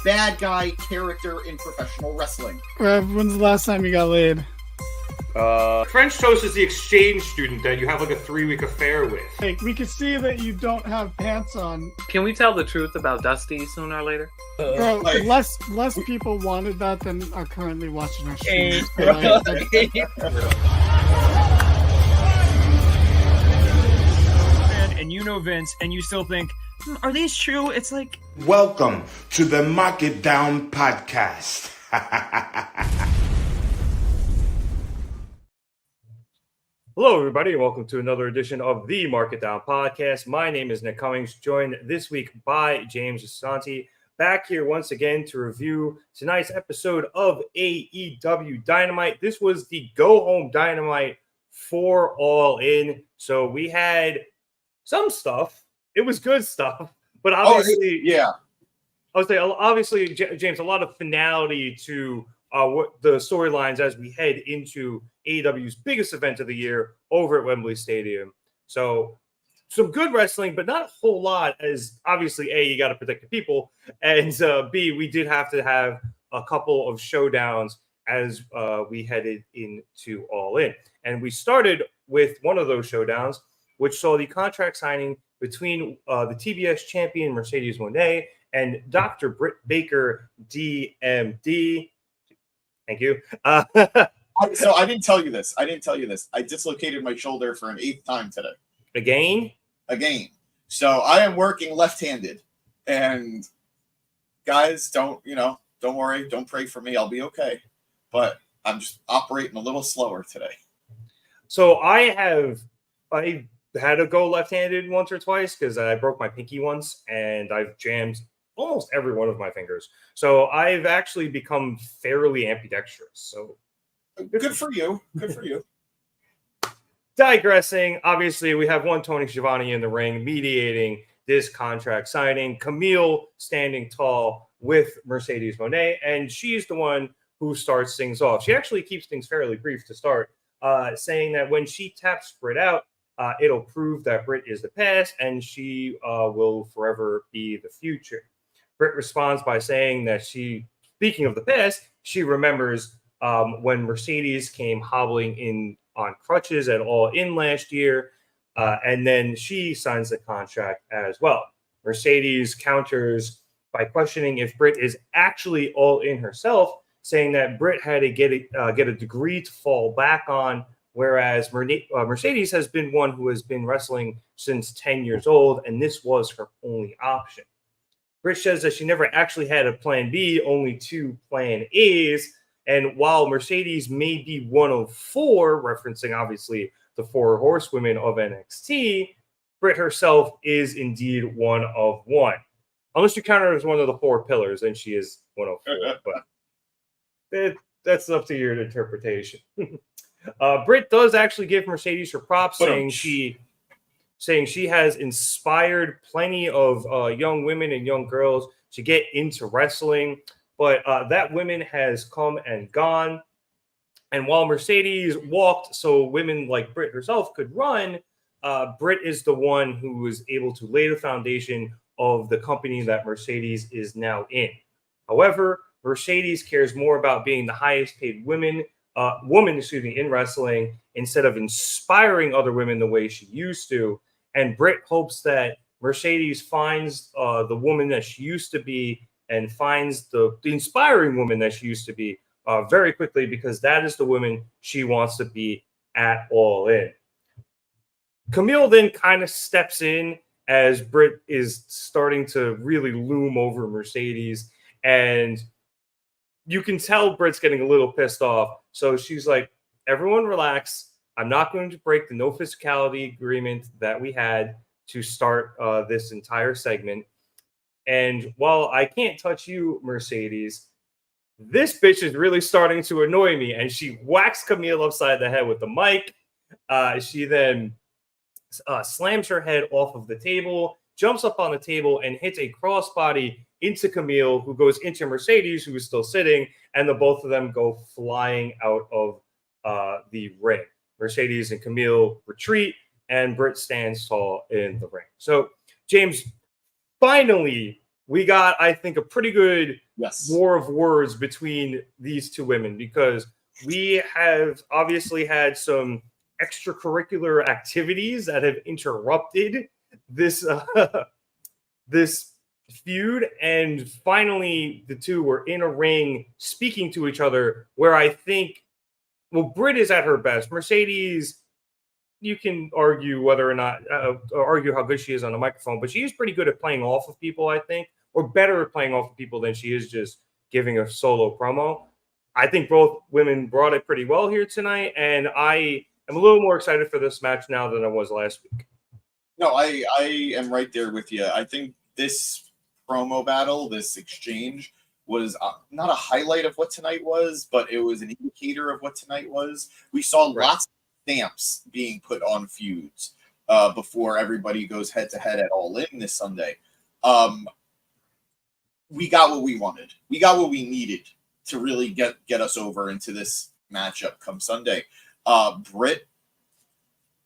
bad guy character in professional wrestling. When's the last time you got laid? French toast is the exchange student that you have like a 3-week affair with. Hey, we can see that you don't have pants on. Can we tell the truth about Dusty sooner or later? Bro, less people wanted that than are currently watching our stream. And you know Vince, and you still think, are these true? It's like... Welcome to the Mark It Down podcast. Hello, everybody, and welcome to another edition of the Mark It Down podcast. My name is Nick Cummings, joined this week by James Asante. Back here once again to review tonight's episode of AEW Dynamite. This was the go-home Dynamite for All In. So we had some stuff. It was good stuff, but obviously, yeah. I would say, obviously, James, a lot of finality to what the storylines as we head into AEW's biggest event of the year over at Wembley Stadium. So some good wrestling, but not a whole lot, as obviously, A, you got to protect the people, and B, we did have to have a couple of showdowns as we headed into All In. And we started with one of those showdowns, which saw the contract signing between the TBS champion Mercedes Moné and Dr. Britt Baker, DMD. Thank you. So I didn't tell you this. I dislocated my shoulder for an 8th time today. Again. So I am working left-handed. And guys, don't worry. Don't pray for me. I'll be okay. But I'm just operating a little slower today. So I had to go left-handed once or twice because I broke my pinky once and I've jammed almost every one of my fingers. So I've actually become fairly ambidextrous. So good for you. Digressing, obviously we have one Toni Schiavone in the ring mediating this contract signing. Camille standing tall with Mercedes Moné, and she's the one who starts things off. She actually keeps things fairly brief to start, saying that when she taps Britt out, it'll prove that Britt is the past and she will forever be the future. Britt responds by saying that speaking of the past, she remembers when Mercedes came hobbling in on crutches at All In last year, and then she signs the contract as well. Mercedes counters by questioning if Britt is actually All In herself, saying that Britt had to get a degree to fall back on, whereas Mercedes has been one who has been wrestling since 10 years old, and this was her only option. Britt says that she never actually had a plan B, only 2 plan A's. And while Mercedes may be one of 4, referencing obviously the 4 horsewomen of NXT, Britt herself is indeed one of 1. Unless you count her as one of the 4 pillars, then she is one of 4. But that's up to your interpretation. Britt does actually give Mercedes her props, saying she has inspired plenty of young women and young girls to get into wrestling, but that women has come and gone. And while Mercedes walked so women like Britt herself could run, Britt is the one who was able to lay the foundation of the company that Mercedes is now in. However, Mercedes cares more about being the highest paid woman in wrestling instead of inspiring other women the way she used to. And Britt hopes that Mercedes finds the woman that she used to be and finds the inspiring woman that she used to be very quickly, because that is the woman she wants to be at All In. Camille then kind of steps in as Britt is starting to really loom over Mercedes, and you can tell Britt's getting a little pissed off. So she's like, everyone relax. I'm not going to break the no physicality agreement that we had to start this entire segment. And while I can't touch you, Mercedes, this bitch is really starting to annoy me. And she whacks Camille upside the head with the mic. She then slams her head off of the table, jumps up on the table, and hits a crossbody into Camille, who goes into Mercedes, who is still sitting, and the both of them go flying out of the ring. Mercedes and Camille retreat, and Britt stands tall in the ring. So, James, finally, we got, I think, a pretty good Yes. war of words between these two women, because we have obviously had some extracurricular activities that have interrupted this this feud, and finally the two were in a ring speaking to each other, where I think, well, Britt is at her best. Mercedes, you can argue whether or not argue how good she is on the microphone, but she is pretty good at playing off of people, I think, or better at playing off of people than she is just giving a solo promo. I think both women brought it pretty well here tonight, and I am a little more excited for this match now than I was last week. No, I am right there with you. I think this promo battle, this exchange, was not a highlight of what tonight was, but it was an indicator of what tonight was. We saw lots of stamps being put on feuds before everybody goes head-to-head at All In this Sunday. We got what we wanted. We got what we needed to really get us over into this matchup come Sunday. Britt,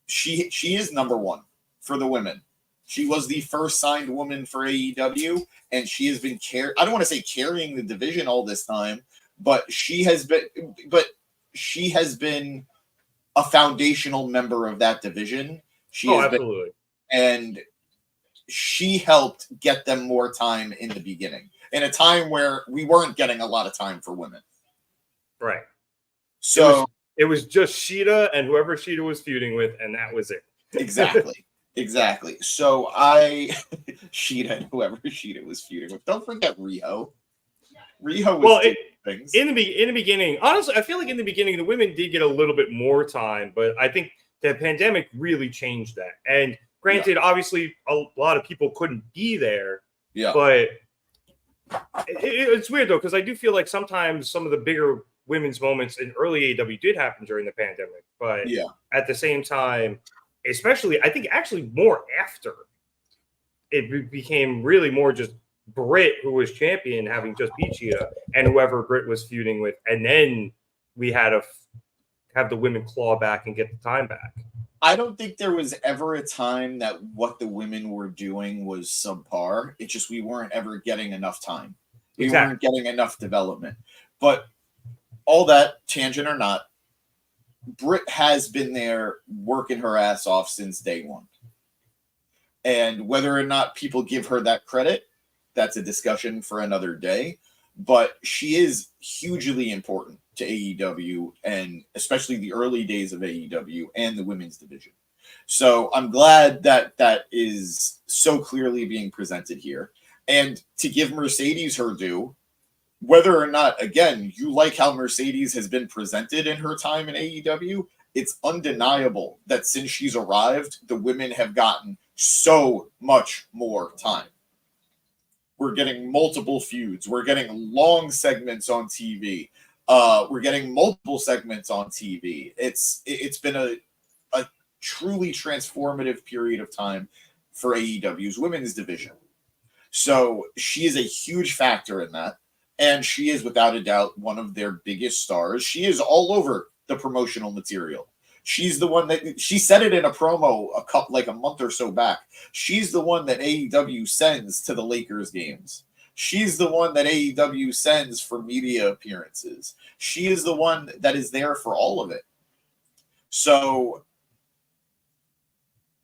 she is number one for the women. She was the first signed woman for AEW, and she has been I don't want to say carrying the division all this time, but she has been a foundational member of that division. Absolutely. And she helped get them more time in the beginning, in a time where we weren't getting a lot of time for women. Right. So it was just Sheeta and whoever Sheeta was feuding with, and that was it. Exactly. Exactly. So Sheeta and whoever Sheeta was feuding with. Don't forget Riho. Riho was things. In the beginning, honestly, I feel like in the beginning the women did get a little bit more time, but I think the pandemic really changed that. And granted, obviously, a lot of people couldn't be there. Yeah. But it's weird though, because I do feel like sometimes some of the bigger women's moments in early AEW did happen during the pandemic. But at the same time, especially, I think actually more after, it became really more just Britt, who was champion, having just beat Cheetah, and whoever Britt was feuding with. And then we had to have the women claw back and get the time back. I don't think there was ever a time that what the women were doing was subpar. It's just we weren't ever getting enough time. We weren't getting enough development. But all that, tangent or not, Britt has been there working her ass off since day one. And whether or not people give her that credit, that's a discussion for another day. But she is hugely important to AEW, and especially the early days of AEW and the women's division. So I'm glad that that is so clearly being presented here. And to give Mercedes her due, whether or not, again, you like how Mercedes has been presented in her time in AEW, it's undeniable that since she's arrived, the women have gotten so much more time. We're getting multiple feuds. We're getting long segments on TV. We're getting multiple segments on TV. It's been a truly transformative period of time for AEW's women's division. So she is a huge factor in that. And she is, without a doubt, one of their biggest stars. She is all over the promotional material. She's the one that, she said it in a promo a month or so back. She's the one that AEW sends to the Lakers games. She's the one that AEW sends for media appearances. She is the one that is there for all of it. So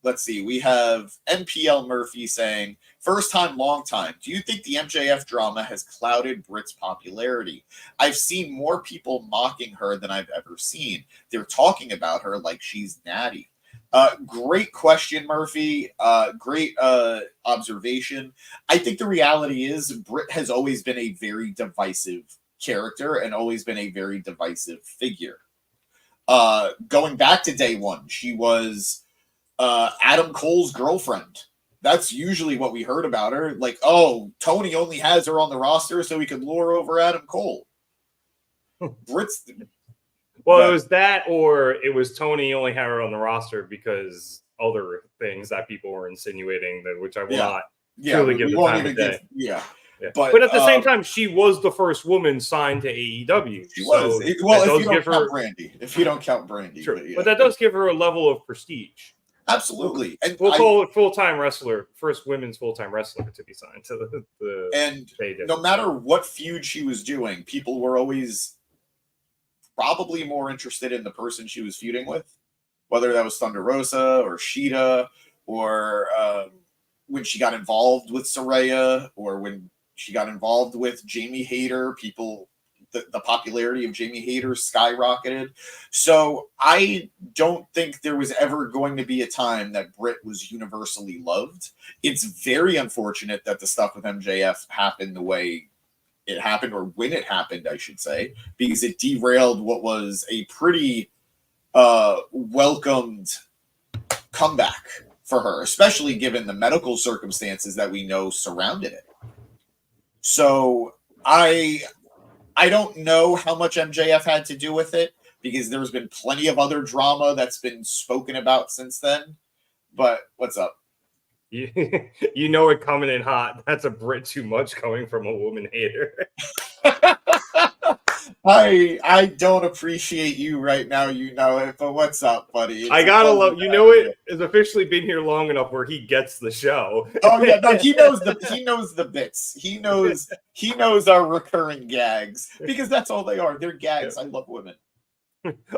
let's see. We have NPL Murphy saying, first time, long time. Do you think the MJF drama has clouded Britt's popularity? I've seen more people mocking her than I've ever seen. They're talking about her like she's natty. Great question, Murphy. Great observation. I think the reality is Britt has always been a very divisive character and always been a very divisive figure. Going back to day one, she was Adam Cole's girlfriend. That's usually what we heard about her. Like, oh, Toni only has her on the roster so he could lure over Adam Cole. Britt's... Well, it was that, or it was Toni only had her on the roster because other things that people were insinuating, that which I will not truly give the time of day. But at the same time, she was the first woman signed to AEW. She was. Well, if you don't count Brandy. If you don't count Brandy. Sure. But that does give her a level of prestige. Absolutely. And We'll call it full-time wrestler, first women's full-time wrestler to be signed to the and AEW. no matter what feud she was doing, people were always probably more interested in the person she was feuding with, whether that was Thunder Rosa or Shida, or when she got involved with Saraya, or when she got involved with Jamie Hayter. The popularity of Jamie Hayter skyrocketed. So I don't think there was ever going to be a time that Britt was universally loved. It's very unfortunate that the stuff with MJF happened the way it happened, or when it happened, I should say, because it derailed what was a pretty welcomed comeback for her, especially given the medical circumstances that we know surrounded it. So I don't know how much MJF had to do with it, because there's been plenty of other drama that's been spoken about since then. But what's up? You know it coming in hot. That's a Brit too much coming from a woman hater. I don't appreciate you right now, you know it, but what's up, buddy? I gotta love, you know, it has officially been here long enough where he gets the show. Oh yeah, no, he knows the bits. He knows our recurring gags, because that's all they are. They're gags. Yeah. I love women.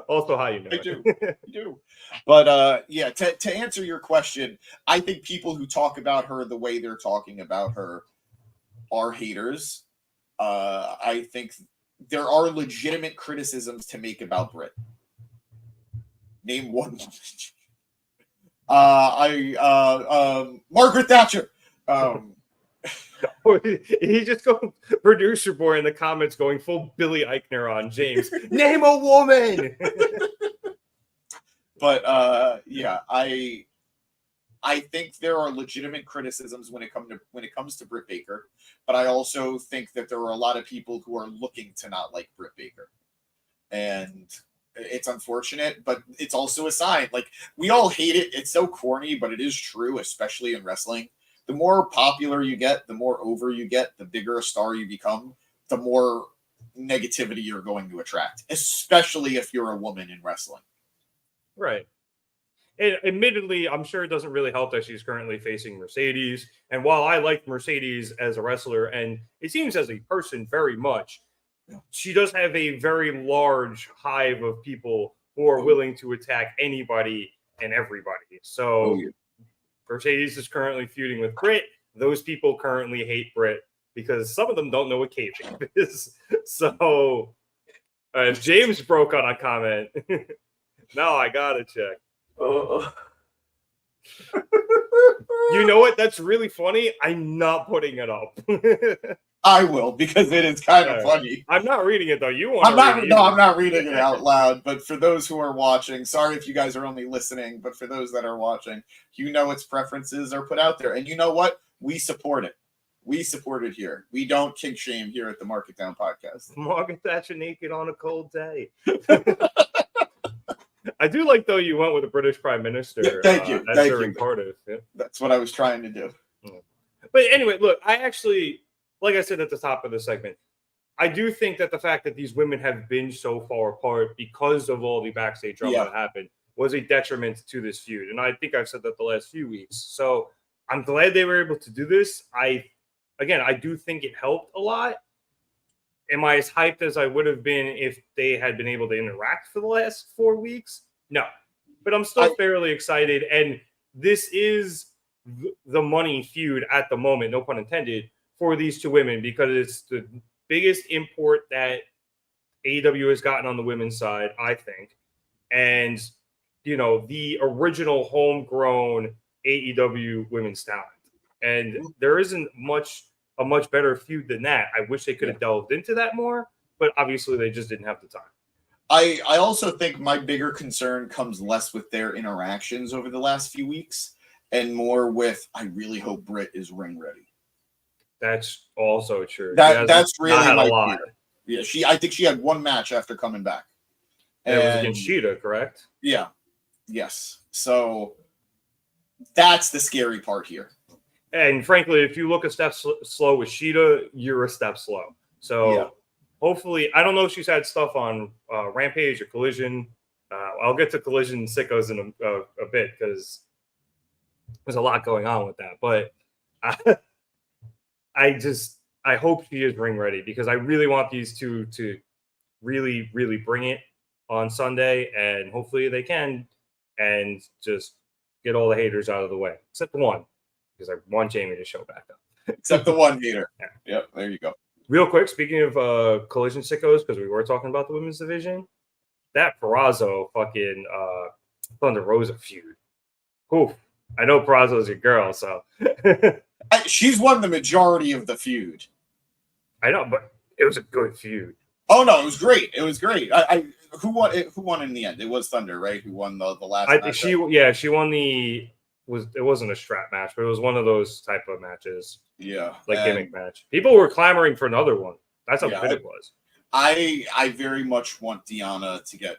Also, how you know? I do. But yeah, to answer your question, I think people who talk about her the way they're talking about her are haters. I think there are legitimate criticisms to make about Britt. Name one. Margaret Thatcher. He just goes producer boy in the comments going full Billy Eichner on James. Name a woman. But yeah, I think there are legitimate criticisms when it comes to Britt Baker, but I also think that there are a lot of people who are looking to not like Britt Baker, and it's unfortunate, but it's also a sign. Like, we all hate it. It's so corny, but it is true, especially in wrestling. The more popular you get, the more over you get, the bigger a star you become, the more negativity you're going to attract, especially if you're a woman in wrestling. Right. And admittedly, I'm sure it doesn't really help that she's currently facing Mercedes. And while I like Mercedes as a wrestler, and it seems as a person very much, she does have a very large hive of people who are willing to attack anybody and everybody. So Mercedes is currently feuding with Britt. Those people currently hate Britt because some of them don't know what kayfabe is. So James broke on a comment. Now I gotta check. You know what? That's really funny. I'm not putting it up. I will, because it is kind of funny. I'm not reading it though. You want? I'm not reading it out loud. But for those who are watching, sorry if you guys are only listening. But for those that are watching, you know its preferences are put out there, and you know what? We support it. We support it here. We don't kink shame here at the Market Down Podcast. Margaret Thatcher naked on a cold day. I do like, though, you went with a British Prime Minister. Yeah, thank you. During Cardiff. Yeah. That's what I was trying to do. But anyway, look, I actually, like I said at the top of the segment, I do think that the fact that these women have been so far apart because of all the backstage drama that happened was a detriment to this feud. And I think I've said that the last few weeks. So I'm glad they were able to do this. I do think it helped a lot. Am I as hyped as I would have been if they had been able to interact for the last 4 weeks? No. But I'm still fairly excited. And this is the money feud at the moment, no pun intended, for these two women, because it's the biggest import that AEW has gotten on the women's side, I think. And, you know, the original homegrown AEW women's talent. And there isn't a much better feud than that. I wish they could have delved into that more, but obviously they just didn't have the time. I also think my bigger concern comes less with their interactions over the last few weeks and more with, I really hope Britt is ring ready. That's also true. That's really my lot. Fear. Yeah, I think she had one match after coming back. And it was against Shida, correct? Yeah. Yes. So that's the scary part here. And frankly, if you look a step slow with Shida, you're a step slow. So hopefully, I don't know if she's had stuff on Rampage or Collision. I'll get to Collision sickos in a bit, because there's a lot going on with that. But I hope she is ring ready because I really want these two to really, really bring it on Sunday, and hopefully they can, and just get all the haters out of the way, except the one, because I want Jamie to show back up. Except the one hater. Yeah. Yep, there you go. Real quick, speaking of collision sickos, because we were talking about the women's division, that Perazo fucking Thunder Rosa feud. Oof. I know Perazo's your girl, so She's won the majority of the feud. I know, but it was a good feud. Oh no, it was great. It was great. Who won? Who won in the end? It was Thunder, right? Who won the last? I think she won the. It wasn't a strap match, but it was one of those type of matches. Yeah, like gimmick match. People were clamoring for another one. That's how good it was. I very much want Deonna to get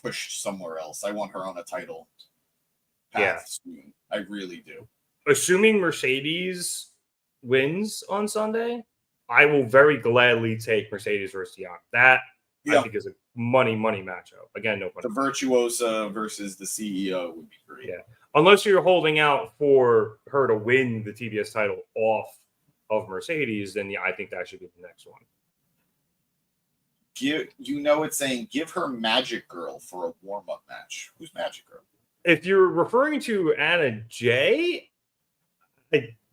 pushed somewhere else. I want her on a title path soon. I really do. Assuming Mercedes wins on Sunday, I will very gladly take Mercedes versus Deonna. That I think is a money matchup. Again, no money. The Virtuosa versus the CEO would be great. Yeah. Unless you're holding out for her to win the TBS title off of Mercedes, then I think that should be the next one. It's saying give her Magic Girl for a warm-up match. Who's Magic Girl? If you're referring to Anna Jay,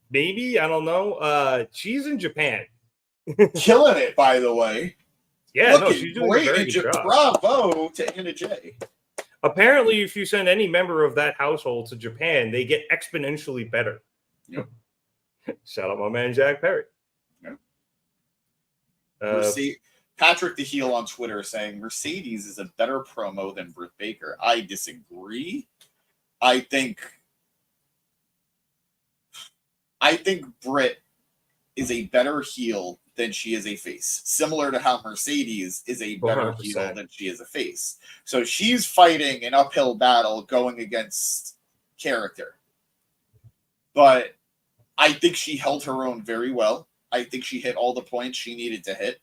maybe, I don't know. She's in Japan. Killing it, by the way. Yeah, she's doing a very good job. Bravo to Anna Jay. Apparently, if you send any member of that household to Japan, they get exponentially better. Yep. Shout out my man Jack Perry. Yep. Patrick the Heel on Twitter saying Mercedes is a better promo than Britt Baker. I disagree. I think Britt is a better heel than she is a face. Similar to how Mercedes is a better 100%. heel than she is a face. So she's fighting an uphill battle going against character. But I think she held her own very well. I think she hit all the points she needed to hit.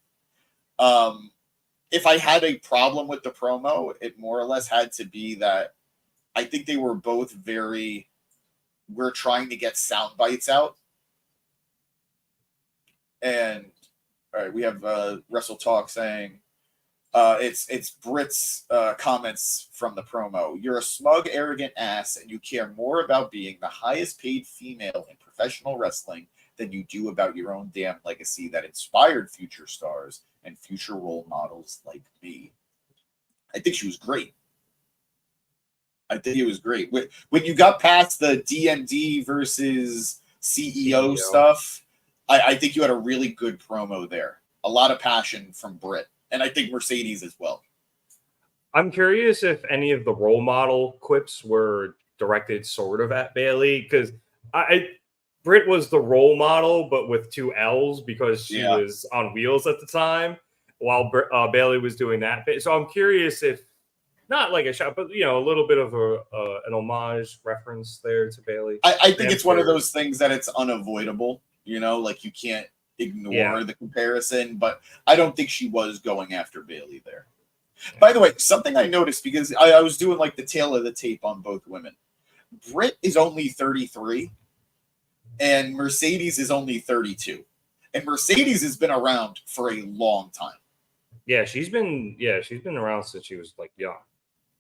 If I had a problem with the promo, it more or less had to be that I think they were both we're trying to get sound bites out. And all right, we have Wrestle Talk saying it's Britt's comments from the promo. You're a smug, arrogant ass, and you care more about being the highest paid female in professional wrestling than you do about your own damn legacy that inspired future stars and future role models like me. I think she was great. I think it was great. When you got past the DMD versus CEO stuff, I think you had a really good promo there. A lot of passion from Britt. And I think Mercedes as well. I'm curious if any of the role model quips were directed sort of at Bayley, because Britt was the role model, but with 2 L's because she was on wheels at the time, while Bayley was doing that. So I'm curious if, not like a shot, but a little bit of an homage reference there to Bayley. I think it's one of those things that it's unavoidable. Like you can't ignore the comparison, but I don't think she was going after Bayley there. Yeah. By the way, something I noticed, because I was doing like the tail of the tape on both women. Britt is only 33 and Mercedes is only 32. And Mercedes has been around for a long time. Yeah, she's been around since she was like young.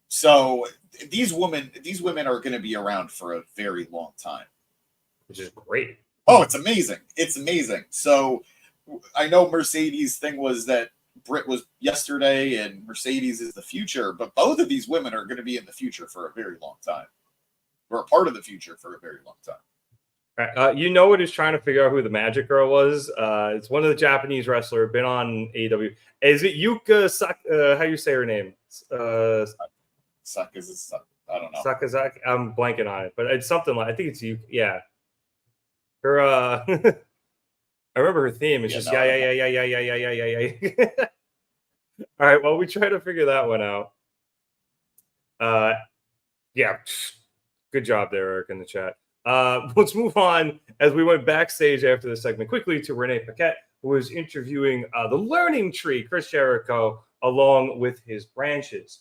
So these women are going to be around for a very long time. Which is great. Oh, it's amazing. It's amazing. So I know Mercedes' thing was that Britt was yesterday and Mercedes is the future, but both of these women are going to be in the future for a very long time. Or a part of the future for a very long time. All right. What is trying to figure out who the Magic Girl was? It's one of the Japanese wrestler, been on AEW. Is it Yuka how you say her name? I don't know. Sakazaki. I'm blanking on it, but it's something like, I think it's Yuka. Yeah. Her I remember her theme. It's just yeah. All right, well, we try to figure that one out. Yeah. Good job there, Eric, in the chat. Let's move on as we went backstage after the segment quickly to Renee Paquette, who was interviewing the Learning Tree, Chris Jericho, along with his branches.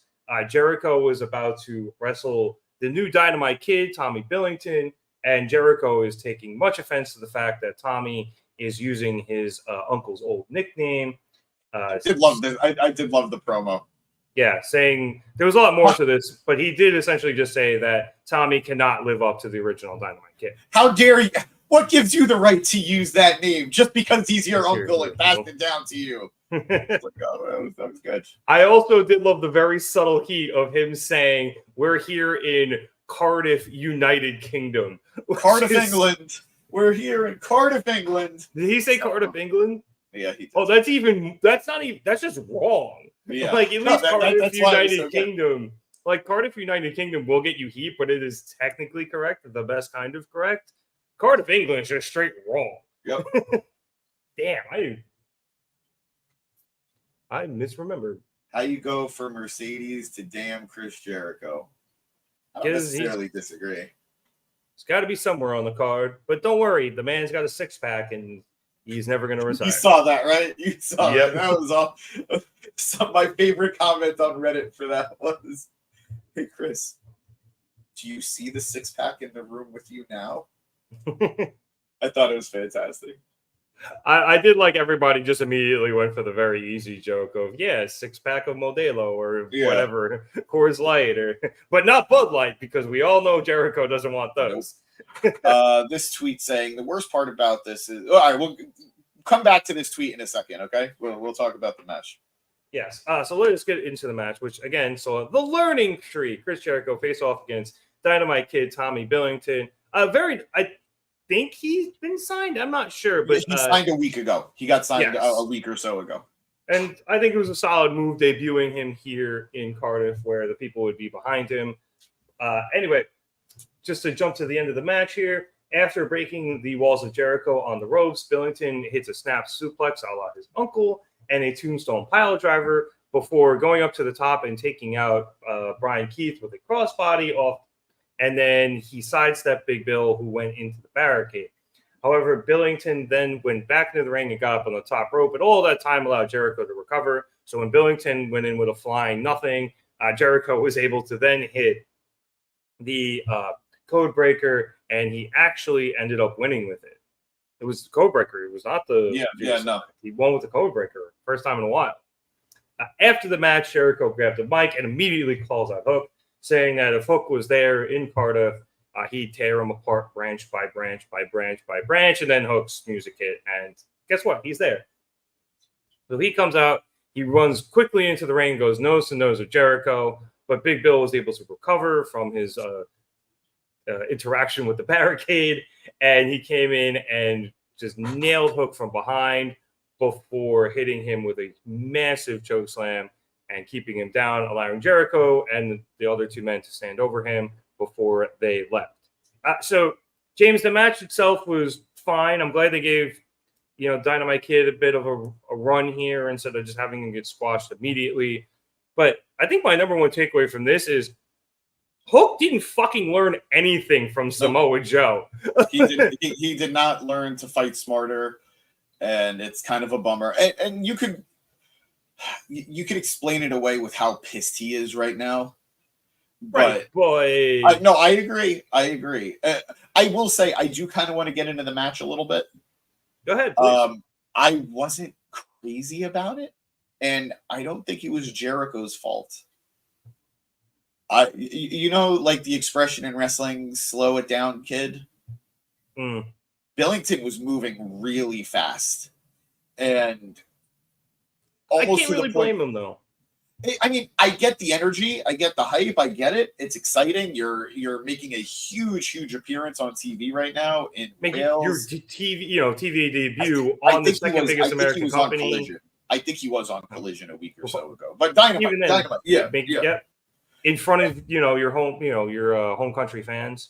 Jericho was about to wrestle the new Dynamite Kid, Tommy Billington, And Jericho is taking much offense to the fact that Tommy is using his uncle's old nickname. I did love this. I did love the promo. Yeah, saying there was a lot more to this, but he did essentially just say that Tommy cannot live up to the original Dynamite Kid. How dare you? What gives you the right to use that name just because he's your uncle and passed it down to you? Like, oh, that was good. I also did love the very subtle heat of him saying, "We're here in Cardiff, United Kingdom." Cardiff, England. We're here in Cardiff, England. Did he say Cardiff, England? Yeah, he did. Oh, that's just wrong. Yeah. Like, at least Cardiff that's why it's United so good. Kingdom. Like, Cardiff United Kingdom will get you heat, but it is technically correct, the best kind of correct. Cardiff, England is just straight wrong. Yep. Damn, I misremembered. How you go for Mercedes to damn Chris Jericho? I don't Because necessarily disagree. It's got to be somewhere on the card, but don't worry, the man's got a six-pack and he's never going to retire. You saw that, right? You saw Yep. that. That was all. My favorite comment on Reddit for that was, "Hey Chris, do you see the six-pack in the room with you now?" I thought it was fantastic. I did like everybody just immediately went for the very easy joke of, yeah, six-pack of Modelo or whatever, Coors Light, but not Bud Light, because we all know Jericho doesn't want those. This tweet saying the worst part about this is, all right, we'll come back to this tweet in a second, okay? We'll talk about the match. Yes. So let's get into the match, which, again, so the learning tree, Chris Jericho face off against Dynamite Kid Tommy Billington. I think he's been signed. I'm not sure, but he signed a week ago. He got signed yes. a week or so ago. And I think it was a solid move debuting him here in Cardiff, where the people would be behind him. Anyway, just to jump to the end of the match here, after breaking the walls of Jericho on the ropes, Billington hits a snap suplex a la his uncle and a tombstone pile driver before going up to the top and taking out Brian Keith with a crossbody off. And then he sidestepped Big Bill, who went into the barricade. However, Billington then went back into the ring and got up on the top rope, but all that time allowed Jericho to recover. So when Billington went in with a flying nothing, Jericho was able to then hit the code breaker, and he actually ended up winning with it. It was the code breaker. It was not the no. He won with the code breaker, first time in a while. After the match, Jericho grabbed the mic and immediately calls out Hook, saying that if Hook was there in Cardiff, he'd tear him apart branch by branch by branch by branch, and then Hook's music hit, and guess what? He's there. So he comes out, he runs quickly into the ring, goes nose to nose with Jericho, but Big Bill was able to recover from his interaction with the barricade, and he came in and just nailed Hook from behind before hitting him with a massive chokeslam and keeping him down, allowing Jericho and the other two men to stand over him before they left. So, James, the match itself was fine. I'm glad they gave, Dynamite Kid a bit of a run here instead of just having him get squashed immediately. But I think my number one takeaway from this is Hook didn't fucking learn anything from Samoa Joe. He did not learn to fight smarter, and it's kind of a bummer. And you could explain it away with how pissed he is right now. But boy. I agree. I will say I do kind of want to get into the match a little bit. Go ahead, please. I wasn't crazy about it, and I don't think it was Jericho's fault. Like the expression in wrestling, slow it down, kid. Billington was moving really fast, and I can't really blame him, though. I mean, I get the energy, I get the hype, I get it. It's exciting. You're making a huge appearance on TV right now in Wales. Your TV debut on the second biggest American company. I think he was on Collision a week or so ago. But Dynamite, yeah. In front of your home, your home country fans,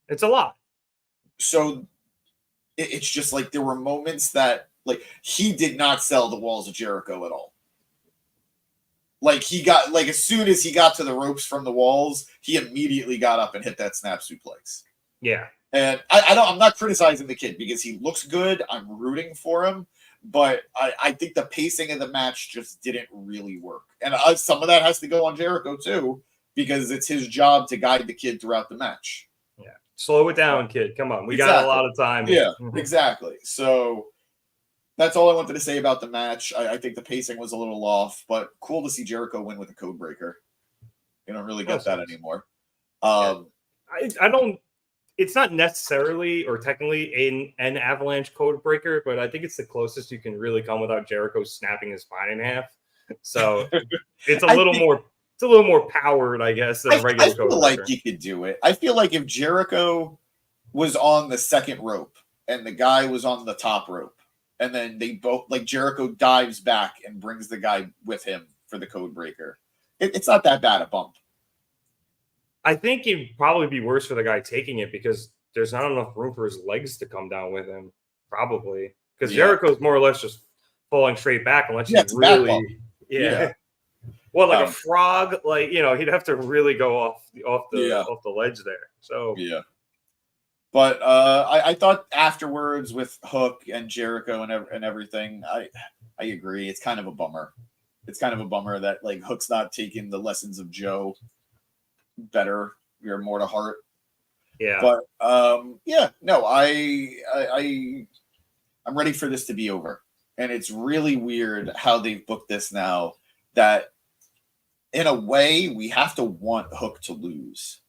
it's a lot. So it's just like there were moments that he did not sell the walls of Jericho at all. He got as soon as he got to the ropes from the walls, he immediately got up and hit that snap suplex. Yeah, and I'm not criticizing the kid because he looks good. I'm rooting for him, but I think the pacing of the match just didn't really work, and some of that has to go on Jericho too because it's his job to guide the kid throughout the match. Yeah. Slow it down, kid. Come on. We got a lot of time. Yeah, exactly. So that's all I wanted to say about the match. I think the pacing was a little off, but cool to see Jericho win with a code breaker. You don't really get that anymore. I don't. It's not necessarily or technically an Avalanche code breaker, but I think it's the closest you can really come without Jericho snapping his spine in half. So it's a little more. It's a little more powered, I guess, than a regular code breaker. I feel like you could do it. I feel like if Jericho was on the second rope and the guy was on the top rope, and then they both, like, Jericho dives back and brings the guy with him for the code breaker, it's not that bad a bump. I think it'd probably be worse for the guy taking it because there's not enough room for his legs to come down with him, probably. Because Jericho's more or less just falling straight back unless you really... Well, like a frog, like, you know, he'd have to really go off the ledge there. So but I thought afterwards with Hook and Jericho and everything, I agree. It's kind of a bummer. It's kind of a bummer that, like, Hook's not taking the lessons of Joe better. You're more to heart. Yeah. But I'm ready for this to be over. And it's really weird how they've booked this now that, in a way, we have to want Hook to lose.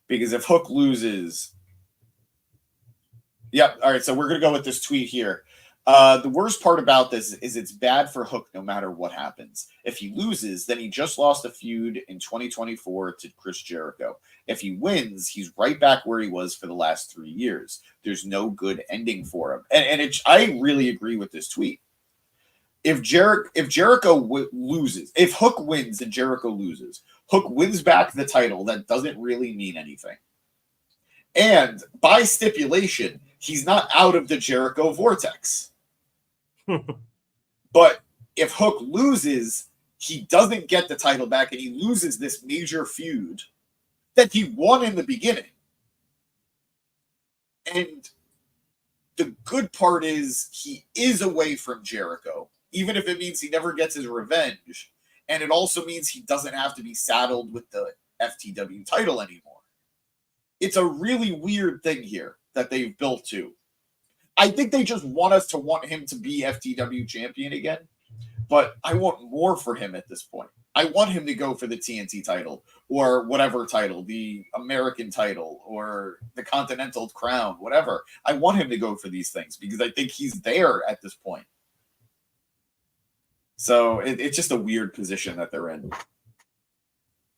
Because if Hook loses... All right, so we're going to go with this tweet here. The worst part about this is it's bad for Hook no matter what happens. If he loses, then he just lost a feud in 2024 to Chris Jericho. If he wins, he's right back where he was for the last 3 years. There's no good ending for him. And I really agree with this tweet. If Jericho loses, if Hook wins and Jericho loses, Hook wins back the title. That doesn't really mean anything. And by stipulation, he's not out of the Jericho vortex. But if Hook loses, he doesn't get the title back and he loses this major feud that he won in the beginning. And the good part is he is away from Jericho, even if it means he never gets his revenge. And it also means he doesn't have to be saddled with the FTW title anymore. It's a really weird thing here that they've built to. I think they just want us to want him to be FTW champion again, but I want more for him at this point. I want him to go for the TNT title or whatever title, the American title or the Continental crown, whatever. I want him to go for these things because I think he's there at this point. So it's just a weird position that they're in.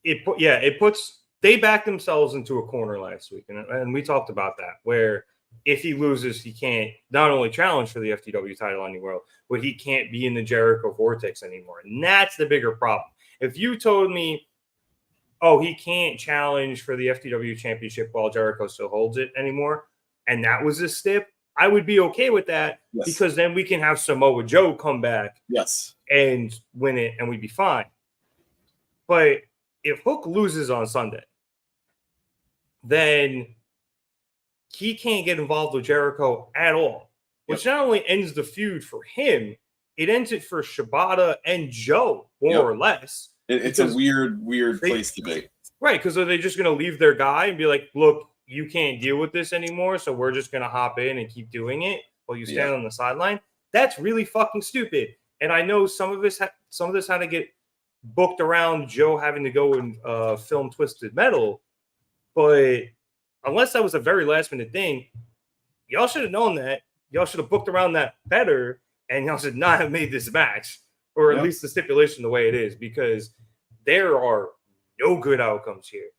They backed themselves into a corner last week, and we talked about that, where if he loses, he can't not only challenge for the FTW title anywhere, but he can't be in the Jericho vortex anymore. And that's the bigger problem. If you told me, oh, he can't challenge for the FTW championship while Jericho still holds it anymore, and that was a stip, I would be okay with that because then we can have Samoa Joe come back and win it, and we'd be fine. But if Hook loses on Sunday, then he can't get involved with Jericho at all, which not only ends the feud for him, it ends it for Shibata and Joe, more or less. It's a weird place to be. Right, because are they just going to leave their guy and be like, look, you can't deal with this anymore, so we're just going to hop in and keep doing it while you stand on the sideline? That's really fucking stupid. And I know some of this had to get booked around Joe having to go and film Twisted Metal, but unless that was a very last minute thing, y'all should have known that. Y'all should have booked around that better, and y'all should not have made this match, or at least the stipulation the way it is, because there are no good outcomes here.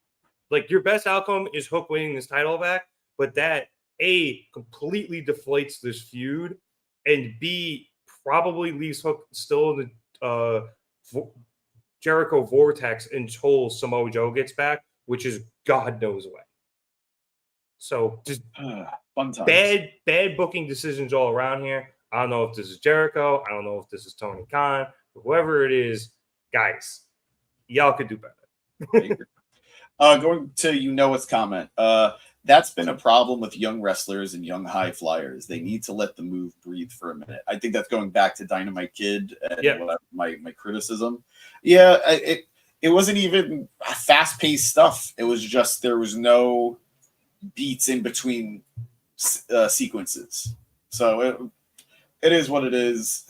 Like, your best outcome is Hook winning this title back, but that A, completely deflates this feud, and B, probably leaves Hook still in the Jericho vortex until Samoa Joe gets back, which is God knows when. So just fun times. Bad booking decisions all around here. I don't know if this is Jericho. I don't know if this is Tony Khan. Whoever it is, guys, y'all could do better. Going to what's comment. That's been a problem with young wrestlers and young high flyers. They need to let the move breathe for a minute. I think that's going back to Dynamite Kid and my criticism. Yeah, it wasn't even fast-paced stuff. It was just there was no beats in between sequences. So it is what it is.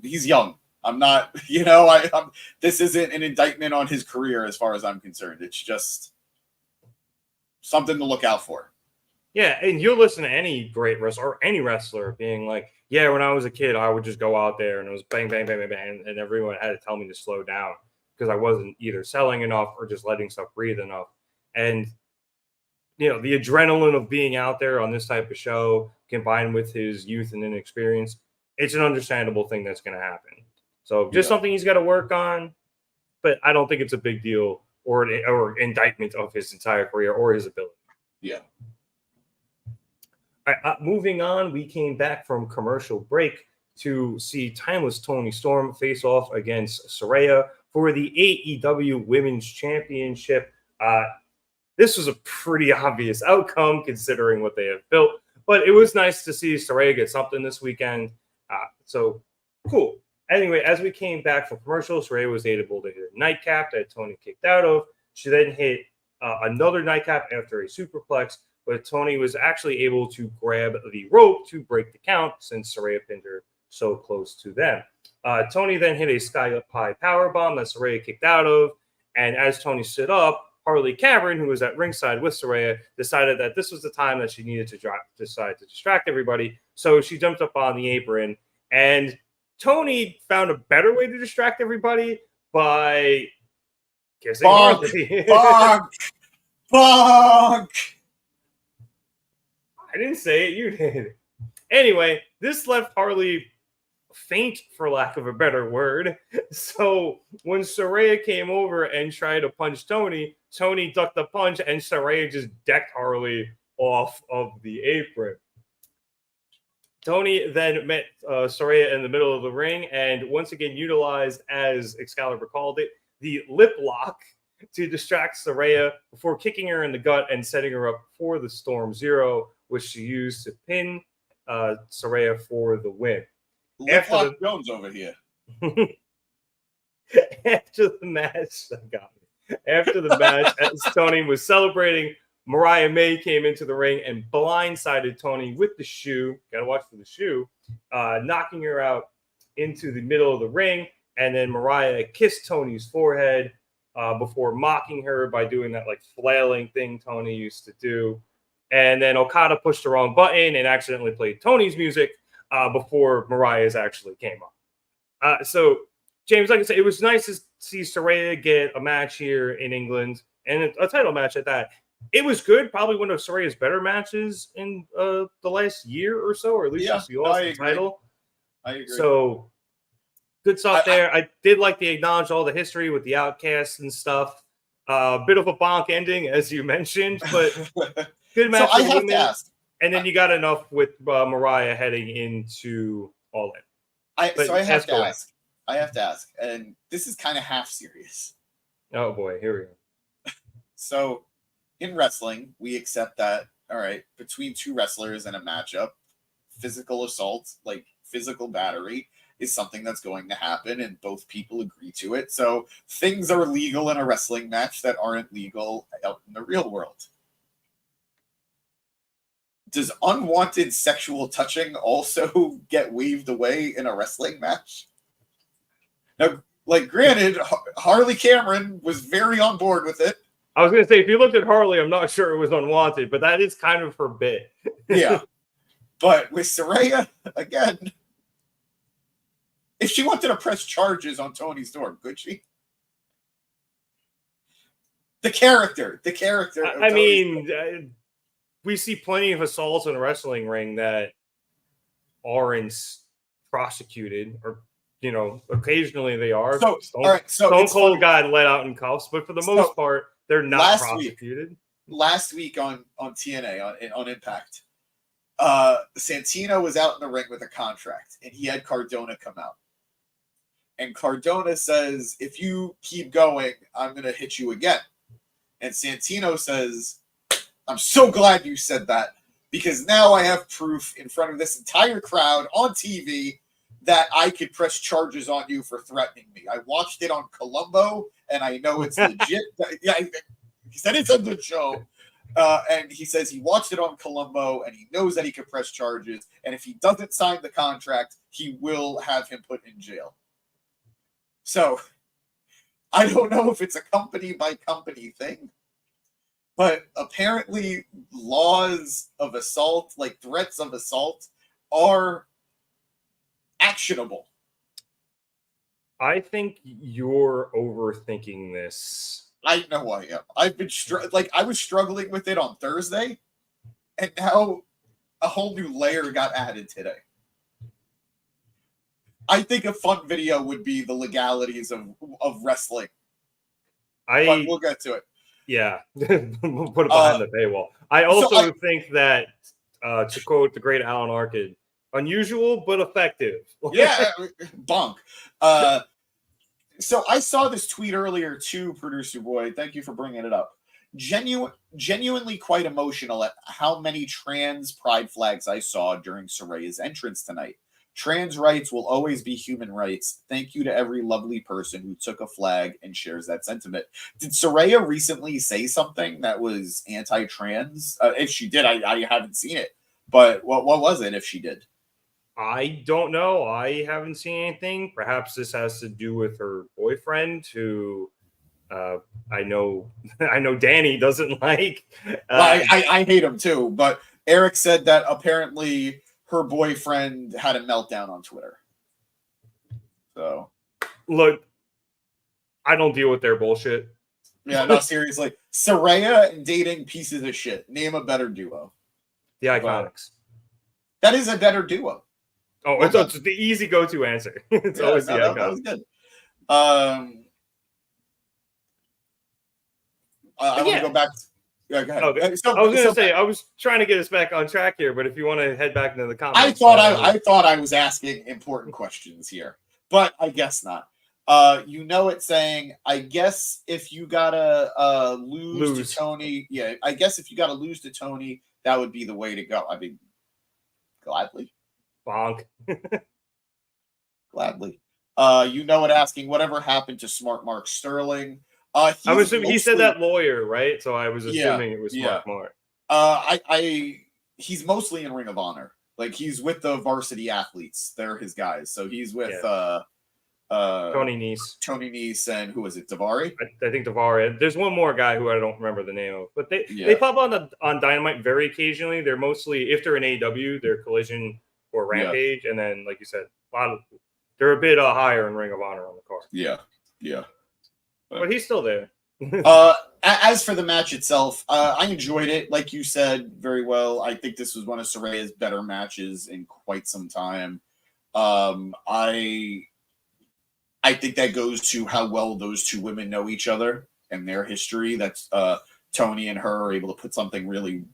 He's young. I'm not, this isn't an indictment on his career as far as I'm concerned. It's just something to look out for. Yeah, and you'll listen to any great wrestler or any wrestler being like, yeah, when I was a kid, I would just go out there and it was bang, bang, bang, bang, bang, and everyone had to tell me to slow down because I wasn't either selling enough or just letting stuff breathe enough. And, the adrenaline of being out there on this type of show combined with his youth and inexperience, it's an understandable thing that's going to happen. So just something he's got to work on, but I don't think it's a big deal or indictment of his entire career or his ability. Yeah. All right, moving on, we came back from commercial break to see Timeless Toni Storm face off against Saraya for the AEW Women's Championship. This was a pretty obvious outcome considering what they have built, but it was nice to see Saraya get something this weekend. So cool. Anyway, as we came back from commercials, Saraya was able to hit a nightcap that Toni kicked out of. She then hit another nightcap after a superplex, but Toni was actually able to grab the rope to break the count since Saraya pinned her so close to them. Toni then hit a sky up high powerbomb that Saraya kicked out of, and as Toni stood up, Harley Cameron, who was at ringside with Saraya, decided that this was the time that she needed to decide to distract everybody. So she jumped up on the apron, and Toni found a better way to distract everybody by kissing Harley. Bonk! I didn't say it, you did. Anyway, this left Harley faint, for lack of a better word. So when Saraya came over and tried to punch Toni ducked the punch, and Saraya just decked Harley off of the apron. Toni then met Saraya in the middle of the ring and once again utilized, as Excalibur called it, the lip lock to distract Saraya before kicking her in the gut and setting her up for the Storm Zero, which she used to pin Saraya for the win. Lip lock Jones over here. After the match, as Toni was celebrating, Mariah May came into the ring and blindsided Toni with the shoe. Gotta watch for the shoe, knocking her out into the middle of the ring. And then Mariah kissed Toni's forehead before mocking her by doing that flailing thing Toni used to do. And then Okada pushed the wrong button and accidentally played Toni's music before Mariah's actually came up. So, James, like I said, it was nice to see Saraya get a match here in England and a title match at that. It was good, probably one of Saraya's better matches in the last year or so, or at least since she lost the title. I agree. So, good stuff there. I did like to acknowledge all the history with the Outcasts and stuff. Bit of a bonk ending, as you mentioned, but good match. So I have to ask. And then you got enough with Mariah heading into All In. I have to ask, and this is kind of half serious. Oh boy, here we go. So, in wrestling, we accept that, all right, between two wrestlers in a matchup, physical assault, physical battery, is something that's going to happen, and both people agree to it. So, things are legal in a wrestling match that aren't legal out in the real world. Does unwanted sexual touching also get waved away in a wrestling match? Now, granted, Harley Cameron was very on board with it. I was going to say, if you looked at Harley, I'm not sure it was unwanted, but that is kind of her bit. Yeah. But with Saraya, again, if she wanted to press charges on Toni Storm, could she? The character. I mean, we see plenty of assaults in a wrestling ring that aren't prosecuted, or occasionally they are. Stone Cold got let out in cuffs, but for the most part, they're not prosecuted. Last week on TNA on Impact, Santino was out in the ring with a contract, and he had Cardona come out. And Cardona says, "If you keep going, I'm going to hit you again." And Santino says, "I'm so glad you said that, because now I have proof in front of this entire crowd on TV that I could press charges on you for threatening me. I watched it on Columbo, and I know it's legit." Yeah, he said it's a good show. And he says he watched it on Colombo and he knows that he can press charges. And if he doesn't sign the contract, he will have him put in jail. So I don't know if it's a company by company thing, but apparently laws of assault, like threats of assault, are actionable. I think you're overthinking this. I know I am. I've been I was struggling with it on Thursday, and now a whole new layer got added today. I think a fun video would be the legalities of wrestling. But we'll get to it. Yeah, we'll put it behind the paywall. I also think that, to quote the great Allin Arkin, unusual but effective. Yeah, bonk. So I saw this tweet earlier too, Producer Boy. Thank you for bringing it up. Genuinely quite emotional at how many trans pride flags I saw during Saraya's entrance tonight. Trans rights will always be human rights. Thank you to every lovely person who took a flag and shares that sentiment. Did Saraya recently say something that was anti-trans? If she did, I haven't seen it. But what was it if she did? I don't know. I haven't seen anything. Perhaps this has to do with her boyfriend, who I know Danny doesn't like. I hate him too. But Eric said that apparently her boyfriend had a meltdown on Twitter. So, look, I don't deal with their bullshit. Yeah, no, seriously. Saraya and dating pieces of shit. Name a better duo. The Iconics. That is a better duo. Oh, it's the easy go-to answer. It's always the Iconics. That was good. I want to go back. Yeah, go ahead. Okay. I was going to say, I was trying to get us back on track here, but if you want to head back into the comments. I thought I was asking important questions here, but I guess not. It's saying, I guess if you gotta lose to Toni, I guess if you gotta lose to Toni, that would be the way to go. I mean, gladly. Bonk. Gladly. Asking whatever happened to Smart Mark Sterling. I'm assuming he said that lawyer, right? So I was assuming it was Smart Mark. He's mostly in Ring of Honor. Like, he's with the varsity athletes. They're his guys. So he's with Tony Nese and who was it? Davari? I think Davari. There's one more guy who I don't remember the name of, but they pop on Dynamite very occasionally. They're mostly, if they're in AEW, they're Collision or Rampage, and then, like you said, they're a bit higher in Ring of Honor on the card. Yeah. But he's still there. As for the match itself, I enjoyed it. Like you said, very well. I think this was one of Saraya's better matches in quite some time. I think that goes to how well those two women know each other and their history. That's Toni and her are able to put something really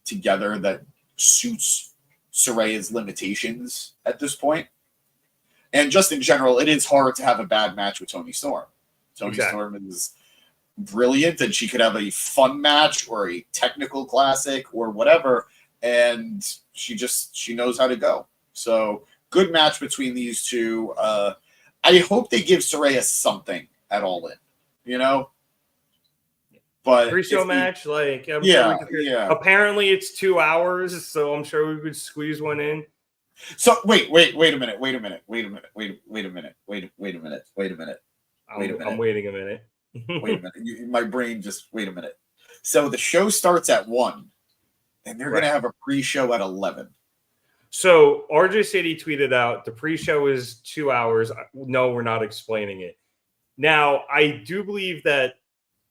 together that suits Saraya's limitations at this point. And just in general, it is hard to have a bad match with Toni Storm. Toni Storm is brilliant, and she could have a fun match or a technical classic or whatever, and she knows how to go. So good match between these two. I hope they give Saraya something at Allin, But pre-show match, apparently it's 2 hours, so I'm sure we could squeeze one in. So wait a minute. I'm waiting a minute. Wait a minute. My brain just wait a minute. So the show starts at 1, and they're going to have a pre-show at 11. So RJ City tweeted out the pre-show is 2 hours. No, we're not explaining it. Now, I do believe that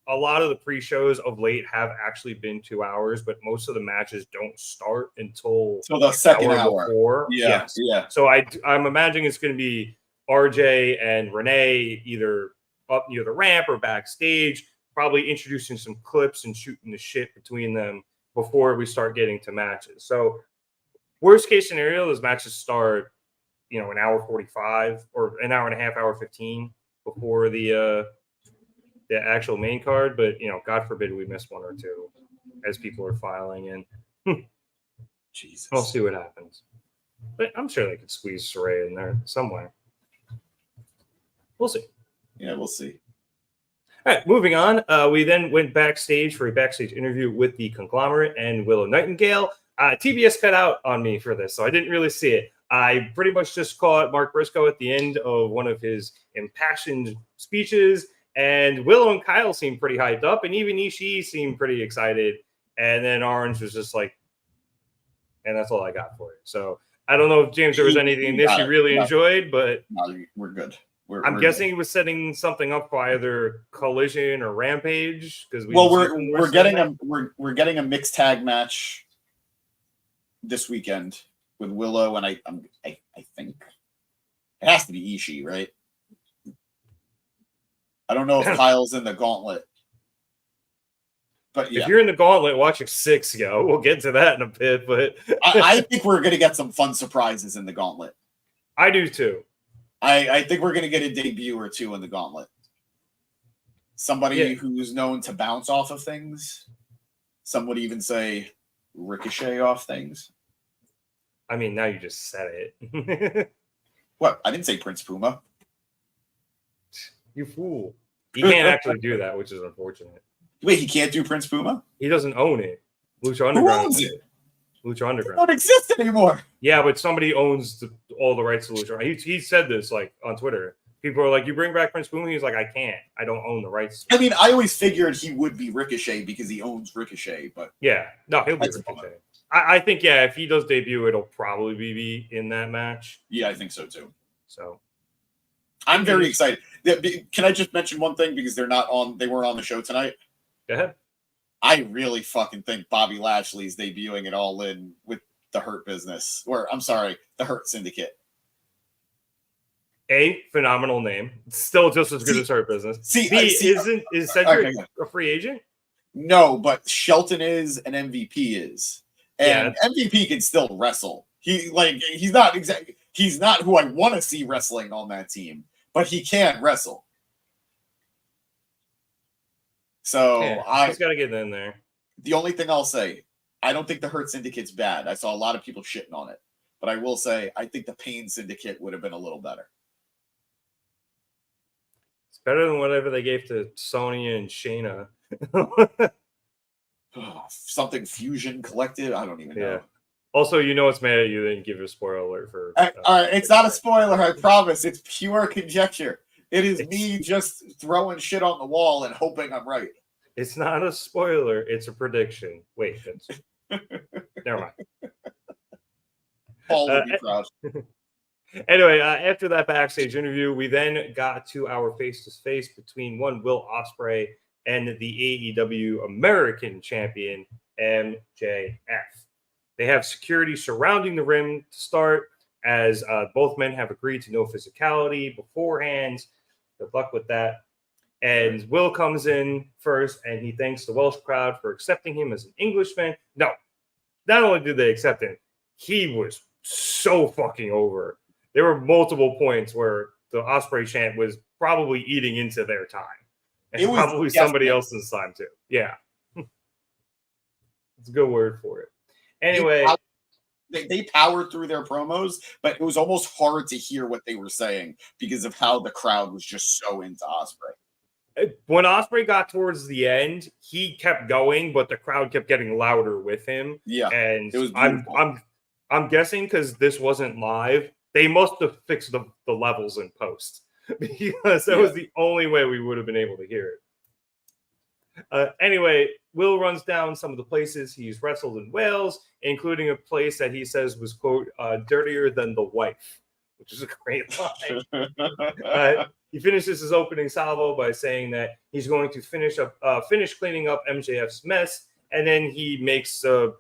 a lot of the pre-shows of late have actually been 2 hours, but most of the matches don't start until the second hour before. Yeah. So I'm imagining it's going to be RJ and Renee either up near the ramp or backstage, probably introducing some clips and shooting the shit between them before we start getting to matches. So worst case scenario, those matches start, an hour 45 or an hour and a half, hour 15 before the actual main card. But, God forbid we miss one or two as people are filing in. Jesus. We'll see what happens. But I'm sure they could squeeze Saraya in there somewhere. We'll see. Yeah, we'll see. All right, moving on. We then went backstage for a backstage interview with the Conglomerate and Willow Nightingale. TBS cut out on me for this, so I didn't really see it. I pretty much just caught Mark Briscoe at the end of one of his impassioned speeches, and Willow and Kyle seemed pretty hyped up, and even Ishii seemed pretty excited. And then Orange was just like, and that's all I got for it. So I don't know if, James, there was anything in this you really enjoyed, but no, we're good. I'm guessing he was setting something up for either Collision or Rampage, because we're getting a mixed tag match this weekend with Willow, and I think it has to be Ishii, right? I don't know if Kyle's in the gauntlet, but yeah. If you're in the gauntlet, watching 6, yo. We'll get to that in a bit, but I think we're gonna get some fun surprises in the gauntlet. I do too. I think we're gonna get a debut or two in the gauntlet. Somebody who's known to bounce off of things. Some would even say ricochet off things. I mean, now you just said it. What? I didn't say Prince Puma. You fool. He can't actually do that, which is unfortunate. Wait, he can't do Prince Puma? He doesn't own it. Lucha Underground. Who owns it? Lucha Underground. It don't exist anymore. Yeah, but somebody owns all the rights to Lucha. He said this like on Twitter. People are like, "You bring back Prince Puma?" He's like, "I can't. I don't own the rights." I mean, I always figured he would be Ricochet because he owns Ricochet, but yeah, no, he'll be Ricochet. I think if he does debut, it'll probably be in that match. Yeah, I think so too. So I'm very excited. Can I just mention one thing because they weren't on the show tonight? Go ahead. I really fucking think Bobby Lashley's debuting it all in with the Hurt Business, or I'm sorry, the Hurt Syndicate. A, phenomenal name. Still just as good as Hurt Business. B, is Cedric a free agent? No, but Shelton is and MVP is. And MVP can still wrestle. He's not who I want to see wrestling on that team, but he can wrestle. So he's got to get in there. The only thing I'll say, I don't think the Hurt Syndicate's bad. I saw a lot of people shitting on it, but I will say I think the Pain Syndicate would have been a little better. It's better than whatever they gave to Sonya and Shayna. Something Fusion Collective. I don't even know. Also, it's mad at you. They didn't give you a spoiler alert for. All right, it's not a spoiler. I promise. It's pure conjecture. It is me just throwing shit on the wall and hoping I'm right. It's not a spoiler. It's a prediction. Wait, Vince. Never mind. Paul would be proud. Anyway, after that backstage interview, we then got to our face-to-face between Will Ospreay and the AEW American Champion, MJF. They have security surrounding the ring to start, as both men have agreed to no physicality beforehand. Good luck with that. And Will comes in first, and he thanks the Welsh crowd for accepting him as an Englishman. No, not only did they accept him, he was so fucking over. There were multiple points where the Ospreay chant was probably eating into their time. And probably somebody else's time, too. Yeah. It's a good word for it. Anyway. They powered through their promos, but it was almost hard to hear what they were saying because of how the crowd was just so into Ospreay. When Ospreay got towards the end, he kept going, but the crowd kept getting louder with him. Yeah, and it was I'm guessing because this wasn't live, they must have fixed the levels in post because that was the only way we would have been able to hear it. Anyway, Will runs down some of the places he's wrestled in Wales, including a place that he says was, quote, dirtier than the wife, which is a great line. He finishes his opening salvo by saying that he's going to finish cleaning up MJF's mess, and then he makes a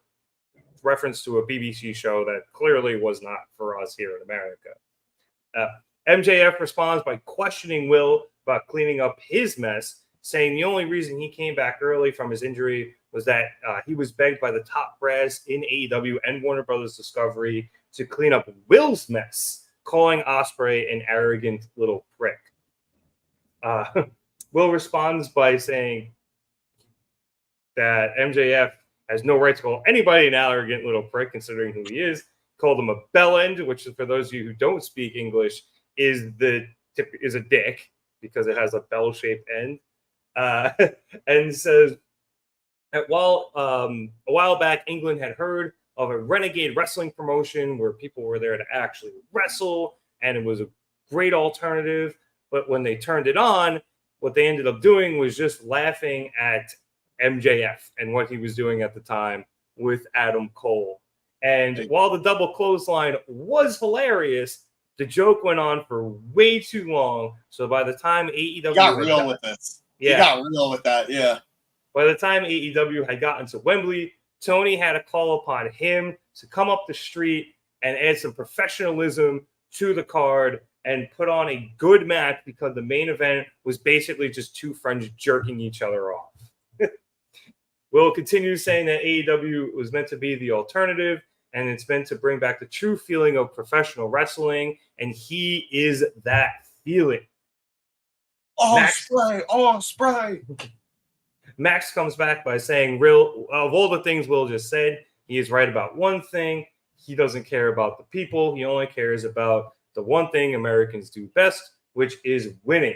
reference to a BBC show that clearly was not for us here in America. MJF responds by questioning Will about cleaning up his mess, saying the only reason he came back early from his injury was that he was begged by the top brass in AEW and Warner Brothers Discovery to clean up Will's mess, calling Ospreay an arrogant little prick. Will responds by saying that MJF has no right to call anybody an arrogant little prick, considering who he is. Called him a bellend, which, for those of you who don't speak English, is a dick because it has a bell-shaped end. and says that while a while back, England had heard of a renegade wrestling promotion where people were there to actually wrestle, and it was a great alternative. But when they turned it on, what they ended up doing was just laughing at MJF and what he was doing at the time with Adam Cole. And while the double clothesline was hilarious, the joke went on for way too long. So by the time AEW got real with this, he got real with that. Yeah. By the time AEW had gotten to Wembley, Tony had to call upon him to come up the street and add some professionalism to the card and put on a good match, because the main event was basically just two friends jerking each other off. Will continues saying that AEW was meant to be the alternative, and it's meant to bring back the true feeling of professional wrestling, and he is that feeling. Ospreay. Max comes back by saying, "Real of all the things Will just said, he is right about one thing. He doesn't care about the people. He only cares about the one thing Americans do best, which is winning."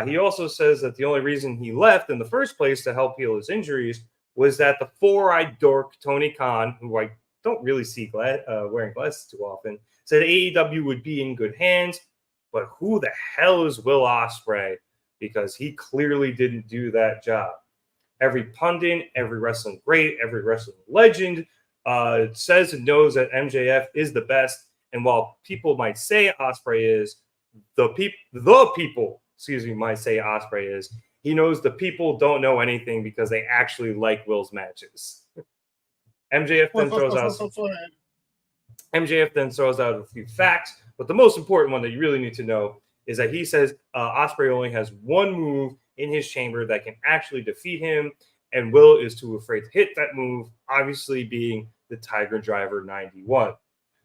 He also says that the only reason he left in the first place to help heal his injuries was that the four-eyed dork, Tony Khan, who I don't really see wearing glasses too often, said AEW would be in good hands. But who the hell is Will Ospreay? Because he clearly didn't do that job. Every pundit, every wrestling great, every wrestling legend says and knows that MJF is the best. And while people might say Ospreay is, the people might say Ospreay is, he knows the people don't know anything because they actually like Will's matches. MJF then throws out a few facts, but the most important one that you really need to know is that he says Ospreay only has one move in his chamber that can actually defeat him, and Will is too afraid to hit that move, obviously being the Tiger Driver 91.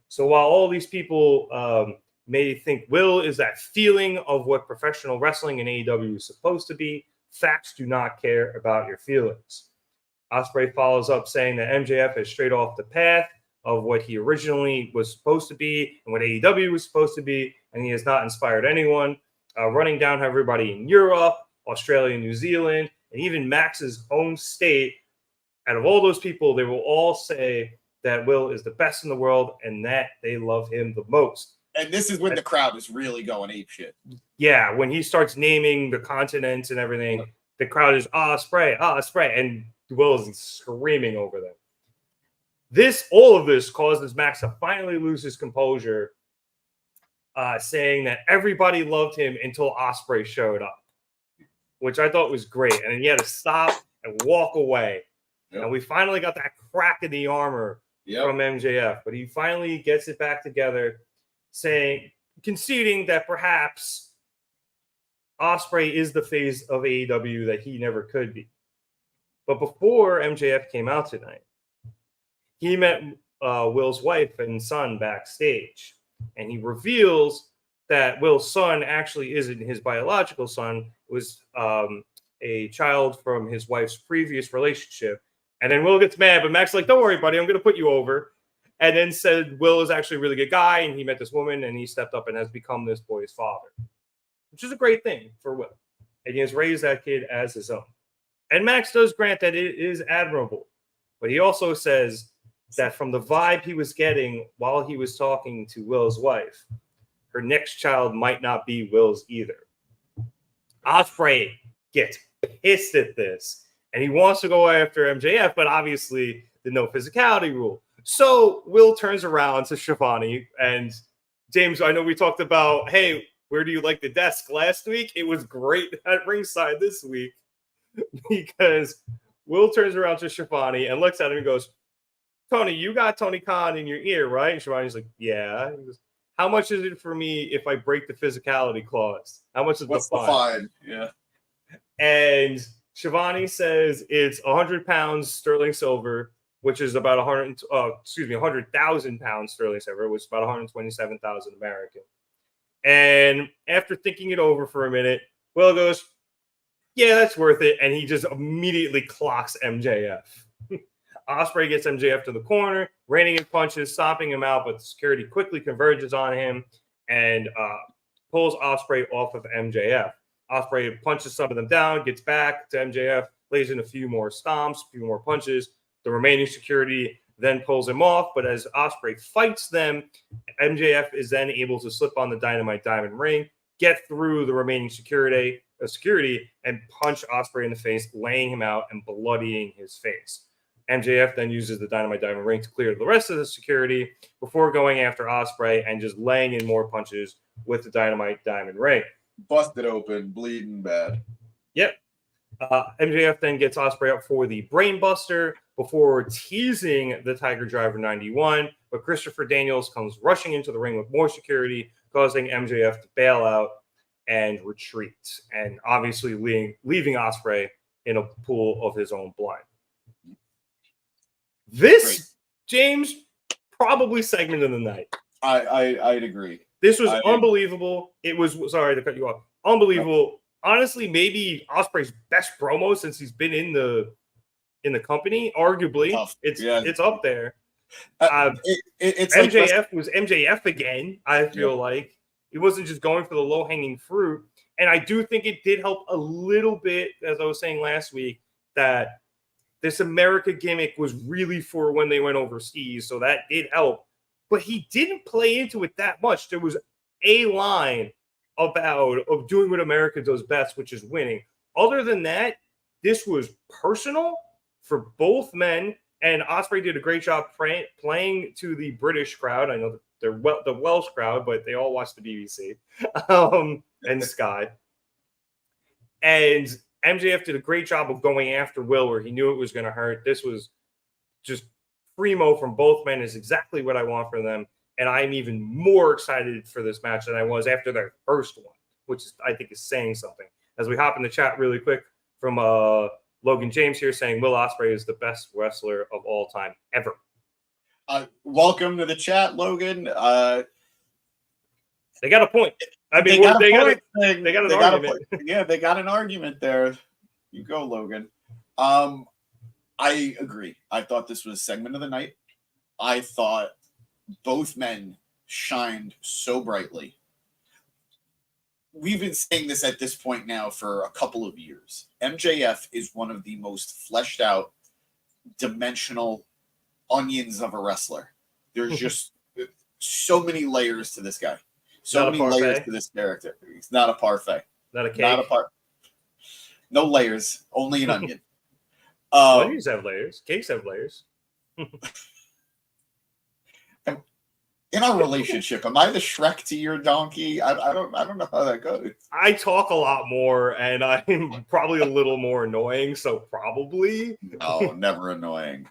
So while all these people may think Will is that feeling of what professional wrestling in AEW is supposed to be, facts do not care about your feelings. Ospreay follows up saying that MJF is straight off the path of what he originally was supposed to be and what AEW was supposed to be, and he has not inspired anyone. Running down everybody in Europe, Australia, New Zealand, and even Max's home state, out of all those people, they will all say that Will is the best in the world and that they love him the most. And this is when the crowd is really going apeshit. Yeah, when he starts naming the continents and everything, the crowd is Ospreay, and Will is screaming over them. All of this causes Max to finally lose his composure, saying that everybody loved him until Ospreay showed up, which I thought was great. And then he had to stop and walk away. Yep. And we finally got that crack in the armor from MJF, but he finally gets it back together, conceding that perhaps Ospreay is the face of AEW that he never could be. But before MJF came out tonight, he met Will's wife and son backstage, and he reveals that Will's son actually isn't his biological son. It was a child from his wife's previous relationship. And then Will gets mad, but Mac's like, "Don't worry, buddy, I'm going to put you over." And then said Will is actually a really good guy, and he met this woman, and he stepped up and has become this boy's father, which is a great thing for Will. And he has raised that kid as his own. And Max does grant that it is admirable, but he also says that from the vibe he was getting while he was talking to Will's wife, her next child might not be Will's either. Ospreay gets pissed at this, and he wants to go after MJF, but obviously the no physicality rule. So Will turns around to Shivani, and James, I know we talked about, hey, where do you like the desk last week? It was great at ringside this week, because Will turns around to Shivani and looks at him and goes, "Tony, you got Tony Khan in your ear, right?" And Shivani's like, "Yeah." He goes, "How much is it for me if I break the physicality clause? How much is the fine?" Yeah. And Shivani says it's 100 pounds sterling silver, which is about 100,000 pounds sterling silver, which is about 127,000 American. And after thinking it over for a minute, Will goes, "Yeah, that's worth it." And he just immediately clocks MJF. Ospreay gets MJF to the corner, raining in punches, stomping him out, but the security quickly converges on him and pulls Ospreay off of MJF. Ospreay punches some of them down, gets back to MJF, lays in a few more stomps, a few more punches. The remaining security then pulls him off, but as Ospreay fights them, MJF is then able to slip on the Dynamite Diamond ring, get through the remaining security, and punch Ospreay in the face, laying him out and bloodying his face. MJF then uses the Dynamite Diamond ring to clear the rest of the security before going after Ospreay and just laying in more punches with the Dynamite Diamond ring. Busted open, bleeding bad. Yep. MJF then gets Ospreay up for the Brain Buster before teasing the Tiger Driver 91, but Christopher Daniels comes rushing into the ring with more security, causing MJF to bail out and retreat, and obviously leaving Ospreay in a pool of his own blood. This, Great. James, probably segment of the night. I'd agree. This was unbelievable. It was, sorry to cut you off, unbelievable. Honestly, maybe Ospreay's best promo since he's been in the company. Arguably, it's up there. It's MJF like was MJF again. I feel like he wasn't just going for the low hanging fruit, and I do think it did help a little bit, as I was saying last week, that this America gimmick was really for when they went overseas, so that did help. But he didn't play into it that much. There was a line of doing what America does best, which is winning. Other than that, this was personal for both men, and Ospreay did a great job playing to the British crowd. I know they're the Welsh crowd, but they all watch the BBC and Sky. And MJF did a great job of going after Will where he knew it was going to hurt. This was just primo from both men, is exactly what I want for them. And I'm even more excited for this match than I was after their first one, which I think is saying something. As we hop in the chat really quick from Logan James here saying Will Ospreay is the best wrestler of all time ever. Welcome to the chat, Logan. They got a point. I mean, they got an argument. They got an argument there. You go, Logan. I agree. I thought this was segment of the night. I thought both men shined so brightly. We've been saying this at this point now for a couple of years. MJF is one of the most fleshed out, dimensional onions of a wrestler. There's just so many layers to this guy. So many layers to this character. He's not a parfait. Not a cake. No layers. Only an onion. Onions have layers. Cakes have layers. In our relationship, am I the Shrek to your donkey? I don't know how that goes. I talk a lot more, and I'm probably a little more annoying, so probably. No, never annoying.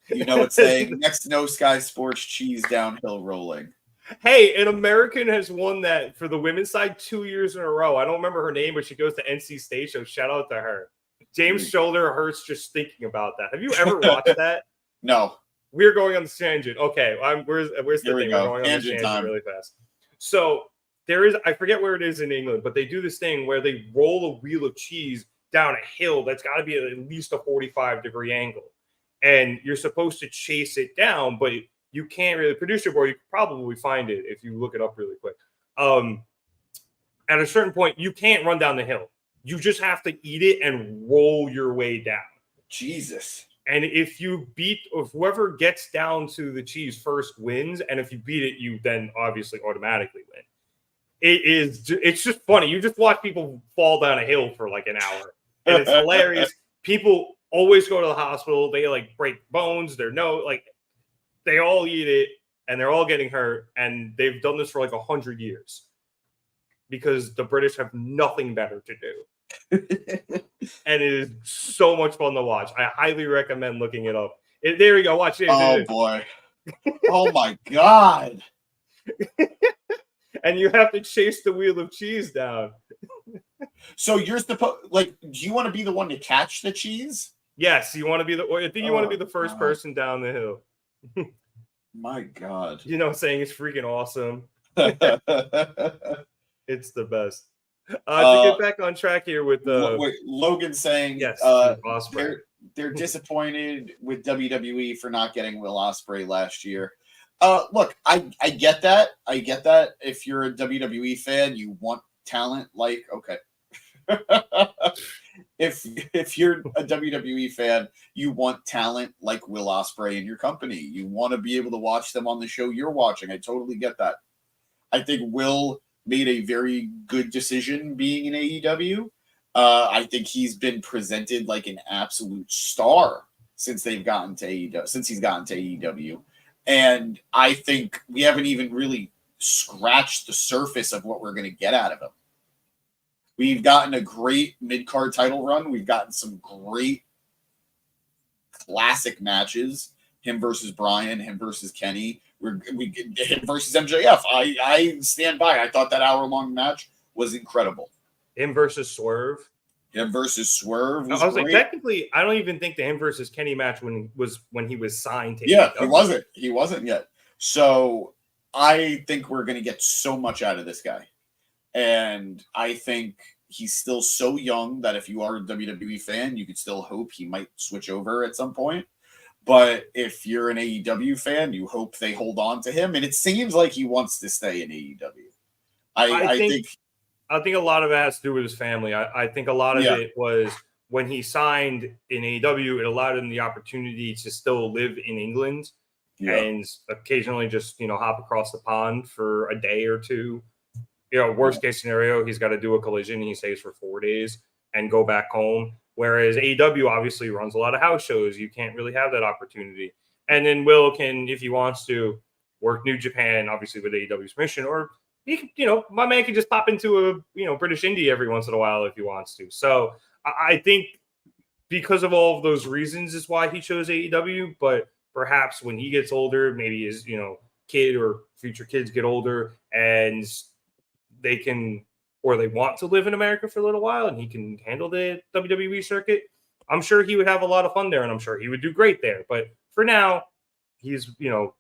You know what's saying? Next No Sky Sports cheese downhill rolling. Hey, an American has won that for the women's side 2 years in a row. I don't remember her name, but she goes to NC State, so shout out to her. James' shoulder hurts just thinking about that. Have you ever watched that? No. We're going on the tangent. Okay, where's the thing? We're going on the tangent really fast. So there is, I forget where it is in England, but they do this thing where they roll a wheel of cheese down a hill that's got to be at least a 45-degree angle. And you're supposed to chase it down, but you can't really. Producer boy, you could probably find it if you look it up really quick. At a certain point, you can't run down the hill. You just have to eat it and roll your way down. Jesus. And if whoever gets down to the cheese first wins, and if you beat it, you then obviously automatically win. It's just funny. You just watch people fall down a hill for like an hour, and it's hilarious. People always go to the hospital. They like break bones. They all eat it, and they're all getting hurt. And they've done this for like 100 years because the British have nothing better to do. And it is so much fun to watch. I highly recommend looking it up. There you go. Watch it. Oh boy. Oh my God. And you have to chase the wheel of cheese down. So you're supposed, do you want to be the one to catch the cheese? Yes, you want to be want to be the first person down the hill. My God. You know what I'm saying? It's freaking awesome. It's the best. To get back on track here with Logan saying yes, they're disappointed with WWE for not getting Will Ospreay last year. Look, I get that. I get that. If you're a WWE fan, you want talent like okay. if you're a WWE fan, you want talent like Will Ospreay in your company. You want to be able to watch them on the show you're watching. I totally get that. I think Will made a very good decision being in AEW. I think he's been presented like an absolute star since they've gotten to AEW, since he's gotten to AEW. And I think we haven't even really scratched the surface of what we're going to get out of him. We've gotten a great mid-card title run. We've gotten some great classic matches. Him versus Bryan, him versus Kenny, him versus MJF. I stand by. I thought that hour-long match was incredible. Him versus Swerve. Him versus Swerve was I was great. like, technically, I don't even think the him versus Kenny match when he was signed to AEW. He wasn't yet. So I think we're going to get so much out of this guy. And I think he's still so young that if you are a WWE fan, you could still hope he might switch over at some point. But if you're an AEW fan, you hope they hold on to him. And it seems like he wants to stay in AEW. I think a lot of it has to do with his family. I think a lot of it was when he signed in AEW, it allowed him the opportunity to still live in England and occasionally just, hop across the pond for a day or two. Worst case scenario, he's got to do a collision. He stays for 4 days and go back home. Whereas AEW obviously runs a lot of house shows. You can't really have that opportunity. And then Will can, if he wants to, work New Japan, obviously with AEW's permission, or he can, my man can just pop into a, British indie every once in a while if he wants to. So I think because of all of those reasons is why he chose AEW. But perhaps when he gets older, maybe his, kid or future kids get older and they can, or they want to live in America for a little while and he can handle the WWE circuit, I'm sure he would have a lot of fun there and I'm sure he would do great there. But for now, he's,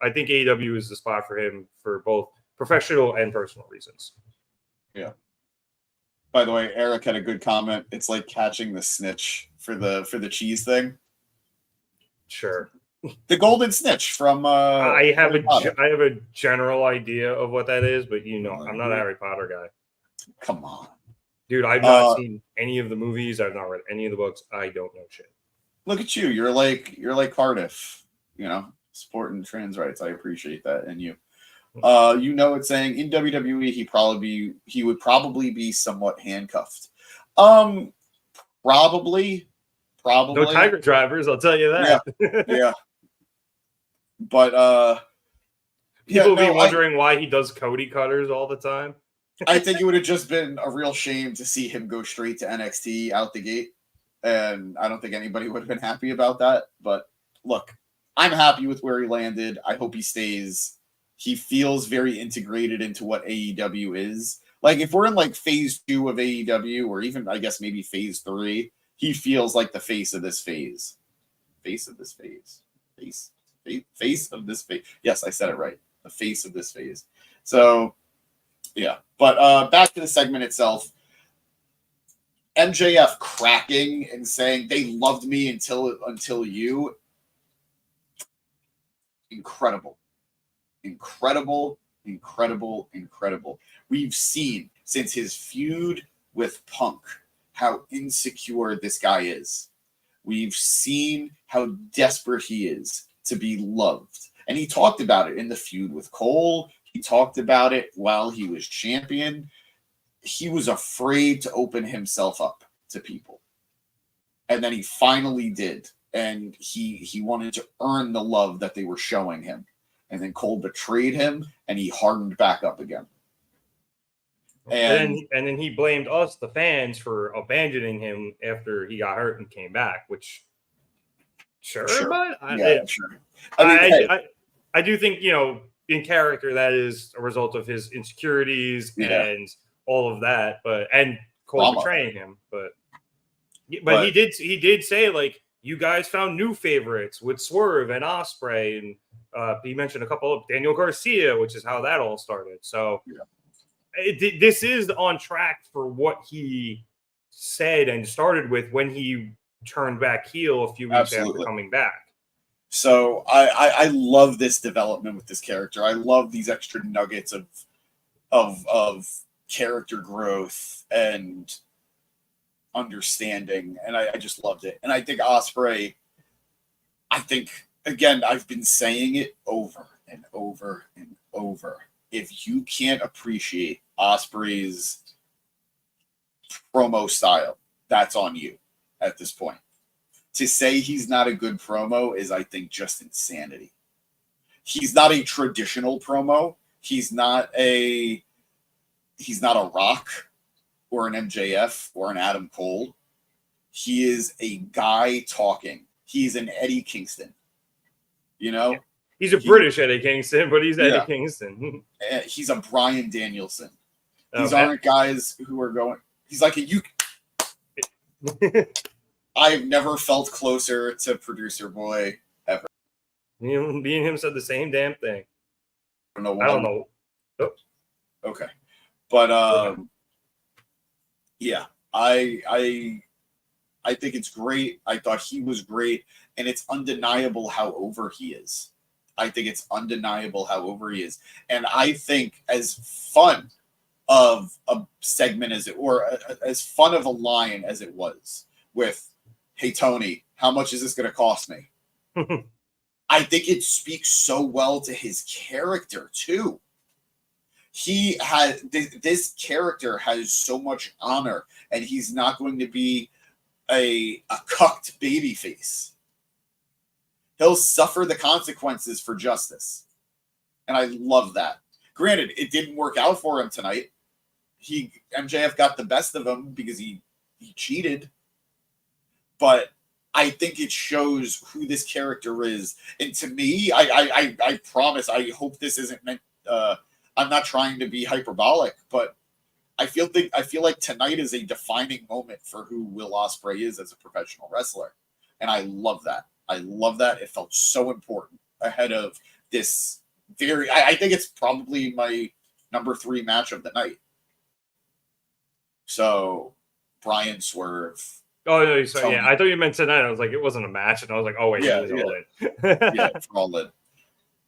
I think AEW is the spot for him for both professional and personal reasons. Yeah. By the way, Eric had a good comment. It's like catching the snitch for the cheese thing. Sure. The golden snitch from I have a general idea of what that is, but I'm not a Harry Potter guy. Come on. Dude, I've not seen any of the movies. I've not read any of the books. I don't know shit. Look at you. You're like Cardiff, supporting trans rights. I appreciate that. And you. It's saying in WWE he would probably be somewhat handcuffed. Probably. No tiger drivers, I'll tell you that. Yeah. But people will be wondering why he does Cody cutters all the time. I think it would have just been a real shame to see him go straight to NXT out the gate. And I don't think anybody would have been happy about that. But look, I'm happy with where he landed. I hope he stays. He feels very integrated into what AEW is. Like if we're in like phase 2 of AEW, or even I guess maybe phase 3, he feels like the face of this phase. Face of this phase. Face of this phase. Yes, I said it right. The face of this phase. So yeah. But back to the segment itself. MJF cracking and saying they loved me until you. Incredible. We've seen since his feud with Punk how insecure this guy is. We've seen how desperate he is to be loved. And he talked about it in the feud with Cole. He talked about it while he was champion. He was afraid to open himself up to people. And then he finally did. And he wanted to earn the love that they were showing him. And then Cole betrayed him, and he hardened back up again. And then he blamed us, the fans, for abandoning him after he got hurt and came back, which, sure. But sure. I do think, in character, that is a result of his insecurities and all of that, and Cole betraying him. But he did say, like, you guys found new favorites with Swerve and Ospreay, and he mentioned a couple of Daniel Garcia, which is how that all started. So this is on track for what he said and started with when he turned back heel a few weeks after coming back. So I love this development with this character. I love these extra nuggets of character growth and understanding, and I just loved it. And I think Ospreay, again, I've been saying it over and over and over. If you can't appreciate Ospreay's promo style, that's on you at this point. To say he's not a good promo is, I think, just insanity. He's not a traditional promo. He's not a Rock or an MJF or an Adam Cole. He is a guy talking. He's an Eddie Kingston. You know? Yeah. He's a British Eddie Kingston, but he's Eddie Kingston. He's a Bryan Danielson. These aren't guys who are going... He's like a... I've never felt closer to Producer Boy ever. Me and him said the same damn thing. I don't know. Oh. Okay. But yeah, I think it's great. I thought he was great, and it's undeniable how over he is. I think it's undeniable how over he is. And I think as fun of a segment as it, or as fun of a line as it was with, "Hey, Toni, how much is this going to cost me?" I think it speaks so well to his character, too. He has, this character has so much honor, and he's not going to be a cucked babyface. He'll suffer the consequences for justice. And I love that. Granted, it didn't work out for him tonight. MJF got the best of him because he cheated. But I think it shows who this character is. And to me, I promise, I hope this isn't meant, I'm not trying to be hyperbolic, but I feel like tonight is a defining moment for who Will Ospreay is as a professional wrestler. And I love that. I love that. It felt so important ahead of this I think it's probably my number 3 match of the night. So, Bryan Swerve. Oh, no, sorry. Yeah, I thought you meant tonight. I was like, it wasn't a match. And I was like, oh, wait. Yeah, all in. Yeah, it's all in.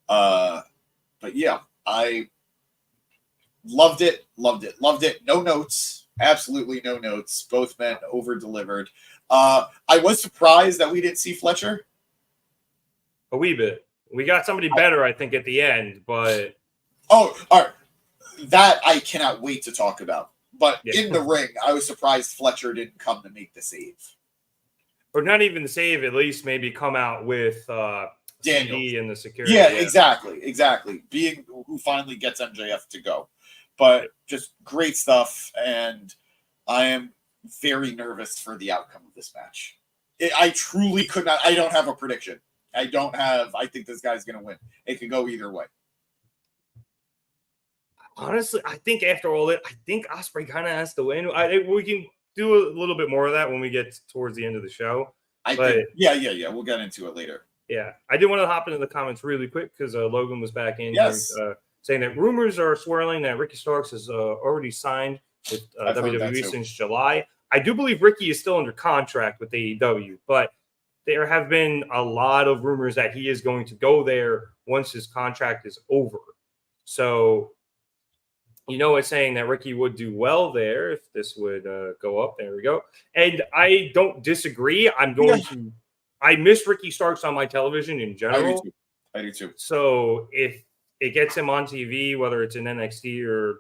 But yeah, I loved it. No notes. Absolutely no notes. Both men over-delivered. I was surprised that we didn't see Fletcher. A wee bit. We got somebody better, I think, at the end, but... Oh, all right. That I cannot wait to talk about. But in the ring, I was surprised Fletcher didn't come to make the save. Or not even the save, at least maybe come out with Daniel CD and the security. Yeah, exactly. Being who finally gets MJF to go. But just great stuff, and I am very nervous for the outcome of this match. I truly could not. I don't have a prediction. I think this guy's going to win. It could go either way. Honestly, I think after all that, I think Ospreay kind of has to win. We can do a little bit more of that when we get towards the end of the show. Yeah. We'll get into it later. Yeah. I did want to hop into the comments really quick because Logan was back in. Yes. Saying that rumors are swirling that Ricky Starks has already signed with WWE since July. I do believe Ricky is still under contract with AEW, but there have been a lot of rumors that he is going to go there once his contract is over. So, it's saying that Ricky would do well there if this would go up. There we go. And I don't disagree. I miss Ricky Starks on my television in general. I do too. So if it gets him on TV, whether it's in NXT or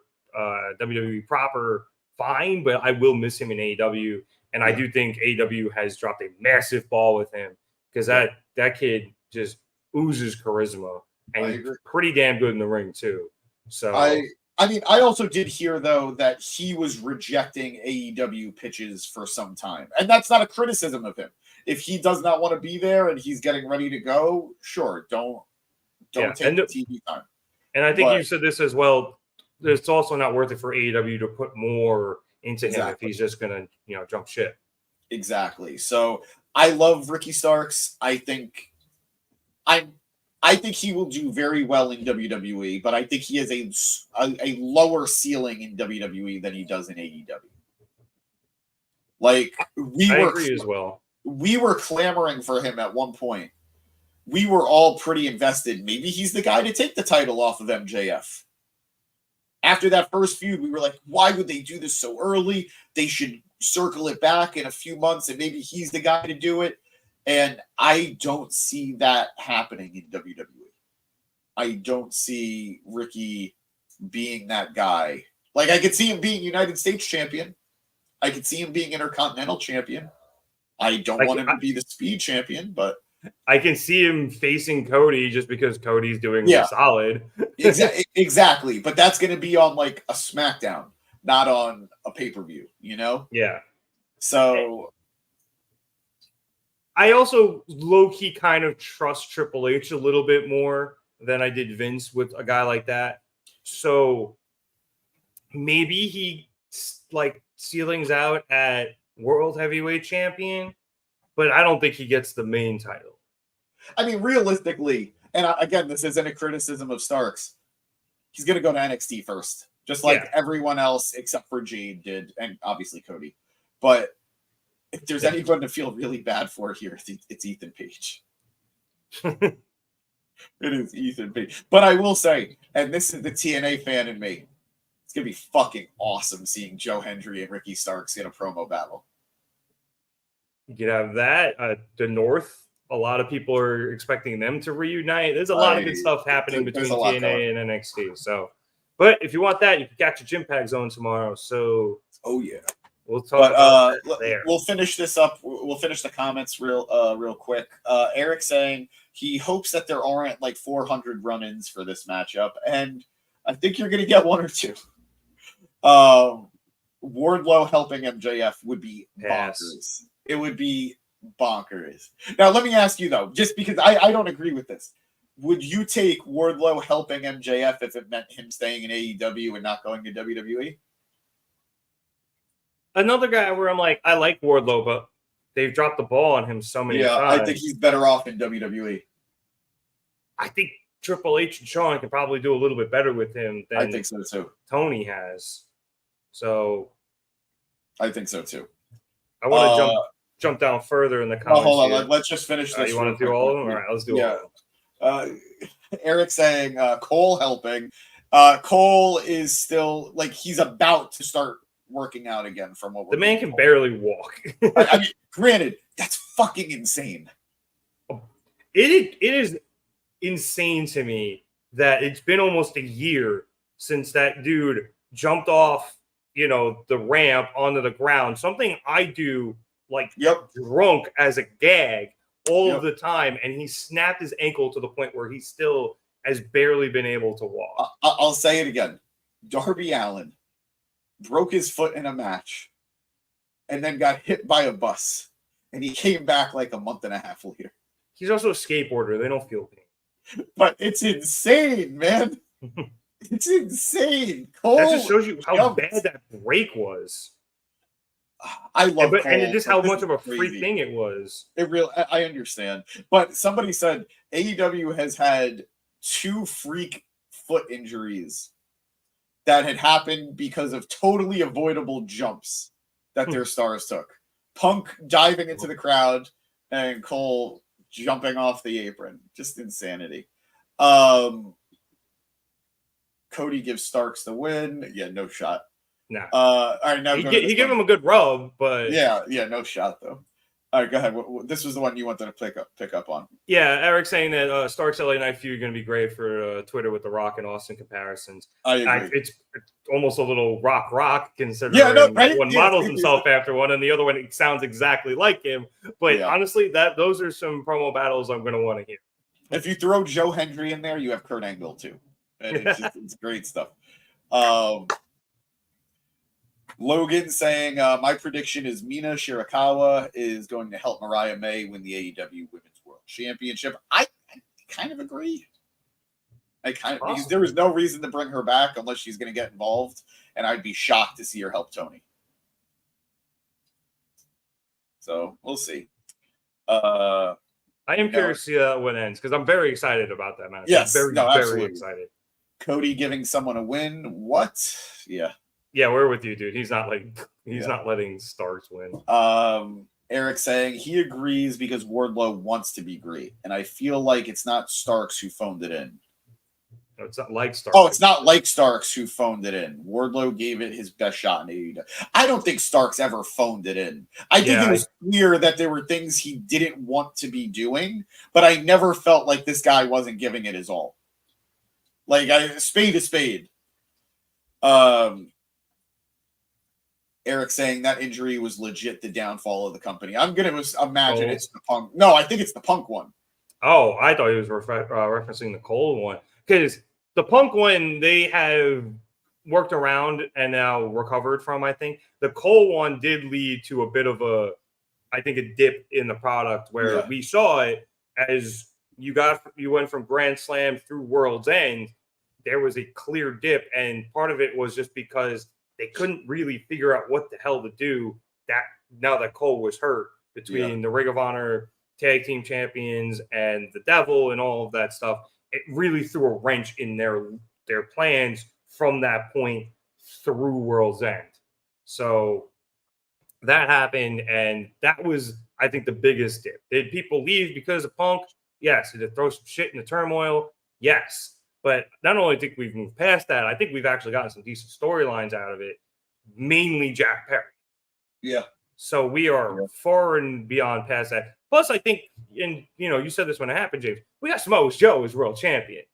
WWE proper, fine, but I will miss him in AEW. And I do think AEW has dropped a massive ball with him because that kid just oozes charisma and he's pretty damn good in the ring too. So I also did hear though that he was rejecting AEW pitches for some time, and that's not a criticism of him. If he does not want to be there and he's getting ready to go, sure, don't take the TV time. And I think you said this as well. It's also not worth it for AEW to put more into him if he's just gonna, jump ship. Exactly. So I love Ricky Starks. I think he will do very well in WWE, but I think he has a lower ceiling in WWE than he does in AEW. I agree as well. We were clamoring for him at one point we were all pretty invested. Maybe he's the guy to take the title off of MJF. After that first feud, we were like, why would they do this so early? They should circle it back in a few months and maybe he's the guy to do it. And I don't see that happening in WWE. I don't see Ricky being that guy. Like, I could see him being United States champion. I could see him being Intercontinental champion. I don't want him to be the Speed champion, but I can see him facing Cody just because Cody's doing solid. Exactly. But that's going to be on like a SmackDown, not on a pay-per-view, you know? Yeah. So I also low-key kind of trust Triple H a little bit more than I did Vince with a guy like that. So maybe he like ceilings out at World Heavyweight Champion, but I don't think he gets the main title. I mean, realistically, and again, this isn't a criticism of Starks. He's going to go to NXT first, just like everyone else except for Jade did, and obviously Cody. But if there's anyone to feel really bad for here, it's Ethan Page. It is Ethan Page. But I will say, and this is the TNA fan in me, it's going to be fucking awesome seeing Joe Hendry and Ricky Starks in a promo battle. You could have that. The North, a lot of people are expecting them to reunite. There's a lot of good stuff happening between TNA and NXT. So, but if you want that, you can catch your Gym Pack Zone tomorrow. So, we'll talk about that there. We'll finish this up. We'll finish the comments real quick. Eric saying he hopes that there aren't like 400 run-ins for this matchup, and I think you're going to get one or two. Wardlow helping MJF would be bonkers. It would be bonkers. Now, let me ask you, though, just because I don't agree with this. Would you take Wardlow helping MJF if it meant him staying in AEW and not going to WWE? Another guy where I'm like, I like Wardlow, but they've dropped the ball on him so many times. I think he's better off in WWE. I think Triple H and Shawn can probably do a little bit better with him than I think so too. Tony has. So I think so too. I want to jump down further in the comments. Hold on, let's just finish this. You want to do all of them? All right, let's do all of them. Eric saying Cole helping. Cole is still like he's about to start working out again from what we're the man can barely walk. I mean, granted, that's fucking insane. It is insane to me that it's been almost a year since that dude jumped off, the ramp onto the ground. Something I do like drunk as a gag all of the time, and he snapped his ankle to the point where he still has barely been able to walk. I'll say it again. Darby Allin broke his foot in a match and then got hit by a bus, and he came back like a month and a half later. He's also a skateboarder. They don't feel pain. But it's insane, man. It's insane. Cole, that just shows you how bad that break was. I love Cole, and just how much of a freak thing it was. I understand. But somebody said AEW has had 2 freak foot injuries that had happened because of totally avoidable jumps that their stars took. Punk diving into the crowd and Cole jumping off the apron. Just insanity. Cody gives Starks the win. Yeah, no shot. Nah. All right, now he gave him a good rub, but yeah, no shot though. All right, go ahead. This was the one you wanted to pick up on. Yeah, Eric saying that Starks LA Night feud going to be great for Twitter with the Rock and Austin comparisons. I agree. It's almost a little rock considering one models himself after one, and the other one sounds exactly like him. But honestly, those are some promo battles I'm going to want to hear. If you throw Joe Hendry in there, you have Kurt Angle too, and it's great stuff. Logan saying, my prediction is Mina Shirakawa is going to help Mariah May win the AEW Women's World Championship. I kind of agree. Because there was no reason to bring her back unless she's going to get involved, and I'd be shocked to see her help Toni. So we'll see. I am curious to see how it ends because I'm very excited about that match. Yes, I'm very excited. Cody giving someone a win. What? Yeah. Yeah, we're with you, dude. He's not letting Starks win. Eric saying he agrees because Wardlow wants to be great. And I feel like it's not Starks who phoned it in. No, it's not like Starks. Oh, it's not like Starks who phoned it in. Wardlow gave it his best shot in AEW. I don't think Starks ever phoned it in. I think it was clear that there were things he didn't want to be doing, but I never felt like this guy wasn't giving it his all. Like, spade to spade. Eric saying that injury was legit the downfall of the company. I'm going to imagine it's the Punk. No, I think it's the Punk one. Oh, I thought he was referencing the Cole one. Because the Punk one, they have worked around and now recovered from, I think. The Cole one did lead to a bit of a dip in the product where we saw it as you went from Grand Slam through World's End. There was a clear dip, and part of it was just because they couldn't really figure out what the hell to do now that Cole was hurt between the Ring of Honor tag team champions and the Devil and all of that stuff. It really threw a wrench in their plans from that point through World's End. So that happened, and that was, I think, the biggest dip. Did people leave because of Punk? Yes. Did it throw some shit in the turmoil? Yes. But not only think we've moved past that, I think we've actually gotten some decent storylines out of it, mainly Jack Perry. Yeah. So we are far and beyond past that. Plus, I think, you said this when it happened, James, we got Samoa Joe as world champion.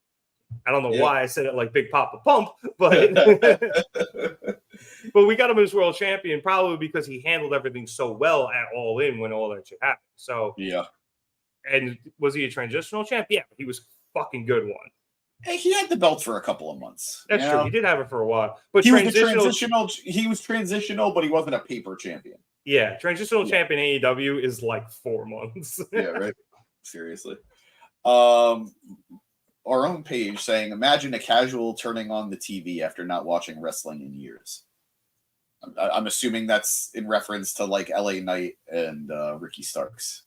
I don't know why I said it like Big Papa Pump, but but we got him as world champion probably because he handled everything so well at All In when all that shit happened. So and was he a transitional champ? Yeah, he was a fucking good one. Hey, he had the belt for a couple of months. That's true. He did have it for a while. But he was transitional, but he wasn't a paper champion. Yeah, transitional champion AEW is like 4 months. Yeah, right. Seriously. Our own page saying, imagine a casual turning on the TV after not watching wrestling in years. I'm assuming that's in reference to like LA Knight and Ricky Starks.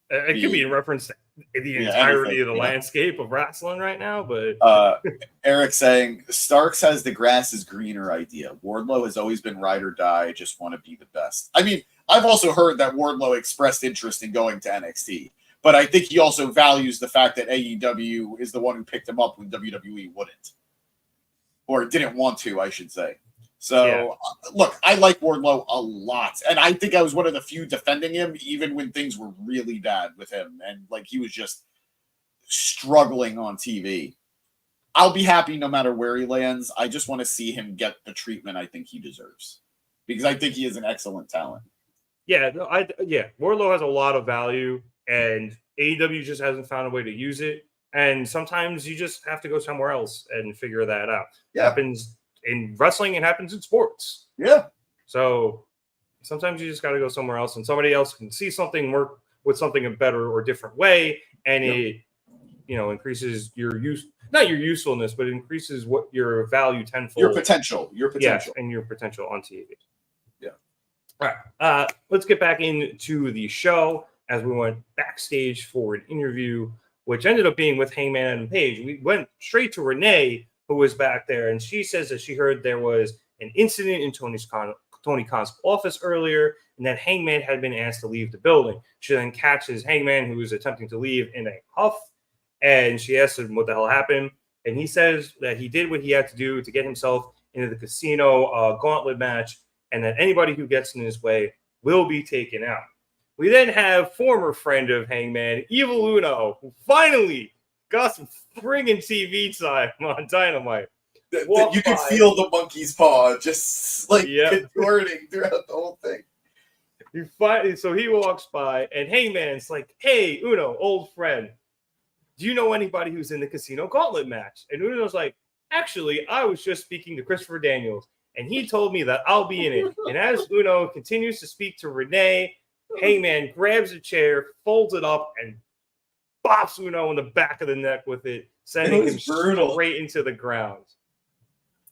It could be in reference to the entirety of the landscape of wrestling right now, but Eric saying Starks has the grass is greener idea. Wardlow has always been ride or die, just want to be the best. I mean, I've also heard that Wardlow expressed interest in going to NXT, but I think he also values the fact that AEW is the one who picked him up when WWE wouldn't. Or didn't want to, I should say. So, look, I like Wardlow a lot. And I think I was one of the few defending him, even when things were really bad with him. And, like, he was just struggling on TV. I'll be happy no matter where he lands. I just want to see him get the treatment I think he deserves. Because I think he is an excellent talent. Yeah, Wardlow has a lot of value. And AEW just hasn't found a way to use it. And sometimes you just have to go somewhere else and figure that out. It happens in wrestling, it happens in sports. Yeah. So sometimes you just got to go somewhere else, and somebody else can see something, work with something a better or different way, and it, increases your not your usefulness, but it increases what your value tenfold. Your potential. Yes, and your potential on TV. Yeah. All right. Let's get back into the show as we went backstage for an interview, which ended up being with Hangman Adam Page. We went straight to Renee, who was back there, and she says that she heard there was an incident in Tony Khan's office earlier, and that Hangman had been asked to leave the building. She then catches Hangman, who was attempting to leave, in a huff, and she asks him what the hell happened, and he says that he did what he had to do to get himself into the casino gauntlet match, and that anybody who gets in his way will be taken out. We then have former friend of Hangman, Evil Uno, who finally got some friggin' TV time on Dynamite. You can feel the monkey's paw just like contorting throughout the whole thing. So he walks by, and Hangman's like, "Hey, Uno, old friend, do you know anybody who's in the casino gauntlet match?" And Uno's like, "Actually, I was just speaking to Christopher Daniels, and he told me that I'll be in it." And as Uno continues to speak to Renee, Hangman grabs a chair, folds it up, and bops Uno in the back of the neck with it, sending him straight into the ground.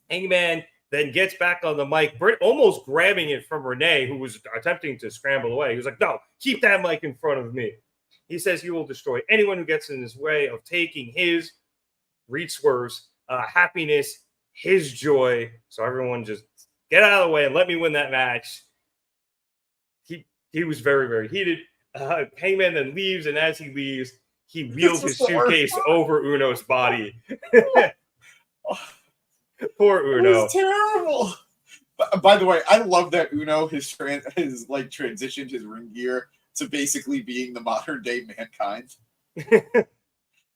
Hangman then gets back on the mic, almost grabbing it from Renee, who was attempting to scramble away. He was like, "No, keep that mic in front of me." He says he will destroy anyone who gets in his way of taking his, read Swerve's, happiness, his joy. So everyone just get out of the way and let me win that match. he was very, very heated. Hangman then leaves, and as he leaves, he wheels his suitcase over Uno's body. Poor Uno. It was terrible. By the way, I love that Uno has transitioned his ring gear to basically being the modern day Mankind.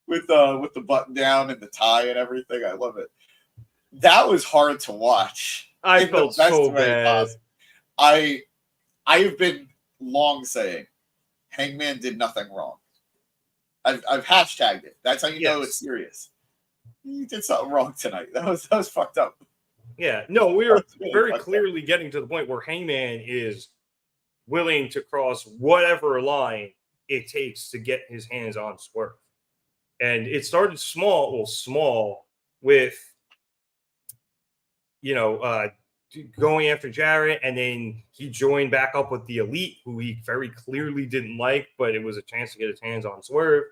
with the button down and the tie and everything. I love it. That was hard to watch. I felt so bad. I have been long saying Hangman did nothing wrong. I've hashtagged it. That's how you know it's serious. He did something wrong tonight. That was fucked up. Yeah, no, we are very clearly getting to the point where Hangman is willing to cross whatever line it takes to get his hands on Swerve. And it started small with, going after Jarrett, and then he joined back up with the Elite, who he very clearly didn't like, but it was a chance to get his hands on Swerve.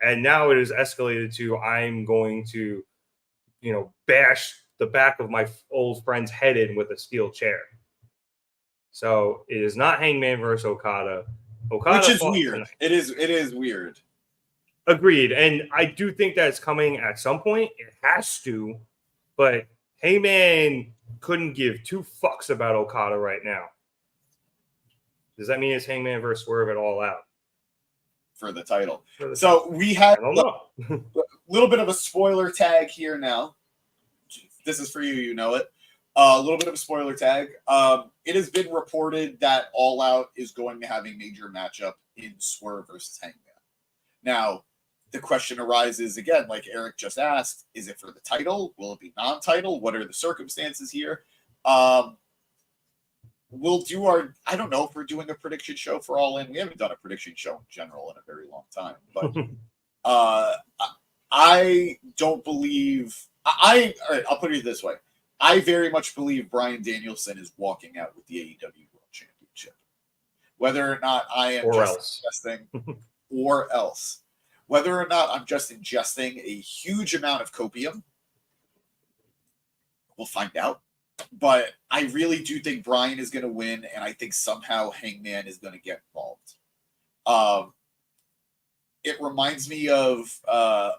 And now it has escalated to, I'm going to, bash the back of my old friend's head in with a steel chair. So it is not Hangman versus Okada. Which is weird. Tonight. It is weird. Agreed. And I do think that's coming at some point. It has to. But Hangman couldn't give two fucks about Okada right now. Does that mean it's Hangman versus Swerve at All Out? For the title. So we have a little bit of a spoiler tag here now. This is for you, you know it. A little bit of a spoiler tag. It has been reported that All Out is going to have a major matchup in Swerve versus Hangman. Now, the question arises again, like Eric just asked, is it for the title? Will it be non-title? What are the circumstances here? We'll do I don't know if we're doing a prediction show for All In. We haven't done a prediction show in general in a very long time. But I don't believe, all right, I'll put it this way. I very much believe Bryan Danielson is walking out with the AEW World Championship. Whether or not I am suggesting, or else. Whether or not I'm just ingesting a huge amount of copium, we'll find out. But I really do think Bryan is going to win, and I think somehow Hangman is going to get involved. It reminds me of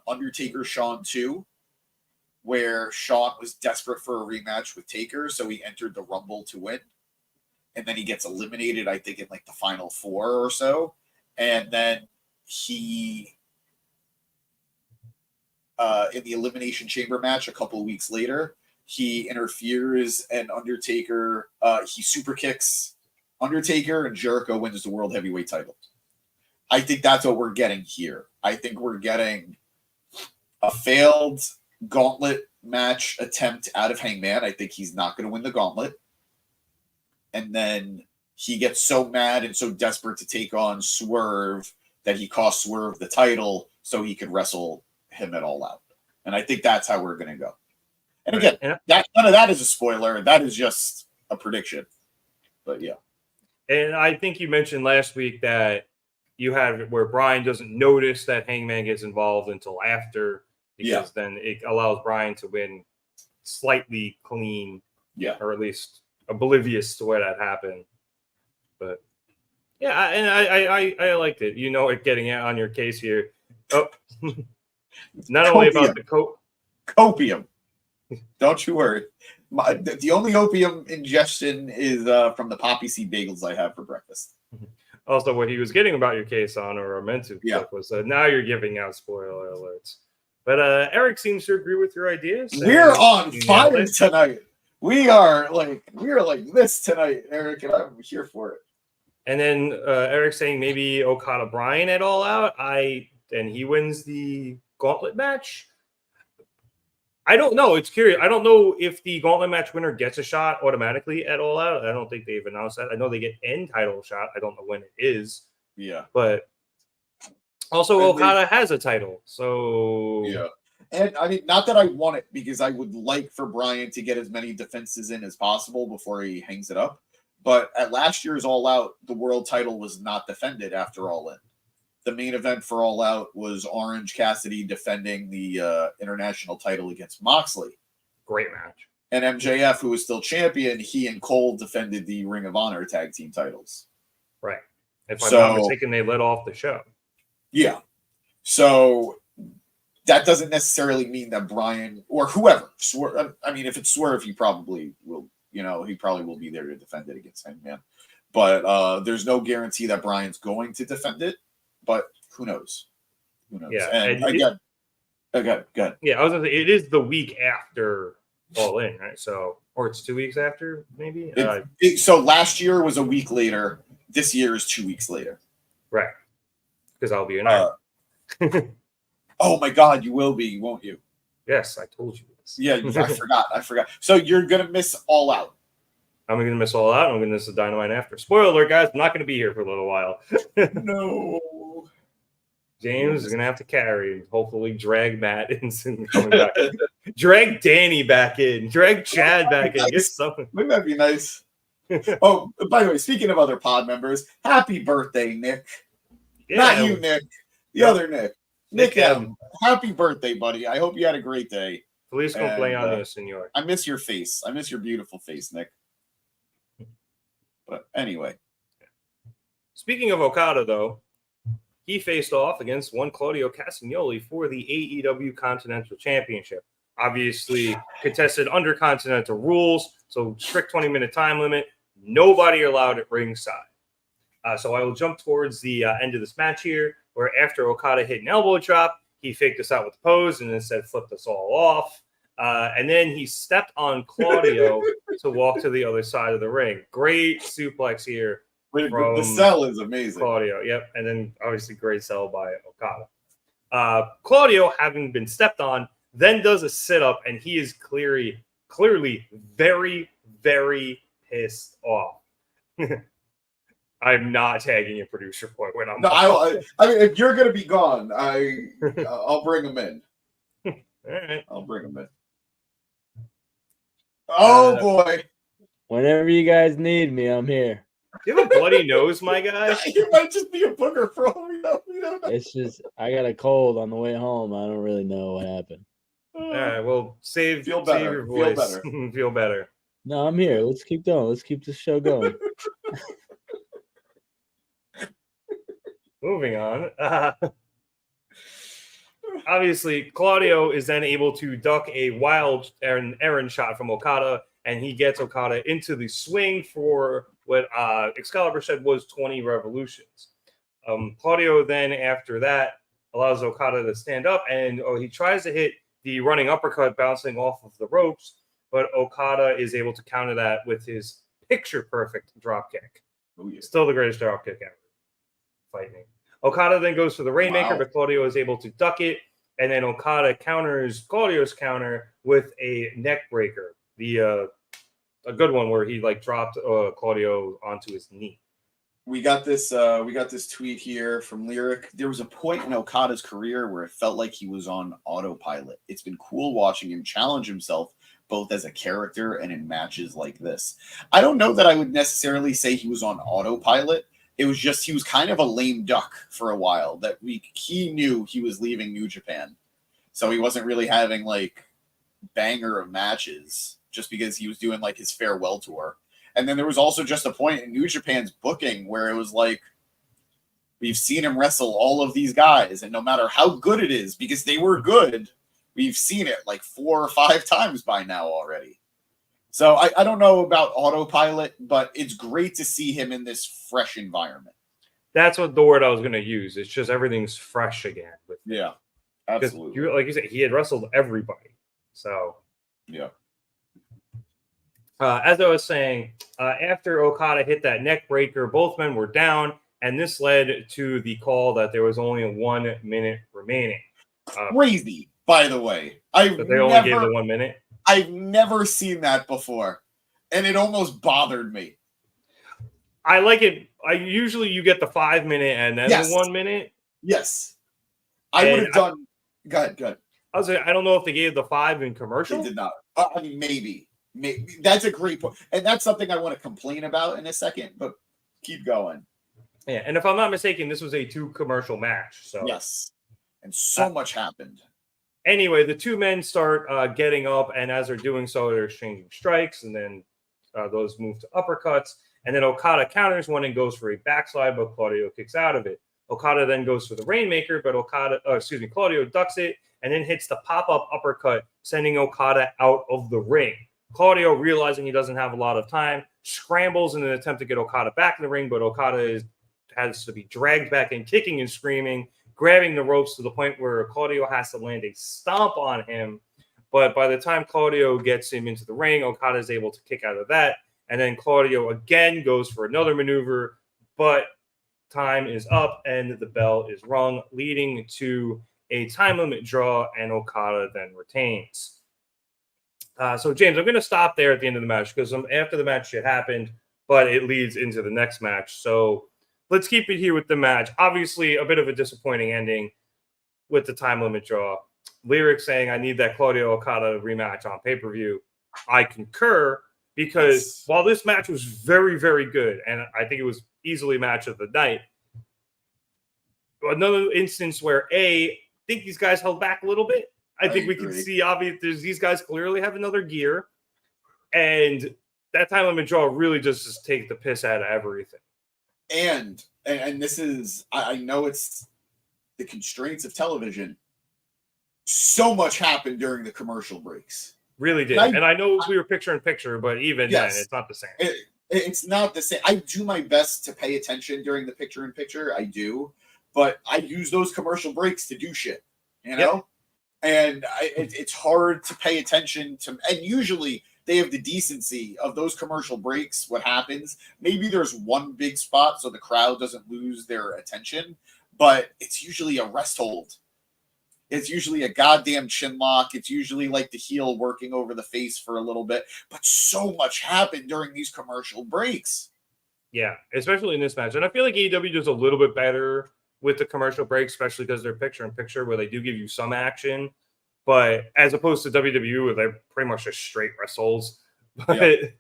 Undertaker Shawn 2, where Shawn was desperate for a rematch with Taker, so he entered the Rumble to win. And then he gets eliminated, I think, in like the final 4 or so. And then he... in the Elimination Chamber match a couple of weeks later, he interferes and Undertaker, he super kicks Undertaker, and Jericho wins the World Heavyweight title. I think that's what we're getting here. I think we're getting a failed gauntlet match attempt out of Hangman. I think he's not going to win the gauntlet. And then he gets so mad and so desperate to take on Swerve that he costs Swerve the title so he could wrestle him at All Out. And I think that's how we're going to go. And again, none of that is a spoiler. That is just a prediction. But yeah. And I think you mentioned last week that you have where Bryan doesn't notice that Hangman gets involved until after, because then it allows Bryan to win slightly clean, or at least oblivious to where that happened. But yeah, and I liked it. It getting on your case here. Oh, not only about the copium. Don't you worry. The only opium ingestion is from the poppy seed bagels I have for breakfast. Also, what he was getting about your case on, or meant to, was now you're giving out spoiler alerts. But Eric seems to agree with your ideas. We're on fire tonight. We are like this tonight, Eric, and I'm here for it. And then Eric saying maybe Okada Bryan at All Out. And he wins the gauntlet match. I don't know. It's curious. I don't know if the gauntlet match winner gets a shot automatically at All Out. I don't think they've announced that. I know they get end title shot. I don't know when it is. Yeah. But also Okada has a title. So yeah. And I mean, not that I want it, because I would like for Bryan to get as many defenses in as possible before he hangs it up. But at last year's All Out, the world title was not defended after All In. The main event for All Out was Orange Cassidy defending the international title against Moxley. Great match. And MJF, who was still champion, he and Cole defended the Ring of Honor tag team titles. Right. If I'm not mistaken, they led off the show. Yeah. So that doesn't necessarily mean that Bryan or whoever, I mean, if it's Swerve, he probably will, he probably will be there to defend it against Hangman. But there's no guarantee that Bryan's going to defend it. But who knows? Who knows? Yeah. And again. Yeah, I was gonna say it is the week after All In, right? So, or it's 2 weeks after, maybe. So last year was a week later. This year is 2 weeks later. Right. Because I'll be in Ireland. Oh my God, you will be, won't you? Yes, I told you this. Yeah, I forgot. So you're gonna miss All Out. I'm gonna miss All Out. I'm gonna miss the Dynamite after. Spoiler alert, guys! I'm not gonna be here for a little while. No. James is gonna have to carry and hopefully drag Matt in coming back. Drag Danny back in. Drag Chad back in. Get something. Wouldn't that be nice? Oh, by the way, speaking of other pod members, happy birthday, Nick. Yeah, Not you, Nick. The other Nick. Nick M. Happy birthday, buddy. I hope you had a great day. Please cumpleaños, senor. I miss your face. I miss your beautiful face, Nick. But anyway. Speaking of Okada, though, he faced off against one Claudio Castinolgi for the AEW Continental Championship. Obviously, contested under Continental rules, so strict 20-minute time limit. Nobody allowed at ringside. So I will jump towards the end of this match here, where after Okada hit an elbow drop, he faked us out with the pose and instead flipped us all off. And then he stepped on Claudio to walk to the other side of the ring. Great suplex here. The sell is amazing. Claudio, yep. And then obviously great sell by Okada. Claudio, having been stepped on, then does a sit-up, and he is clearly very, very pissed off. I'm not tagging a producer point when I'm. No, I mean, if you're gonna be gone, I'll bring him in. All right, I'll bring him in. Oh boy! Whenever you guys need me, I'm here. Do you have a bloody nose, my guy? You might just be a booger for all we know. We don't know. It's just I got a cold on the way home. I don't really know what happened. All right, well, save your Feel voice. better. Feel better. No, I'm here. Let's keep going. Let's keep this show going. Moving on. Obviously, Claudio is then able to duck a wild errand shot from Okada, and he gets Okada into the swing for what Excalibur said was 20 revolutions. Claudio then, after that, allows Okada to stand up, and he tries to hit the running uppercut bouncing off of the ropes, but Okada is able to counter that with his picture-perfect dropkick. Oh, yeah. Still the greatest dropkick ever. Fight me. Okada then goes for the Rainmaker, but Claudio is able to duck it, and then Okada counters Claudio's counter with a neck breaker. A good one where he dropped Claudio onto his knee. We got this tweet here from Lyric. There was a point in Okada's career where it felt like he was on autopilot. It's been cool watching him challenge himself both as a character and in matches like this. I don't know that I would necessarily say he was on autopilot. It was just he was kind of a lame duck for a while. That week he knew he was leaving New Japan, so he wasn't really having banger of matches just because he was doing his farewell tour. And then there was also just a point in New Japan's booking where it was we've seen him wrestle all of these guys, and no matter how good it is, because they were good, we've seen it 4 or 5 times by now already. So I don't know about autopilot, but it's great to see him in this fresh environment. That's what the word I was going to use. It's just everything's fresh again. Yeah, absolutely. Like you said, he had wrestled everybody. So, yeah. As I was saying, after Okada hit that neck breaker, both men were down, and this led to the call that there was only 1 minute remaining. Crazy, by the way. But they only gave the 1 minute? I've never seen that before, and it almost bothered me. I like it. Usually you get the 5 minute and then the 1 minute. Yes. I would have done. Go ahead. I was like, I don't know if they gave the 5 in commercial. They did not. I mean, maybe. That's a great point. And that's something I want to complain about in a second, but keep going. Yeah, and if I'm not mistaken, this was a 2 commercial match. So yes. And so much happened. Anyway, the 2 men start getting up, and as they're doing so, they're exchanging strikes, and then those move to uppercuts. And then Okada counters one and goes for a backslide, but Claudio kicks out of it. Okada then goes for the Rainmaker, but Claudio ducks it and then hits the pop-up uppercut, sending Okada out of the ring. Claudio, realizing he doesn't have a lot of time, scrambles in an attempt to get Okada back in the ring, but Okada has to be dragged back and kicking and screaming, grabbing the ropes to the point where Claudio has to land a stomp on him. But by the time Claudio gets him into the ring, Okada is able to kick out of that. And then Claudio again goes for another maneuver, but time is up and the bell is rung, leading to a time limit draw, and Okada then retains. So, James, I'm going to stop there at the end of the match because after the match shit happened, but it leads into the next match. So let's keep it here with the match. Obviously, a bit of a disappointing ending with the time limit draw. Lyric saying, I need that Claudio Okada rematch on pay-per-view. I concur because while this match was very, very good, and I think it was easily match of the night, another instance where I think these guys held back a little bit. I think we can see these guys clearly have another gear, and that time limit draw really just take the piss out of everything. And this is, I know it's the constraints of television. So much happened during the commercial breaks. Really did. And I know we were picture in picture, but even then, it's not the same. It's not the same. I do my best to pay attention during the picture in picture. I do. But I use those commercial breaks to do shit, you know? Yep. And it's hard to pay attention to. And usually they have the decency of those commercial breaks. What happens? Maybe there's one big spot so the crowd doesn't lose their attention, but it's usually a rest hold. It's usually a goddamn chin lock. It's usually like the heel working over the face for a little bit. But so much happened during these commercial breaks. Yeah, especially in this match. And I feel like AEW does a little bit better with the commercial breaks, especially because they're picture in picture where they do give you some action. But as opposed to WWE where they're pretty much just straight wrestles. But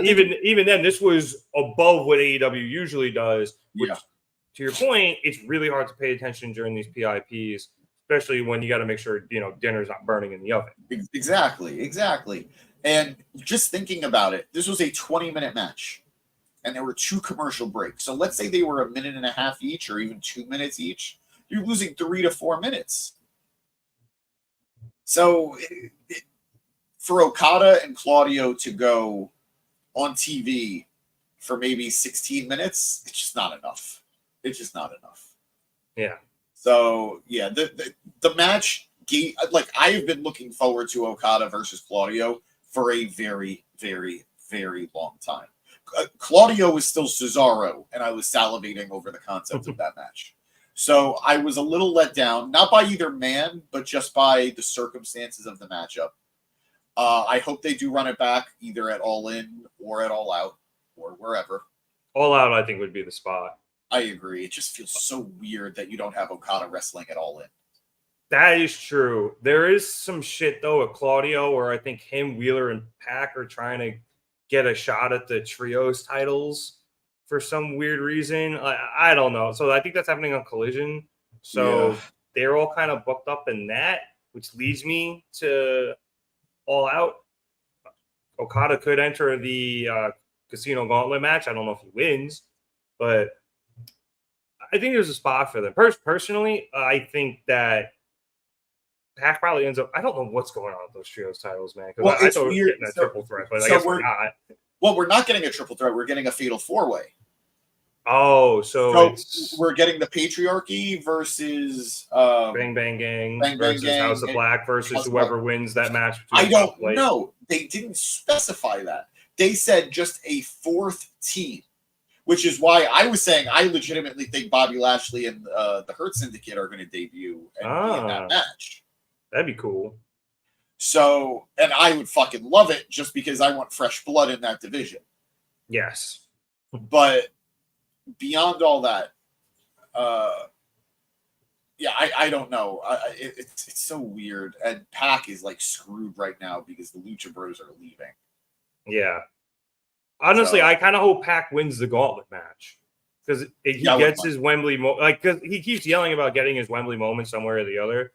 even then, this was above what AEW usually does. Which, to your point, it's really hard to pay attention during these PIPs. Especially when you got to make sure, dinner's not burning in the oven. Exactly. And just thinking about it, this was a 20-minute match. And there were 2 commercial breaks. So let's say they were a minute and a half each or even 2 minutes each. You're losing 3 to 4 minutes. So for Okada and Claudio to go on TV for maybe 16 minutes, it's just not enough. Yeah. So, yeah, the match, I have been looking forward to Okada versus Claudio for a very, very, very long time. Claudio was still Cesaro, and I was salivating over the concept of that match. So I was a little let down, not by either man, but just by the circumstances of the matchup. I hope they do run it back either at All In or at All Out or wherever. All Out, I think, would be the spot. I agree. It just feels so weird that you don't have Okada wrestling at All In. That is true. There is some shit, though, at Claudio where I think him, Wheeler, and Pac are trying to get a shot at the trios titles for some weird reason. I don't know. So I think that's happening on Collision. So they're all kind of booked up in that, which leads me to All Out. Okada could enter the Casino Gauntlet match. I don't know if he wins, but I think there's a spot for them. Personally, I think that Pac probably ends up. I don't know what's going on with those trios titles, man. Because I thought we were getting a triple threat, but I guess we're not. Well, we're not getting a triple threat. We're getting a fatal 4-way. Oh, so we're getting the Patriarchy versus Bang Bang Gang versus House of Black versus whoever wins that match. I don't know. They didn't specify that. They said just a 4th team, which is why I was saying I legitimately think Bobby Lashley and the Hurt Syndicate are going to debut and be in that match. That'd be cool. So, and I would fucking love it just because I want fresh blood in that division. Yes. But beyond all that, I don't know. It's so weird. And Pac is like screwed right now because the Lucha Bros are leaving. Yeah. Honestly, I kind of hope Pac wins the gauntlet match because he gets his Wembley because he keeps yelling about getting his Wembley moment somewhere or the other.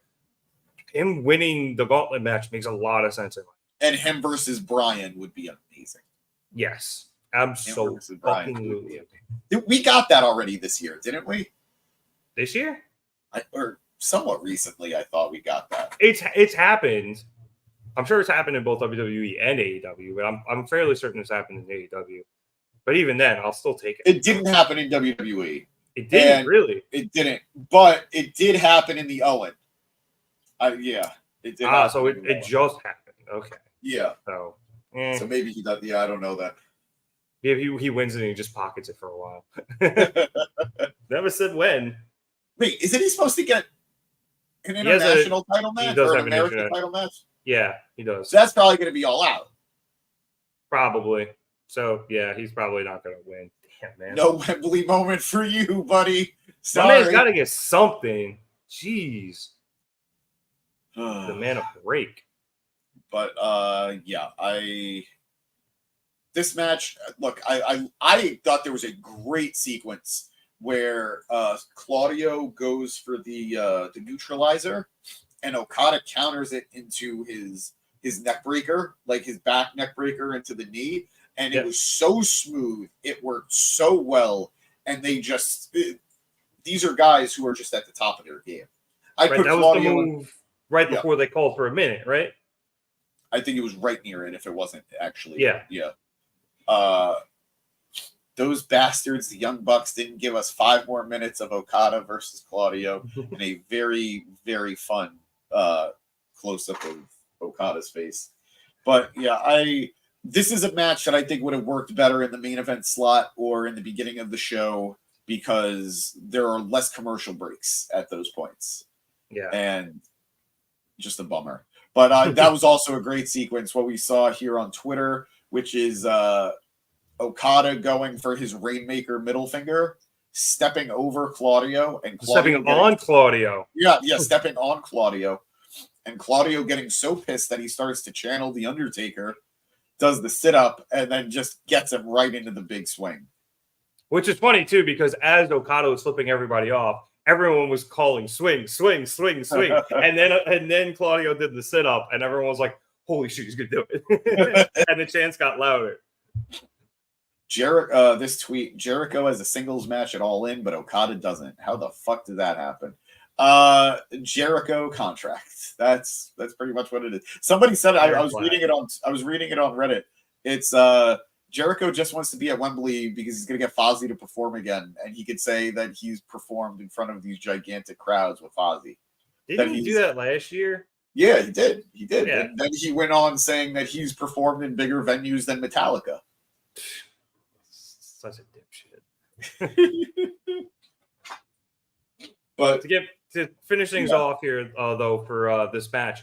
Him winning the gauntlet match makes a lot of sense. And him versus Bryan would be amazing. Yes. Absolutely. We got that already this year, didn't we? This year? Or somewhat recently, I thought we got that. It's happened. I'm sure it's happened in both WWE and AEW, but I'm fairly certain it's happened in AEW. But even then, I'll still take it. It didn't happen in WWE. It didn't, really? It didn't. But it did happen in the Owen. Yeah. It did. So it just happened. Okay. Yeah. So maybe he does. Yeah, I don't know that. Yeah, he wins it and he just pockets it for a while. Never said when. Wait, isn't he supposed to get an international title match? He does or have an American title match? Yeah, he does. So that's probably going to be all out. Probably. So, yeah, he's probably not going to win. Damn, man. No Wembley moment for you, buddy. Sorry. My man's got to get something. Jeez. The man a break. But, this match, look, I thought there was a great sequence where Claudio goes for the neutralizer and Okada counters it into his neck breaker, like his back neck breaker into the knee. And it was so smooth. It worked so well. And these are guys who are just at the top of their game. That was the move before they called for a minute, right? I think it was right near it if it wasn't actually. Yeah. Those bastards, the Young Bucks, didn't give us 5 more minutes of Okada versus Claudio in a very, very fun close-up of Okada's face. But, this is a match that I think would have worked better in the main event slot or in the beginning of the show because there are less commercial breaks at those points. Yeah. And just a bummer. But that was also a great sequence, what we saw here on Twitter, which is Okada going for his Rainmaker middle finger, stepping over Claudio. And stepping on Claudio. Yeah, stepping on Claudio. And Claudio getting so pissed that he starts to channel The Undertaker, does the sit-up, and then just gets him right into the big swing. Which is funny, too, because as Okada was flipping everybody off, everyone was calling swing, swing, swing, swing. and then Claudio did the sit-up, and everyone was like, holy shit, he's going to do it. And the chants got louder. This tweet, Jericho has a singles match at All In, but Okada doesn't. How the fuck did that happen? Jericho contract. That's pretty much what it is. Somebody said I was reading it on Reddit. It's Jericho just wants to be at Wembley because he's gonna get Fozzy to perform again, and he could say that he's performed in front of these gigantic crowds with Fozzy. Didn't he do that last year? Yeah, he did. Yeah. And then he went on saying that he's performed in bigger venues than Metallica. Such a dipshit. But to finish things off here, though, for this match,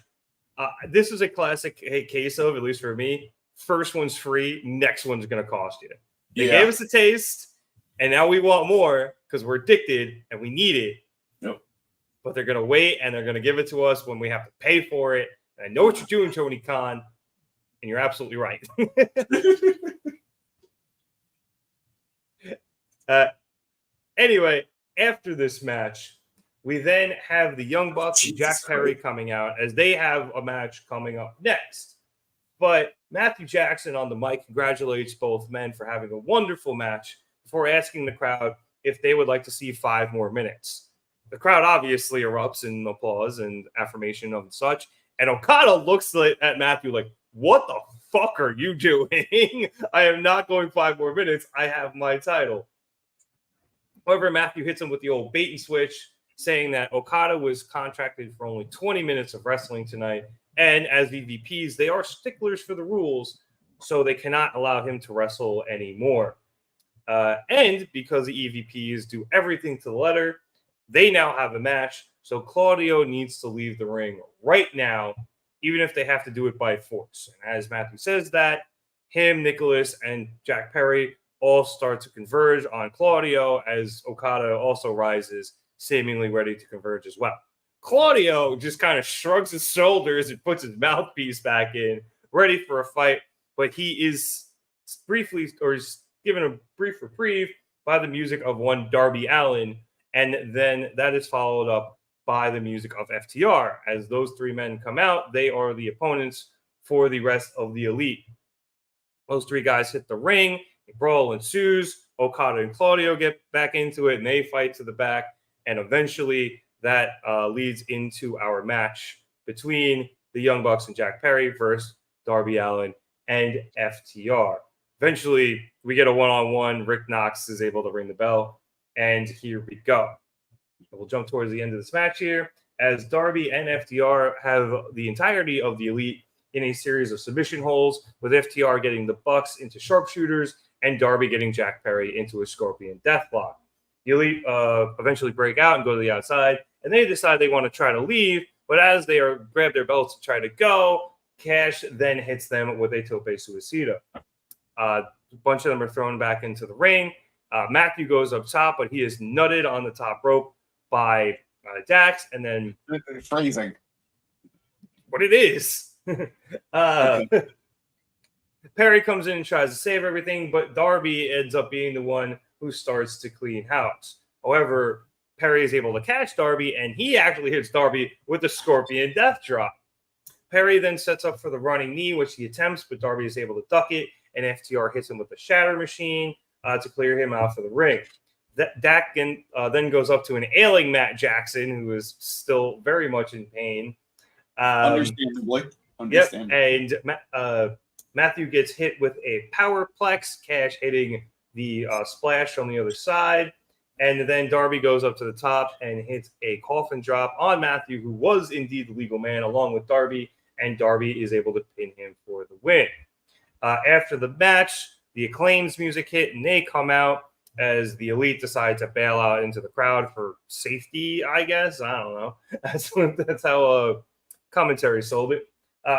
this is a classic case of, at least for me, first one's free, next one's going to cost you. They gave us a taste, and now we want more because we're addicted and we need it. Nope. But they're going to wait, and they're going to give it to us when we have to pay for it. And I know what you're doing, Tony Khan, and you're absolutely right. Anyway, after this match, we then have the Young Bucks and Jack Perry coming out as they have a match coming up next. But Matthew Jackson on the mic congratulates both men for having a wonderful match before asking the crowd if they would like to see 5 more minutes. The crowd obviously erupts in applause and affirmation of such. And Okada looks at Matthew like, what the fuck are you doing? I am not going 5 more minutes. I have my title. However, Matthew hits him with the old bait and switch, saying that Okada was contracted for only 20 minutes of wrestling tonight. And as EVPs, they are sticklers for the rules, so they cannot allow him to wrestle anymore. And because the EVPs do everything to the letter, they now have a match. So Claudio needs to leave the ring right now, even if they have to do it by force. And as Matthew says that, him, Nicholas, and Jack Perry all start to converge on Claudio as Okada also rises, seemingly ready to converge as well. Claudio just kind of shrugs his shoulders and puts his mouthpiece back in, ready for a fight, but he is given a brief reprieve by the music of one Darby Allin, and then that is followed up by the music of FTR. As those 3 men come out, they are the opponents for the rest of the Elite. Those 3 guys hit the ring, A brawl ensues. Okada and Claudio get back into it, and they fight to the back. And eventually that leads into our match between the Young Bucks and Jack Perry versus Darby Allin and FTR. Eventually, we get a one-on-one. Rick Knox is able to ring the bell, and here we go. We'll jump towards the end of this match here, as Darby and FTR have the entirety of the Elite in a series of submission holds, with FTR getting the Bucks into sharpshooters and Darby getting Jack Perry into a Scorpion Deathlock. The Elite eventually break out and go to the outside, and they decide they want to try to leave, but as they grab their belts to try to go, Cash then hits them with a tope suicida. A bunch of them are thrown back into the ring. Matthew goes up top, but he is nutted on the top rope by Dax, and then Phrasing. what it is. Perry comes in and tries to save everything, but Darby ends up being the one who starts to clean house. However, Perry is able to catch Darby, and he actually hits Darby with the Scorpion Death Drop. Perry then sets up for the running knee, which he attempts, but Darby is able to duck it, and FTR hits him with the Shatter Machine to clear him out for the ring. Dak then goes up to an ailing Matt Jackson, who is still very much in pain. Understandably. Yep, and Matthew gets hit with a Powerplex, Cash hitting the splash on the other side. And then Darby goes up to the top and hits a coffin drop on Matthew, who was indeed the legal man, along with Darby, and Darby is able to pin him for the win. After the match, the Acclaim's music hit, and they come out as the Elite decide to bail out into the crowd for safety, I guess. I don't know. That's how commentary sold it.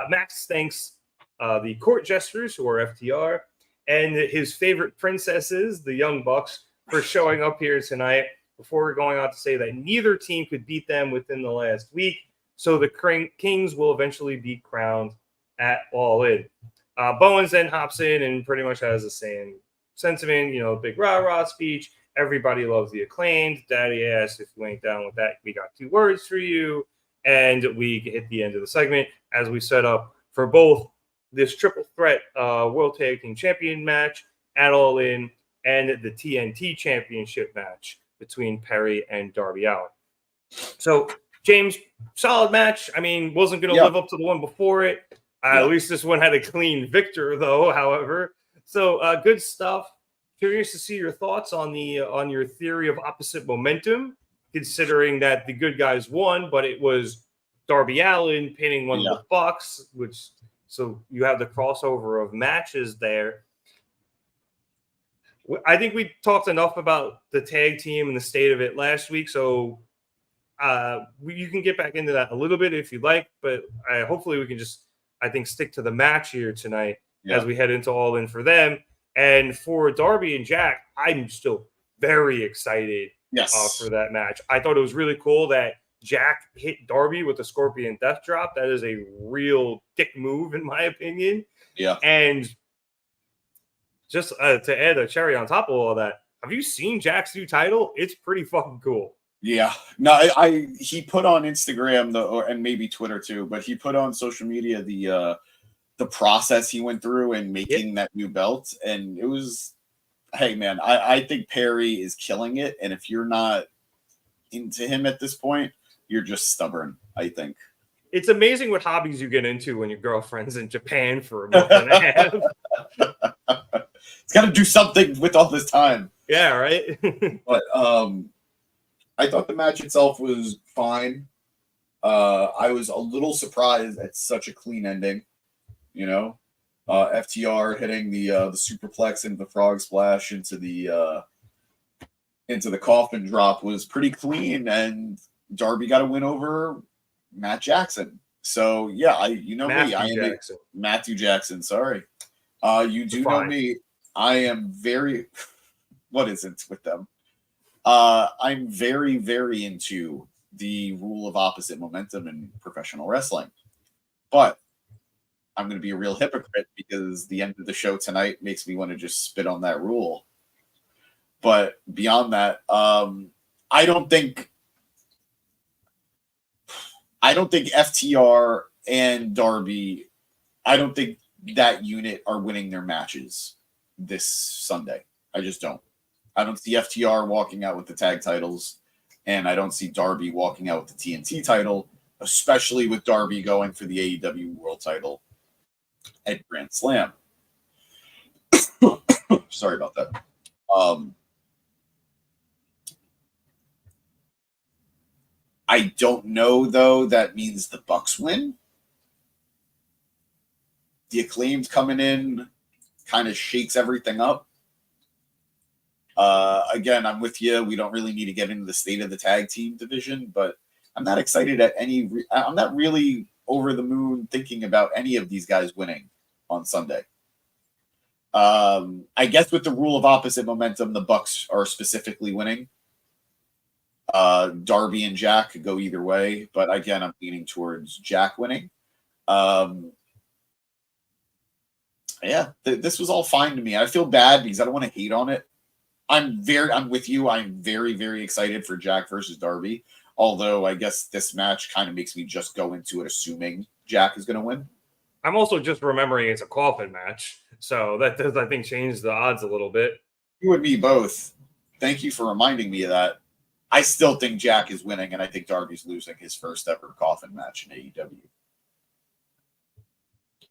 Max thanks the court jesters, who are FTR, and his favorite princesses, the Young Bucks, for showing up here tonight, before going on to say that neither team could beat them within the last week, so the Kings will eventually be crowned at All In. Bowens then hops in and pretty much has the same sentiment, big rah-rah speech. Everybody loves the Acclaimed. Daddy asked if you ain't down with that, we got 2 words for you. And we hit the end of the segment as we set up for both this triple threat World Tag Team Champion match at All In and the TNT Championship match between Perry and Darby Allin. So, James, solid match. I mean, wasn't going to live up to the one before it. At least this one had a clean victor, though, however. So, good stuff. Curious to see your thoughts on your theory of opposite momentum, considering that the good guys won, but it was Darby Allin pinning one of the Bucks, so you have the crossover of matches there. I think we talked enough about the tag team and the state of it last week, so you can get back into that a little bit if you'd like, but hopefully we can just, I think, stick to the match here tonight as we head into All In for them. And for Darby and Jack, I'm still very excited for that match. I thought it was really cool that Jack hit Darby with the Scorpion Death Drop. That is a real dick move, in my opinion. Yeah. And just to add a cherry on top of all that, have you seen Jack's new title? It's pretty fucking cool. Yeah. No, he put on Instagram and maybe Twitter too, but he put on social media the process he went through in making that new belt, and it was, hey man, I think Perry is killing it, and if you're not into him at this point, you're just stubborn, I think. It's amazing what hobbies you get into when your girlfriend's in Japan for a month and a half. It's got to do something with all this time. Yeah, right? But I thought the match itself was fine. I was a little surprised at such a clean ending. FTR hitting the superplex into the frog splash into the coffin drop was pretty clean, and Darby got a win over Matt Jackson. So yeah, Matthew Jackson. Sorry, you do know me. I am very. What is it with them? I'm very, very into the rule of opposite momentum in professional wrestling, but I'm going to be a real hypocrite because the end of the show tonight makes me want to just spit on that rule. But beyond that, I don't think FTR and Darby, I don't think that unit are winning their matches. this Sunday. I just don't. I don't see FTR walking out with the tag titles, and I don't see Darby walking out with the TNT title, especially with Darby going for the AEW World title at Grand Slam. Sorry about that. I don't know, though. That means the Bucks win. The Acclaimed coming in kind of shakes everything up. Again, I'm with you. We don't really need to get into the state of the tag team division, but I'm not excited at any. I'm not really over the moon thinking about any of these guys winning on Sunday. I guess with the rule of opposite momentum, the Bucks are specifically winning. Darby and Jack could go either way, but again, I'm leaning towards Jack winning. This was all fine to me. I feel bad because I don't want to hate on it. I'm with you. I'm very, very excited for Jack versus Darby. Although I guess this match kind of makes me just go into it assuming Jack is going to win. I'm also just remembering it's a coffin match, so that does, I think, change the odds a little bit. You and me both. Thank you for reminding me of that. I still think Jack is winning, and I think Darby's losing his first ever coffin match in AEW.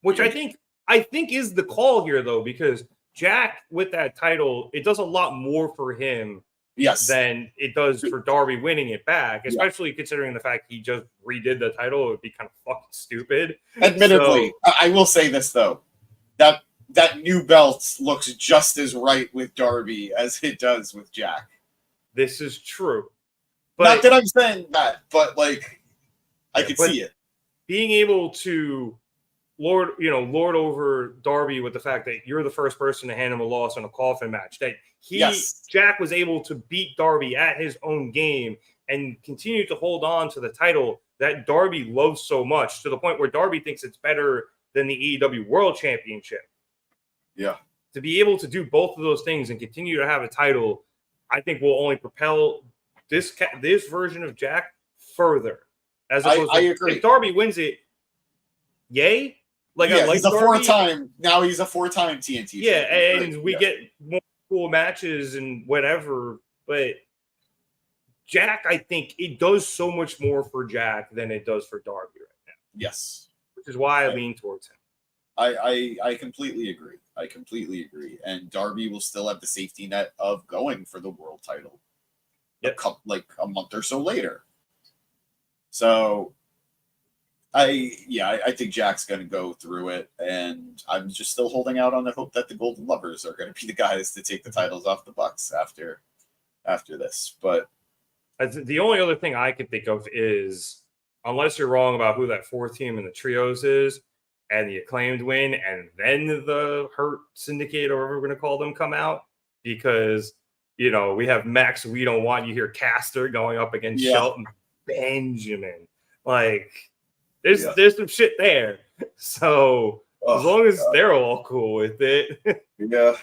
Which I think is the call here, though, because Jack, with that title, it does a lot more for him than it does for Darby winning it back, especially considering the fact he just redid the title. It would be kind of fucking stupid. Admittedly, I will say this, though. That new belt looks just as right with Darby as it does with Jack. This is true. But, not that I'm saying that, but like I could see it. Being able to lord over Darby with the fact that you're the first person to hand him a loss in a coffin match. That Jack was able to beat Darby at his own game and continue to hold on to the title that Darby loves so much, to the point where Darby thinks it's better than the AEW World Championship. Yeah. To be able to do both of those things and continue to have a title, I think will only propel this version of Jack further. As opposed I to, agree. If Darby wins it, yay! Like I like he's a Darby. four-time. Now he's a four-time TNT. Yeah, champion. and we get more cool matches and whatever. But Jack, I think it does so much more for Jack than it does for Darby right now. Yes, which is why I lean towards him. I completely agree. And Darby will still have the safety net of going for the world title. Like a month or so later. So I think Jack's going to go through it, and I'm just still holding out on the hope that the Golden Lovers are going to be the guys to take the titles off the Bucks after this. But the only other thing I could think of is, unless you're wrong about who that fourth team in the trios is, and the Acclaimed win, and then the Hurt Syndicate, or whatever we're going to call them, come out, because we have Max. We don't want you here. Caster going up against Shelton Benjamin. Like, there's some shit there. So as long as they're all cool with it, you have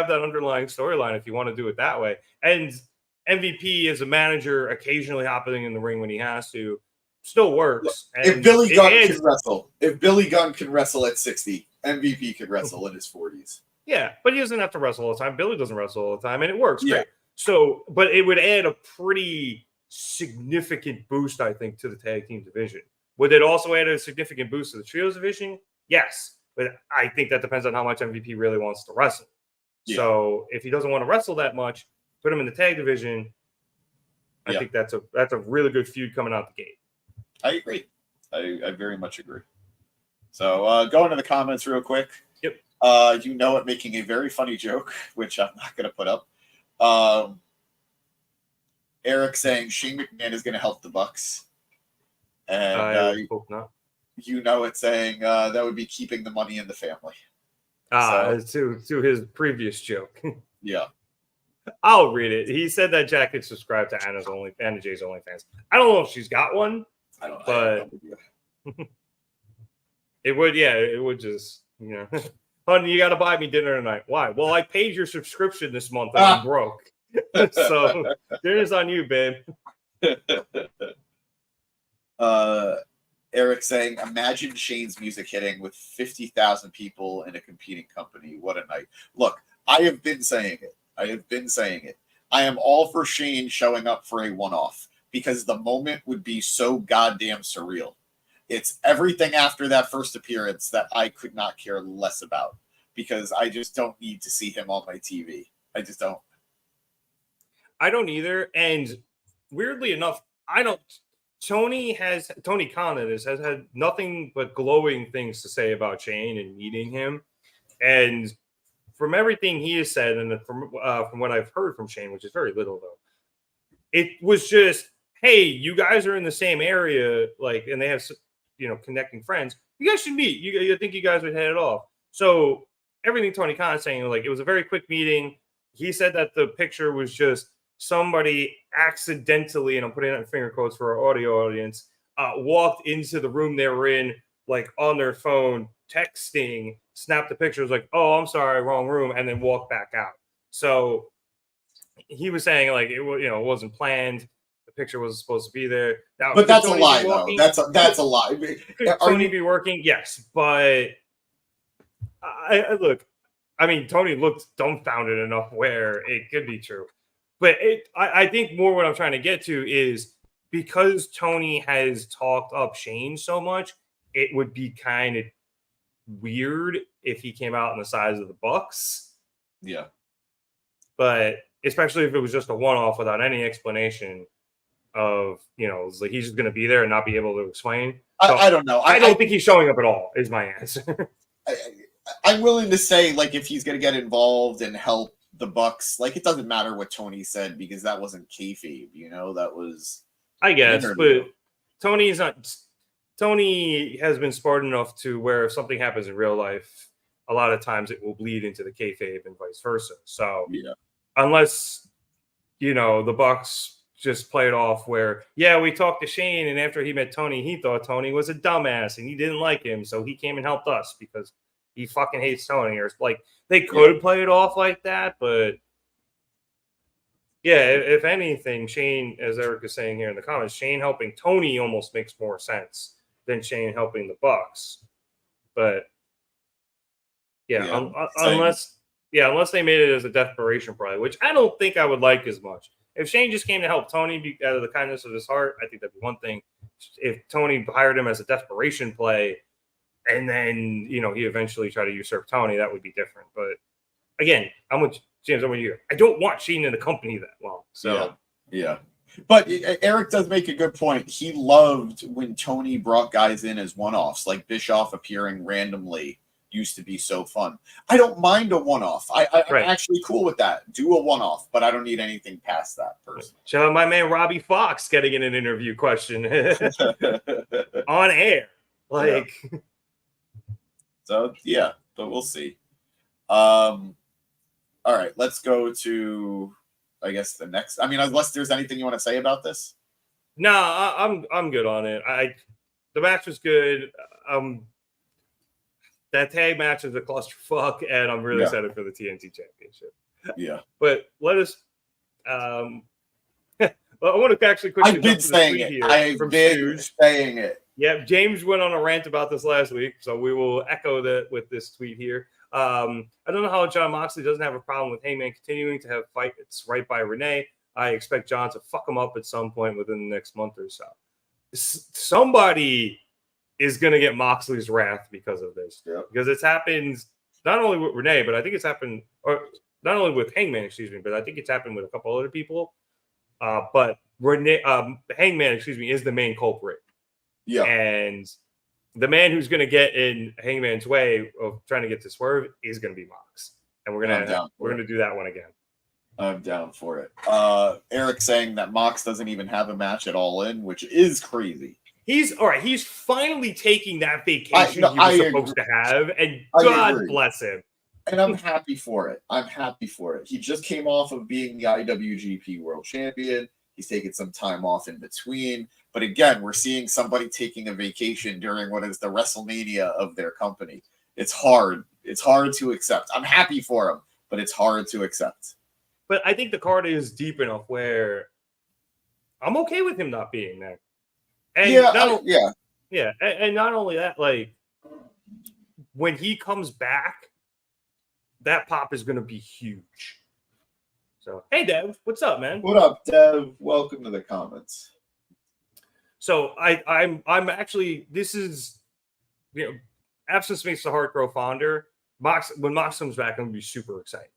that underlying storyline if you want to do it that way. And MVP as a manager, occasionally hopping in the ring when he has to, still works. And if Billy Gunn can wrestle at 60, MVP can wrestle in his 40s. Yeah, but he doesn't have to wrestle all the time. Billy doesn't wrestle all the time, and it works great. So, but it would add a pretty significant boost, I think, to the tag team division. Would it also add a significant boost to the trios division? Yes, but I think that depends on how much MVP really wants to wrestle. Yeah. So, if he doesn't want to wrestle that much, put him in the tag division. I think that's a really good feud coming out the gate. I agree. I very much agree. So, going to the comments real quick. Yep. Making a very funny joke, which I'm not going to put up. Eric saying Shane McMahon is going to help the Bucks. And I hope not. It's saying that would be keeping the money in the family. To his previous joke. Yeah. I'll read it. He said that Jack could subscribe to Anna Jay's OnlyFans. I don't know if she's got one. I don't know. But it would just, honey, you got to buy me dinner tonight. Why? Well, I paid your subscription this month and I'm broke. So dinner's on you, babe. Eric saying, imagine Shane's music hitting with 50,000 people in a competing company. What a night. Look, I have been saying it. I am all for Shane showing up for a one-off because the moment would be so goddamn surreal. It's everything after that first appearance that I could not care less about because I just don't need to see him on my TV. I just don't. I don't either. And weirdly enough, Tony Khan has had nothing but glowing things to say about Shane and meeting him. And from everything he has said, and from what I've heard from Shane, which is very little though, it was just, hey, you guys are in the same area, like, and they have, connecting friends. You guys should meet. You think you guys would hit it off. So everything Tony Khan is saying, like, it was a very quick meeting. He said that the picture was just somebody accidentally, and I'm putting it in finger quotes for our audio audience, walked into the room they were in, like on their phone, texting, snapped the pictures, like, oh, I'm sorry, wrong room, and then walked back out. So he was saying, like, it wasn't planned. The picture wasn't supposed to be there. Now, but that's a lie, though. That's a lie. Could Tony be working? Yes, but look, I mean, Tony looked dumbfounded enough where it could be true. But I think more what I'm trying to get to is because Tony has talked up Shane so much, it would be kind of weird if he came out on the sides of the Bucks. Yeah. But especially if it was just a one-off without any explanation of, like he's just going to be there and not be able to explain. So I don't know. I don't think he's showing up at all is my answer. I'm willing to say, like, if he's going to get involved and help the Bucks, like, it doesn't matter what Tony said because that wasn't kayfabe, that was. I guess, but Tony has been smart enough to where if something happens in real life, a lot of times it will bleed into the kayfabe and vice versa. So unless the Bucks just play it off where, we talked to Shane, and after he met Tony, he thought Tony was a dumbass and he didn't like him, so he came and helped us because he fucking hates Tony, or like they could play it off like that, but if anything, Shane, as Eric is saying here in the comments, Shane helping Tony almost makes more sense than Shane helping the Bucks. But unless they made it as a desperation play, which I don't think I would like as much. If Shane just came to help Tony out of the kindness of his heart, I think that'd be one thing. If Tony hired him as a desperation play, and then, he eventually tried to usurp Tony, that would be different. But again, I'm with James. I'm with you. I don't want Shane in the company that long. So yeah. But Eric does make a good point. He loved when Tony brought guys in as one-offs, like Bischoff appearing randomly used to be so fun. I don't mind a one-off. I'm actually cool with that. Do a one-off, but I don't need anything past that personally. So my man Robbie Fox getting in an interview question on air. Like... Yeah. So, but we'll see. All right, let's go to, I guess, the next. I mean, unless there's anything you want to say about this. No, I'm good on it. The match was good. That tag match is a clusterfuck, and I'm really excited for the TNT Championship. Yeah. But let us. Well, I want to actually quickly. I've been saying it. I've been saying it. Yeah, James went on a rant about this last week, so we will echo that with this tweet here. I don't know how Jon Moxley doesn't have a problem with Hangman continuing to have fights right by Renee. I expect John to fuck him up at some point within the next month or so. Somebody is going to get Moxley's wrath because of this. Yep. Because it's happened not only with Renee, but I think it's happened, or not only with Hangman, but I think it's happened with a couple other people. But Renee, Hangman, is the main culprit. Yeah, and the man who's going to get in Hangman's way of trying to get to Swerve is going to be Mox, and we're going to do that one again. I'm down for it. Eric saying that Mox doesn't even have a match at Allin, which is crazy. He's all right. He's finally taking that vacation he was supposed to have, and God bless him. And I'm happy for it. He just came off of being the IWGP World Champion. He's taken some time off in between. But again, we're seeing somebody taking a vacation during what is the WrestleMania of their company. It's hard. It's hard to accept. I'm happy for him, but it's hard to accept. But I think the card is deep enough where I'm okay with him not being there. And Yeah, and not only that, like when he comes back, that pop is going to be huge. So, hey, Dev, what's up, man? What up, Dev? Welcome to the comments. So I'm actually, this is, absence makes the heart grow fonder. When Mox comes back, I'm gonna be super excited.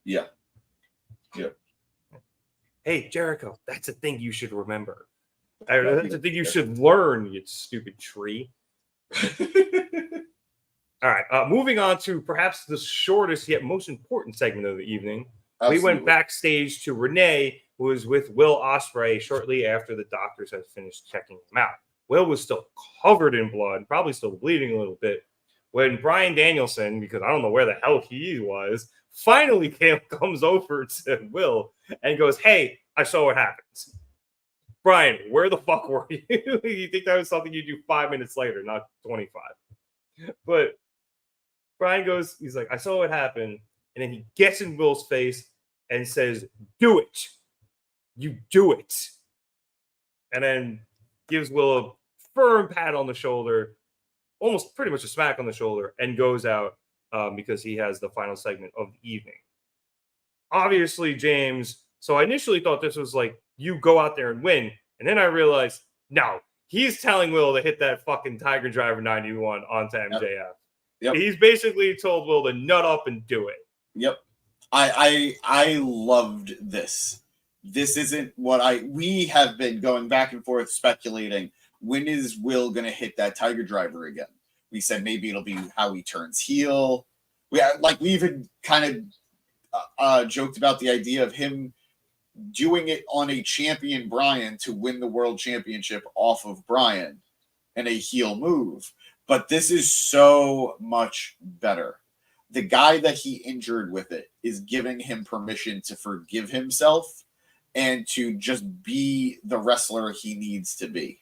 Yeah. Hey, Jericho, that's a thing you should remember. That's a thing you should learn, you stupid tree. All right, moving on to perhaps the shortest yet most important segment of the evening. Absolutely. We went backstage to Renee, who was with Will Ospreay shortly after the doctors had finished checking him out. Will was still covered in blood, probably still bleeding a little bit, when Bryan Danielson, because I don't know where the hell he was, finally comes over to Will and goes, hey, I saw what happens. Bryan, where the fuck were you? You think that was something you do 5 minutes later, not 25. But Bryan goes, he's like, I saw what happened. And then he gets in Will's face and says, do it. You do it. And then gives Will a firm pat on the shoulder, almost pretty much a smack on the shoulder, and goes out because he has the final segment of the evening. Obviously, James, so I initially thought this was like, you go out there and win. And then I realized, no, he's telling Will to hit that fucking Tiger Driver 91 onto MJF. Yep. He's basically told Will to nut up and do it. Yep. I loved this. This isn't what we have been going back and forth speculating. When is Will going to hit that Tiger Driver again? We said maybe it'll be how he turns heel. We even kind of joked about the idea of him doing it on a champion Bryan to win the world championship off of Bryan and a heel move. But this is so much better. The guy that he injured with it is giving him permission to forgive himself and to just be the wrestler he needs to be.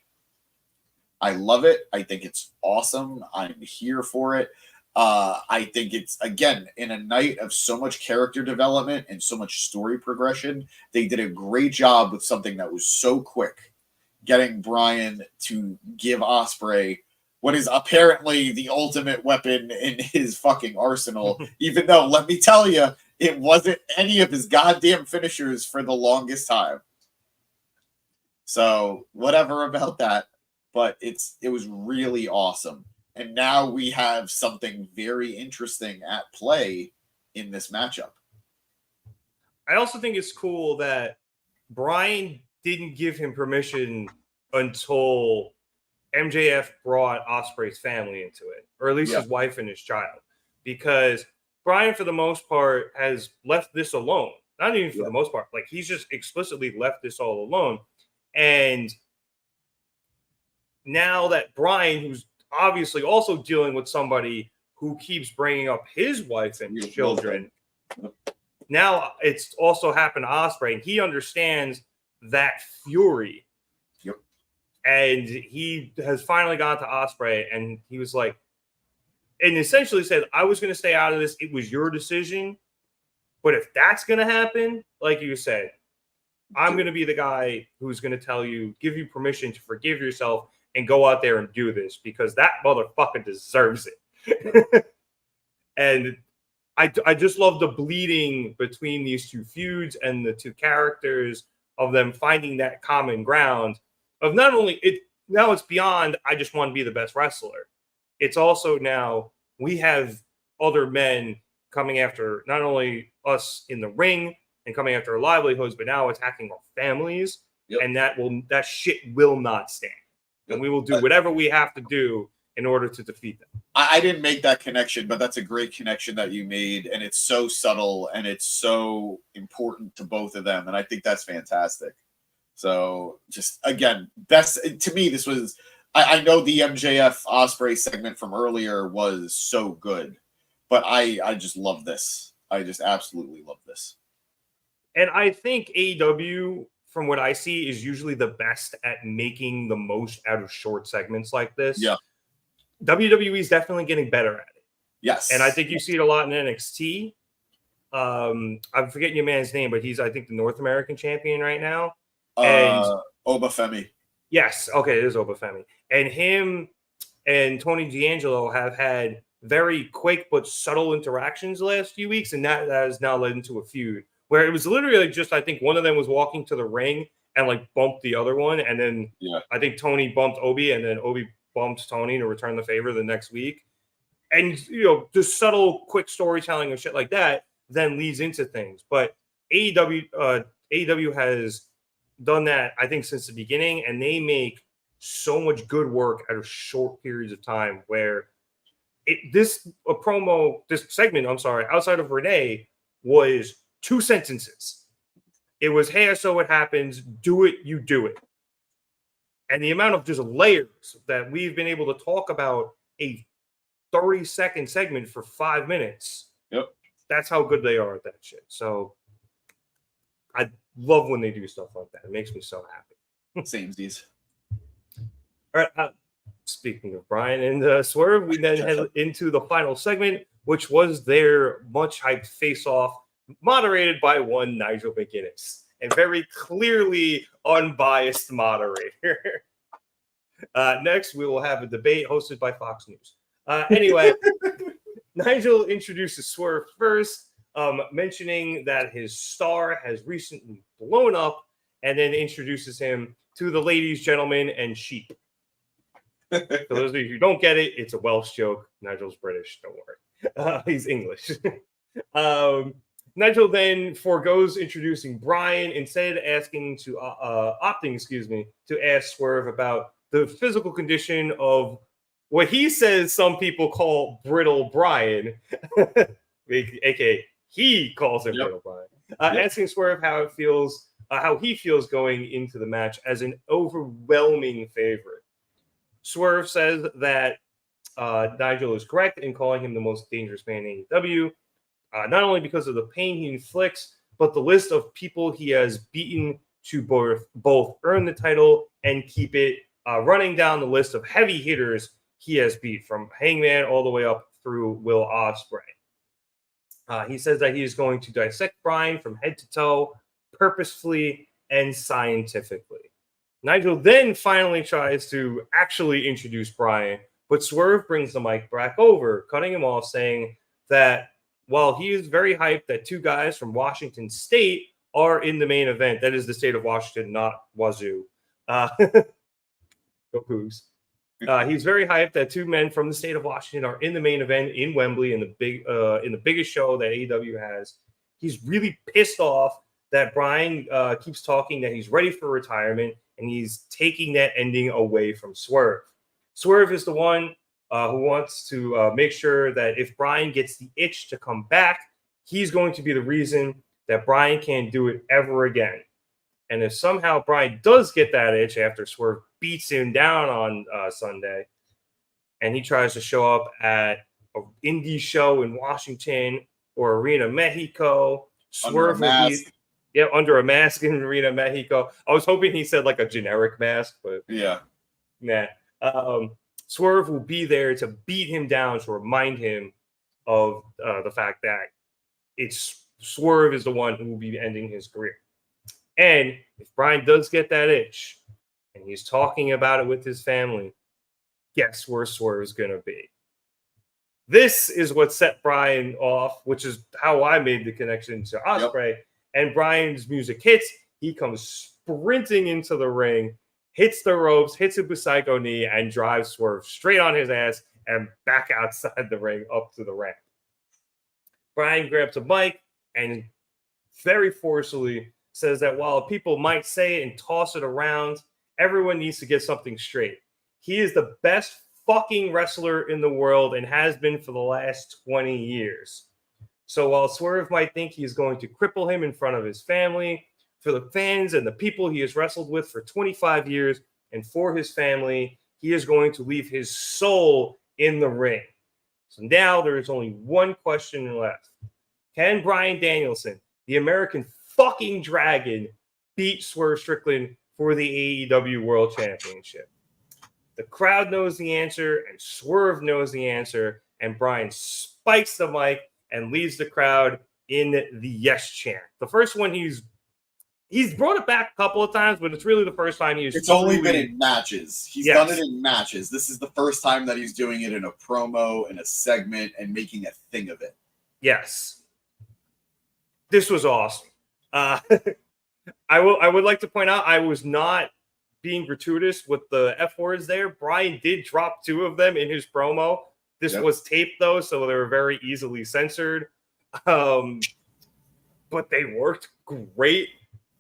I love it. I think it's awesome. I'm here for it. I think it's, again, in a night of so much character development and so much story progression, they did a great job with something that was so quick, getting Bryan to give Ospreay what is apparently the ultimate weapon in his fucking arsenal, even though, let me tell you, it wasn't any of his goddamn finishers for the longest time. So, whatever about that, but it was really awesome. And now we have something very interesting at play in this matchup. I also think it's cool that Bryan didn't give him permission until MJF brought Ospreay's family into it, or at least his wife and his child, because Bryan, for the most part, has left this alone. Not even for the most part. Like, he's just explicitly left this all alone. And now that Bryan, who's obviously also dealing with somebody who keeps bringing up his wife and children, now it's also happened to Ospreay, and he understands that fury. And he has finally gone to Ospreay, and he was like, and essentially said, I was going to stay out of this. It was your decision. But if that's going to happen, like you said, I'm going to be the guy who's going to tell you, give you permission to forgive yourself and go out there and do this, because that motherfucker deserves it. And I just love the bleeding between these two feuds and the two characters, of them finding that common ground of not only it, now it's beyond, I just want to be the best wrestler. It's also now we have other men coming after not only us in the ring and coming after our livelihoods, but now attacking our families. And that shit will not stand. And we will do whatever we have to do in order to defeat them. I didn't make that connection, but that's a great connection that you made. And it's so subtle and it's so important to both of them. And I think that's fantastic. So just, again, best to me, this was, I know the MJF Ospreay segment from earlier was so good, but I just love this. I just absolutely love this. And I think AEW, from what I see, is usually the best at making the most out of short segments like this. Yeah. WWE is definitely getting better at it. Yes. And I think you see it a lot in NXT. I'm forgetting your man's name, but he's, I think, the North American champion right now. And Obafemi. Yes. Okay, it is Obafemi. And him and Tony D'Angelo have had very quick but subtle interactions the last few weeks, and that has now led into a feud where it was literally just, I think one of them was walking to the ring and like bumped the other one, and then I think Tony bumped Obi, and then Obi bumped Tony to return the favor the next week. And just subtle, quick storytelling and shit like that then leads into things. But AEW has done that, I think, since the beginning, and they make so much good work out of short periods of time where this segment, outside of Renee, was 2 sentences. It was, hey, I saw what happens, do it, you do it. And the amount of just layers that we've been able to talk about a 30-second segment for 5 minutes. Yep. That's how good they are at that shit. So I love when they do stuff like that. It makes me so happy. Samesies. All right. Speaking of Bryan and Swerve, we then head into the final segment, which was their much hyped face-off, moderated by one Nigel McGuiness, a very clearly unbiased moderator. Next, we will have a debate hosted by Fox News. Anyway, Nigel introduces Swerve first, mentioning that his star has recently blown up, and then introduces him to the ladies, gentlemen, and sheep. For those of you who don't get it, it's a Welsh joke. Nigel's British, don't worry. He's English. Nigel then forgoes introducing Bryan, instead opting to ask Swerve about the physical condition of what he says some people call brittle Bryan, aka he calls him brittle Bryan. Asking Swerve how he feels going into the match as an overwhelming favorite. Swerve says that Nigel is correct in calling him the most dangerous man in AEW, not only because of the pain he inflicts, but the list of people he has beaten to both earn the title and keep it, running down the list of heavy hitters he has beat, from Hangman all the way up through Will Ospreay. He says that he is going to dissect Bryan from head to toe, purposefully and scientifically. Nigel then finally tries to actually introduce Bryan, but Swerve brings the mic back over, cutting him off, saying that while he is very hyped that 2 guys from Washington State are in the main event, that is the state of Washington, not Wazoo. Go Cougs. He's very hyped that 2 men from the state of Washington are in the main event in Wembley in the biggest show that AEW has. He's really pissed off that Bryan keeps talking that he's ready for retirement, and he's taking that ending away from Swerve. Swerve is the one who wants to make sure that if Bryan gets the itch to come back, he's going to be the reason that Bryan can't do it ever again. And if somehow Bryan does get that itch after Swerve beats him down on Sunday, and he tries to show up at an indie show in Washington or Arena Mexico, Swerve will be under a mask in Arena Mexico. I was hoping he said like a generic mask, but nah. Swerve will be there to beat him down, to remind him of the fact that Swerve is the one who will be ending his career. And if Bryan does get that itch, and he's talking about it with his family, guess where Swerve is going to be? This is what set Bryan off, which is how I made the connection to Ospreay. Yep. And Bryan's music hits. He comes sprinting into the ring, hits the ropes, hits a Psycho knee, and drives Swerve straight on his ass and back outside the ring up to the ramp. Bryan grabs a mic and very forcefully says that while people might say it and toss it around, everyone needs to get something straight. He is the best fucking wrestler in the world and has been for the last 20 years. So while Swerve might think he's going to cripple him in front of his family, for the fans and the people he has wrestled with for 25 years, and for his family, he is going to leave his soul in the ring. So now there is only one question left. Can Bryan Danielson, the American fucking Dragon, beat Swerve Strickland for the AEW World Championship? The crowd knows the answer, and Swerve knows the answer, and Bryan spikes the mic and leads the crowd in the yes chant. The first one he's he's brought it back a couple of times, but it's really the first time he's. It's only been in matches. He's Yes. done it in matches. This is the first time that he's doing it in a promo, in a segment, and making a thing of it. Yes. This was awesome. I would like to point out I was not being gratuitous with the F words there. Bryan did drop 2 of them in his promo. This was taped though, so they were very easily censored. But they worked great.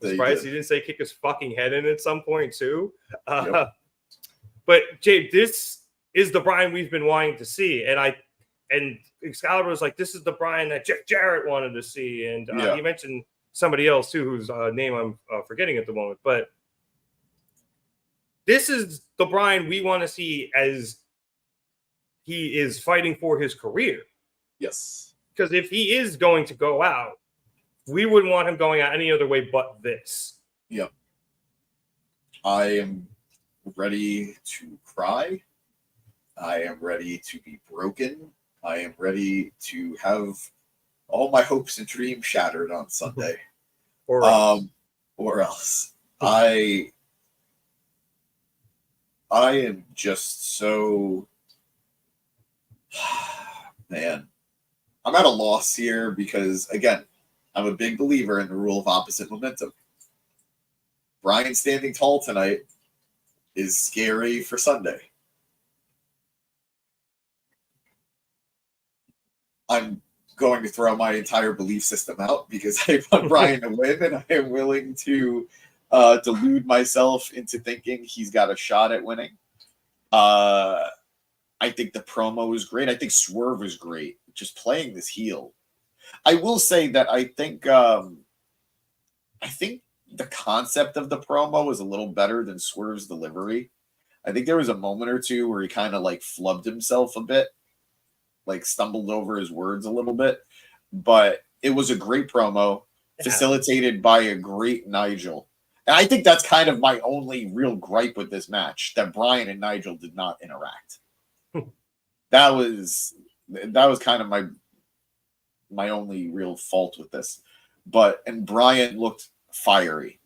Surprised he didn't say kick his fucking head in at some point too. But Jay, this is the Bryan we've been wanting to see, and Excalibur was like, this is the Bryan that Jeff Jarrett wanted to see, and he mentioned somebody else too, whose name I'm forgetting at the moment. But this is the Bryan we want to see as he is fighting for his career. Yes. Because if he is going to go out, we wouldn't want him going out any other way but this. Yep. I am ready to cry. I am ready to be broken. I am ready to have all my hopes and dreams shattered on Sunday. Or else. I am just so man. I'm at a loss here because again, I'm a big believer in the rule of opposite momentum. Bryan standing tall tonight is scary for Sunday. I'm going to throw my entire belief system out because I want Bryan to win, and I am willing to delude myself into thinking he's got a shot at winning. I think the promo is great. I think Swerve is great, just playing this heel. I will say that I think the concept of the promo is a little better than Swerve's delivery. I think there was a moment or two where he kind of like flubbed himself a bit, like stumbled over his words a little bit, but it was a great promo facilitated by a great Nigel. And I think that's kind of my only real gripe with this match, that Bryan and Nigel did not interact. That was kind of my only real fault with this. And Bryan looked fiery.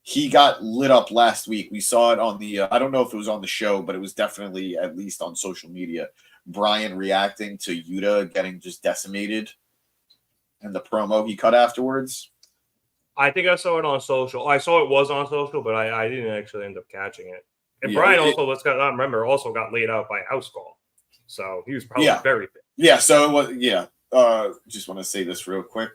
He got lit up last week. We saw it on the, I don't know if it was on the show, but it was definitely at least on social media. Bryan reacting to Yuta getting just decimated and the promo he cut afterwards. I think I saw it on social. I saw it was on social, but I didn't actually end up catching it. And Yeah, Bryan also, let's not remember, also got laid out by House Call. So he was probably very fit. Yeah, so it was, just want to say this real quick.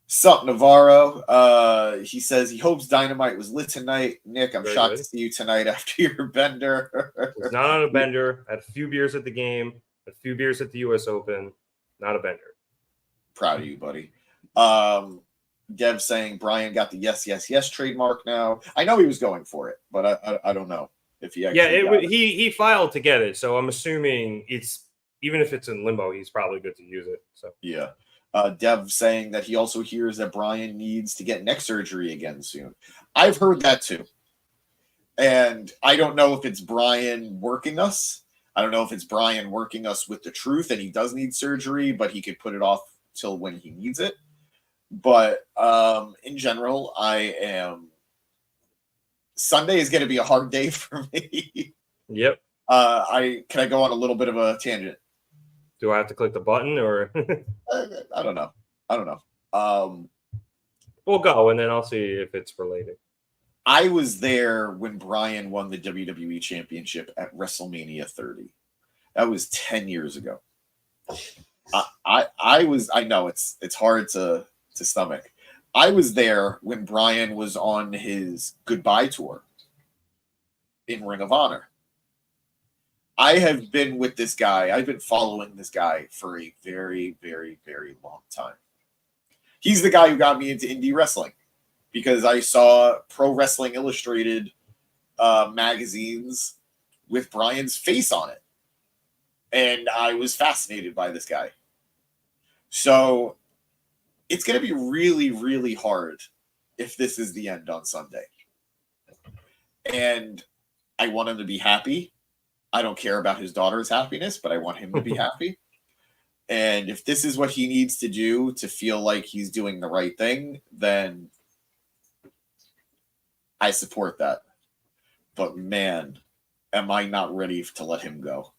Sup Navarro, he says he hopes Dynamite was lit tonight. Nick, I'm shocked to see you tonight after your bender. Was not on a bender. Had a few beers at the game, a few beers at the US Open. Not a bender. Proud of you, buddy. Dev saying Bryan got the yes trademark now. I know he was going for it, but I don't know if he actually he filed to get it, so I'm assuming it's, even if it's in limbo, he's probably good to use it. So yeah. Dev saying that he also hears that Bryan needs to get neck surgery again soon. I've heard that too. And I don't know if it's Bryan working us. I don't know if it's Bryan working us with the truth and he does need surgery, but he could put it off till when he needs it. But in general, Sunday is going to be a hard day for me. Yep. Can I go on a little bit of a tangent? Do I have to click the button or? I don't know. We'll go and then I'll see if it's related. I was there when Bryan won the WWE Championship at WrestleMania 30. That was 10 years ago. I know it's hard to stomach. I was there when Bryan was on his goodbye tour in Ring of Honor. I have been with this guy. I've been following this guy for a very, very, very long time. He's the guy who got me into indie wrestling because I saw Pro Wrestling Illustrated magazines with Bryan's face on it. And I was fascinated by this guy. So it's going to be really, really hard if this is the end on Sunday. And I want him to be happy. I don't care about his daughter's happiness, but I want him to be happy. And if this is what he needs to do to feel like he's doing the right thing, then I support that. But man, am I not ready to let him go.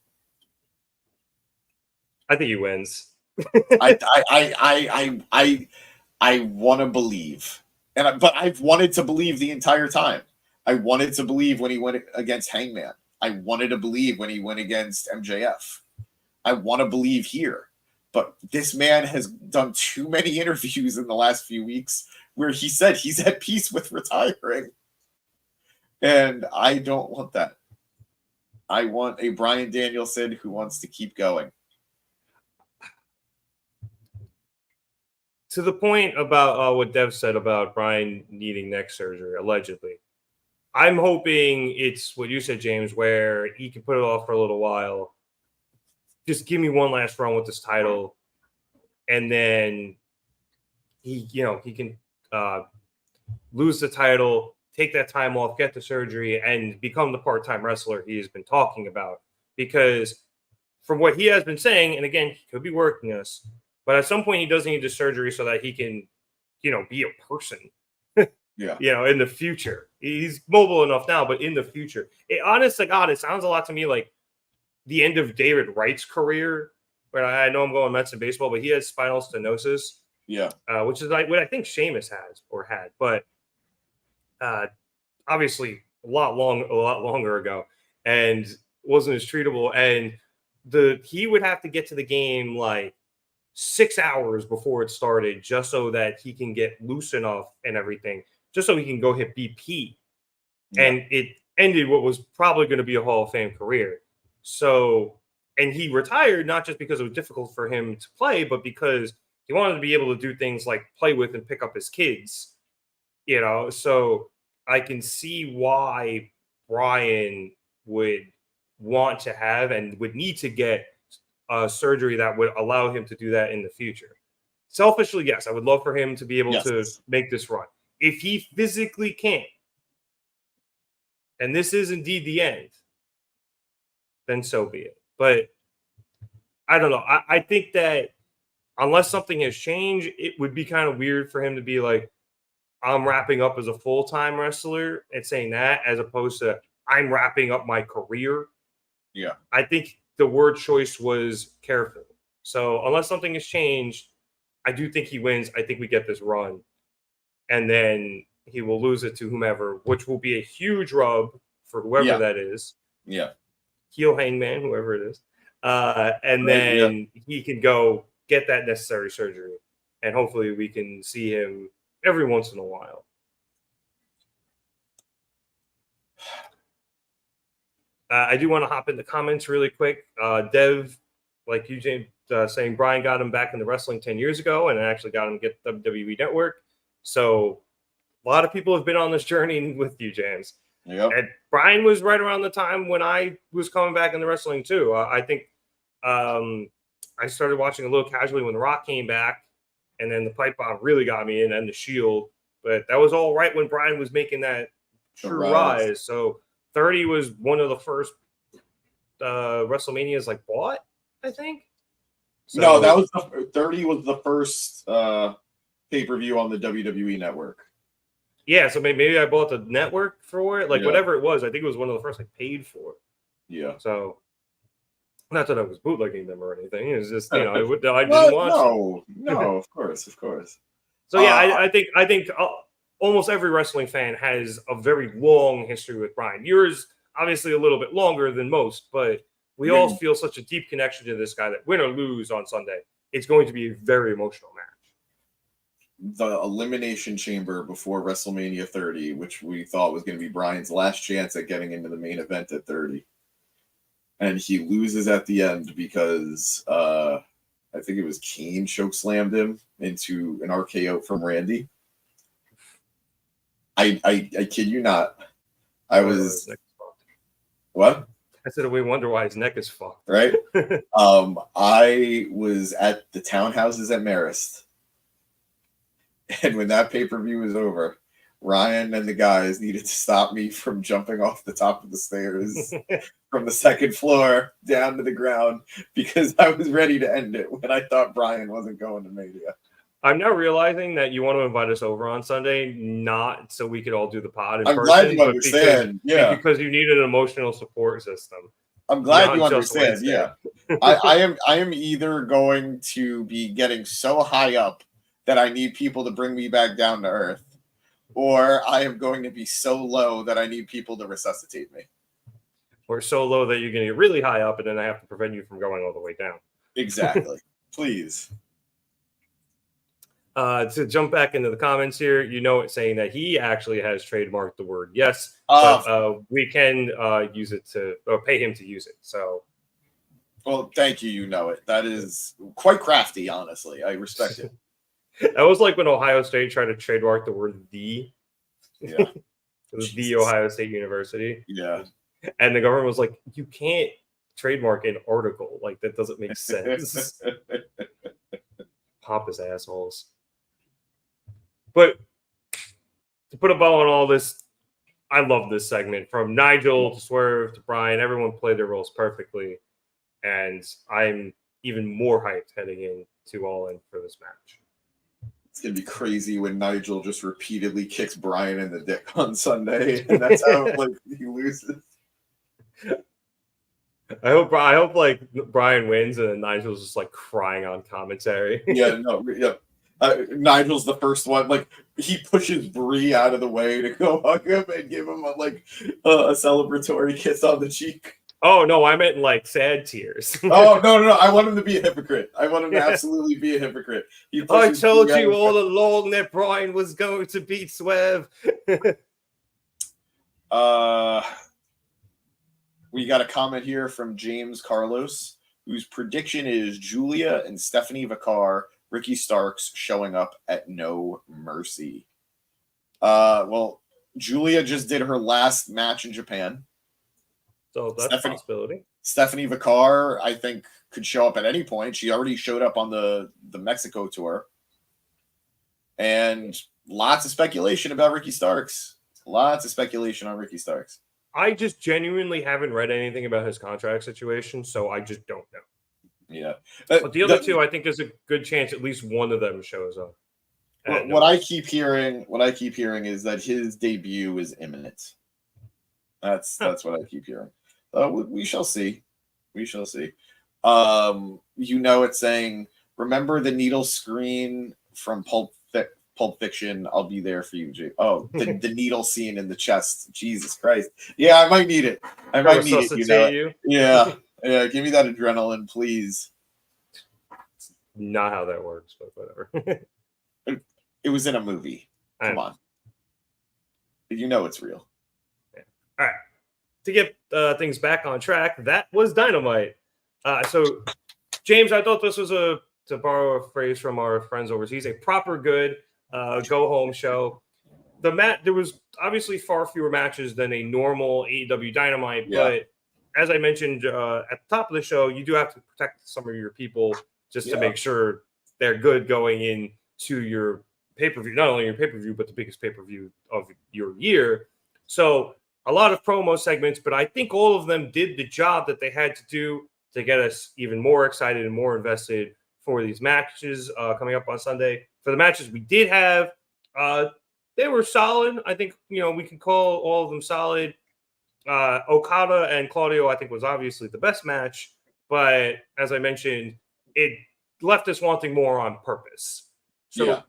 I think he wins. I want to believe, but I've wanted to believe the entire time. I wanted to believe when he went against Hangman. I wanted to believe when he went against MJF. I want to believe here, but this man has done too many interviews in the last few weeks where he said he's at peace with retiring, and I don't want that. I want a Bryan Danielson who wants to keep going. To the point about what Dev said about Bryan needing neck surgery, allegedly, I'm hoping it's what you said, James, where he can put it off for a little while. Just give me one last run with this title, and then he can lose the title, take that time off, get the surgery, and become the part-time wrestler he has been talking about. Because from what he has been saying, and again, he could be working us, but at some point he does need the surgery so that he can, be a person. Yeah. In the future. He's mobile enough now, but in the future. Honest to God, it sounds a lot to me like the end of David Wright's career. Where I know I'm going Mets in baseball, but he has spinal stenosis. Yeah. Which is like what I think Sheamus has or had. But obviously a lot longer ago and wasn't as treatable. And he would have to get to the game like 6 hours before it started just so that he can get loose enough and everything, just so he can go hit BP. Yeah. And it ended what was probably going to be a Hall of Fame career. So, and he retired not just because it was difficult for him to play, but because he wanted to be able to do things like play with and pick up his kids, So I can see why Bryan would want to have and would need to get surgery that would allow him to do that in the future. Selfishly, yes, I would love for him to be able to make this run. If he physically can't, and this is indeed the end, then so be it. But I don't know. I think that unless something has changed, it would be kind of weird for him to be like, I'm wrapping up as a full-time wrestler and saying that as opposed to I'm wrapping up my career. Yeah. I think the word choice was careful. So unless something has changed, I do think he wins. I think we get this run. And then he will lose it to whomever, which will be a huge rub for whoever that is. Yeah. Heel Hangman, whoever it is. And then he can go get that necessary surgery. And hopefully we can see him every once in a while. I do want to hop in the comments really quick. Dev, like you, James, saying Bryan got him back in the wrestling 10 years ago and actually got him to get the WWE Network. So a lot of people have been on this journey with you, James. Yep. And Bryan was right around the time when I was coming back in the wrestling too. I think I started watching a little casually when The Rock came back, and then the Pipe Bomb really got me in, and the Shield. But that was all right when Bryan was making that true rise. So 30 was one of the first WrestleManias like bought, I think. So, no, that was 30 was the first pay-per-view on the WWE Network. Yeah, so maybe I bought the network for it, whatever it was. I think it was one of the first I paid for. Yeah. So not that I was bootlegging them or anything. It was just I didn't watch. No, of course. So yeah, I think almost every wrestling fan has a very long history with Bryan. Yours obviously a little bit longer than most, but we all feel such a deep connection to this guy that win or lose on Sunday, it's going to be a very emotional match. The Elimination Chamber before WrestleMania 30, which we thought was going to be Bryan's last chance at getting into the main event at 30. And he loses at the end because I think it was Kane chokeslammed him into an RKO from Randy. I kid you not. What? I said we wonder why his neck is fucked. Right? I was at the townhouses at Marist. And when that pay-per-view was over, Ryan and the guys needed to stop me from jumping off the top of the stairs from the second floor down to the ground because I was ready to end it when I thought Bryan wasn't going to Mania. I'm now realizing that you want to invite us over on Sunday, not so we could all do the pod in I'm person, glad you but understand. because you needed an emotional support system. I'm glad Not you just understand. Wednesday. Yeah, I am either going to be getting so high up that I need people to bring me back down to earth, or I am going to be so low that I need people to resuscitate me. Or so low that you're going to get really high up, and then I have to prevent you from going all the way down. Exactly. Please. To jump back into the comments here, it's saying that he actually has trademarked the word yes, but we can use it or pay him to use it. So, well, thank you. You know it. That is quite crafty, honestly. I respect it. That was like when Ohio State tried to trademark the word "the." Yeah. It was the Ohio State University. Yeah. And the government was like, you can't trademark an article. Like, that doesn't make sense. Pompous assholes. But to put a bow on all this, I love this segment. From Nigel to Swerve to Bryan, everyone played their roles perfectly. And I'm even more hyped heading into Allin for this match. It's going to be crazy when Nigel just repeatedly kicks Bryan in the dick on Sunday. And that's how he loses. I hope Bryan wins and then Nigel's just like crying on commentary. Nigel's the first one. Like, he pushes Bree out of the way to go hug him and give him a celebratory kiss on the cheek. Oh no, I meant like sad tears. Oh no! I want him to be a hypocrite. I want him to absolutely be a hypocrite. I told you all along that Bryan was going to beat Swerve. We got a comment here from James Carlos, whose prediction is Julia and Stephanie Vicar, Ricky Starks showing up at No Mercy. Well, Julia just did her last match in Japan. So that's a possibility. Stephanie Vicar, I think, could show up at any point. She already showed up on the Mexico tour. And lots of speculation about Ricky Starks. Lots of speculation on Ricky Starks. I just genuinely haven't read anything about his contract situation, so I just don't know. Yeah. But the other two, I think there's a good chance at least one of them shows up. What I keep hearing is that his debut is imminent. That's what I keep hearing. We shall see. We shall see. It's saying, remember the needle screen from Pulp Fiction? I'll be there for you, Jake. Oh, the needle scene in the chest. Jesus Christ. Yeah, I might need it. I might need it. You. Yeah. Give me that adrenaline, please. Not how that works, but whatever. It was in a movie. Come on. It's real. Yeah. All right. To get things back on track, that was Dynamite. So, James, I thought this was to borrow a phrase from our friends overseas, a proper good go-home show. There was obviously far fewer matches than a normal AEW Dynamite, but as I mentioned at the top of the show, you do have to protect some of your people just to make sure they're good going into your pay-per-view, not only your pay-per-view, but the biggest pay-per-view of your year. So a lot of promo segments, but I think all of them did the job that they had to do to get us even more excited and more invested for these matches coming up on Sunday. For the matches we did have, they were solid. I think, we can call all of them solid. Okada and Claudio, I think, was obviously the best match. But as I mentioned, it left us wanting more on purpose. So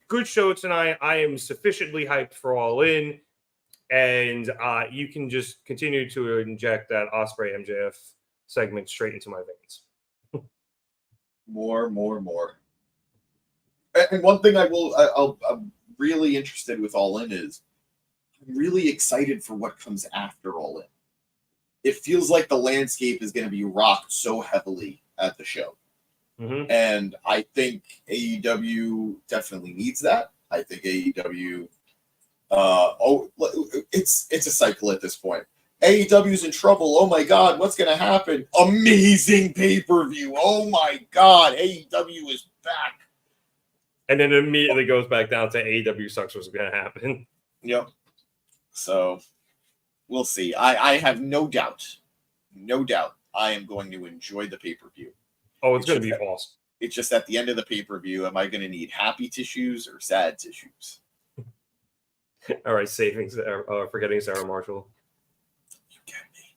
good show tonight. I am sufficiently hyped for Allin. And you can just continue to inject that Ospreay MJF segment straight into my veins. More. And one thing I'm really interested with Allin is I'm really excited for what comes after Allin. It feels like the landscape is going to be rocked so heavily at the show. Mm-hmm. And I think AEW definitely needs that. I think AEW it's a cycle at this point. AEW's in trouble. Oh my God, what's going to happen? Amazing pay-per-view. Oh my God, AEW is back. And then it immediately goes back down to AEW sucks. What's going to happen? Yep. So we'll see. I have no doubt, I am going to enjoy the pay-per-view. Oh, it's going to be awesome. It's just at the end of the pay-per-view, am I going to need happy tissues or sad tissues? All right, forgetting Sarah Marshall. You get me.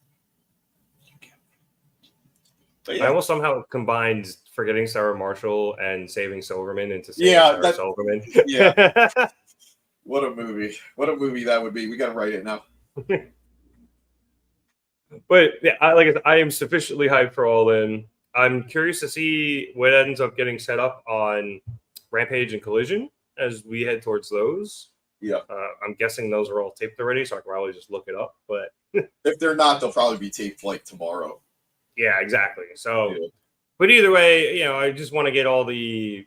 But yeah. I almost somehow combined forgetting Sarah Marshall and saving Silverman into saving Sarah Silverman. Yeah. What a movie. What a movie that would be. We got to write it now. But yeah, I am sufficiently hyped for All In. I'm curious to see what ends up getting set up on Rampage and Collision as we head towards those. Yeah. I'm guessing those are all taped already, so I can probably just look it up. But if they're not, they'll probably be taped like tomorrow. Yeah, exactly. So, But either way, I just want to get all the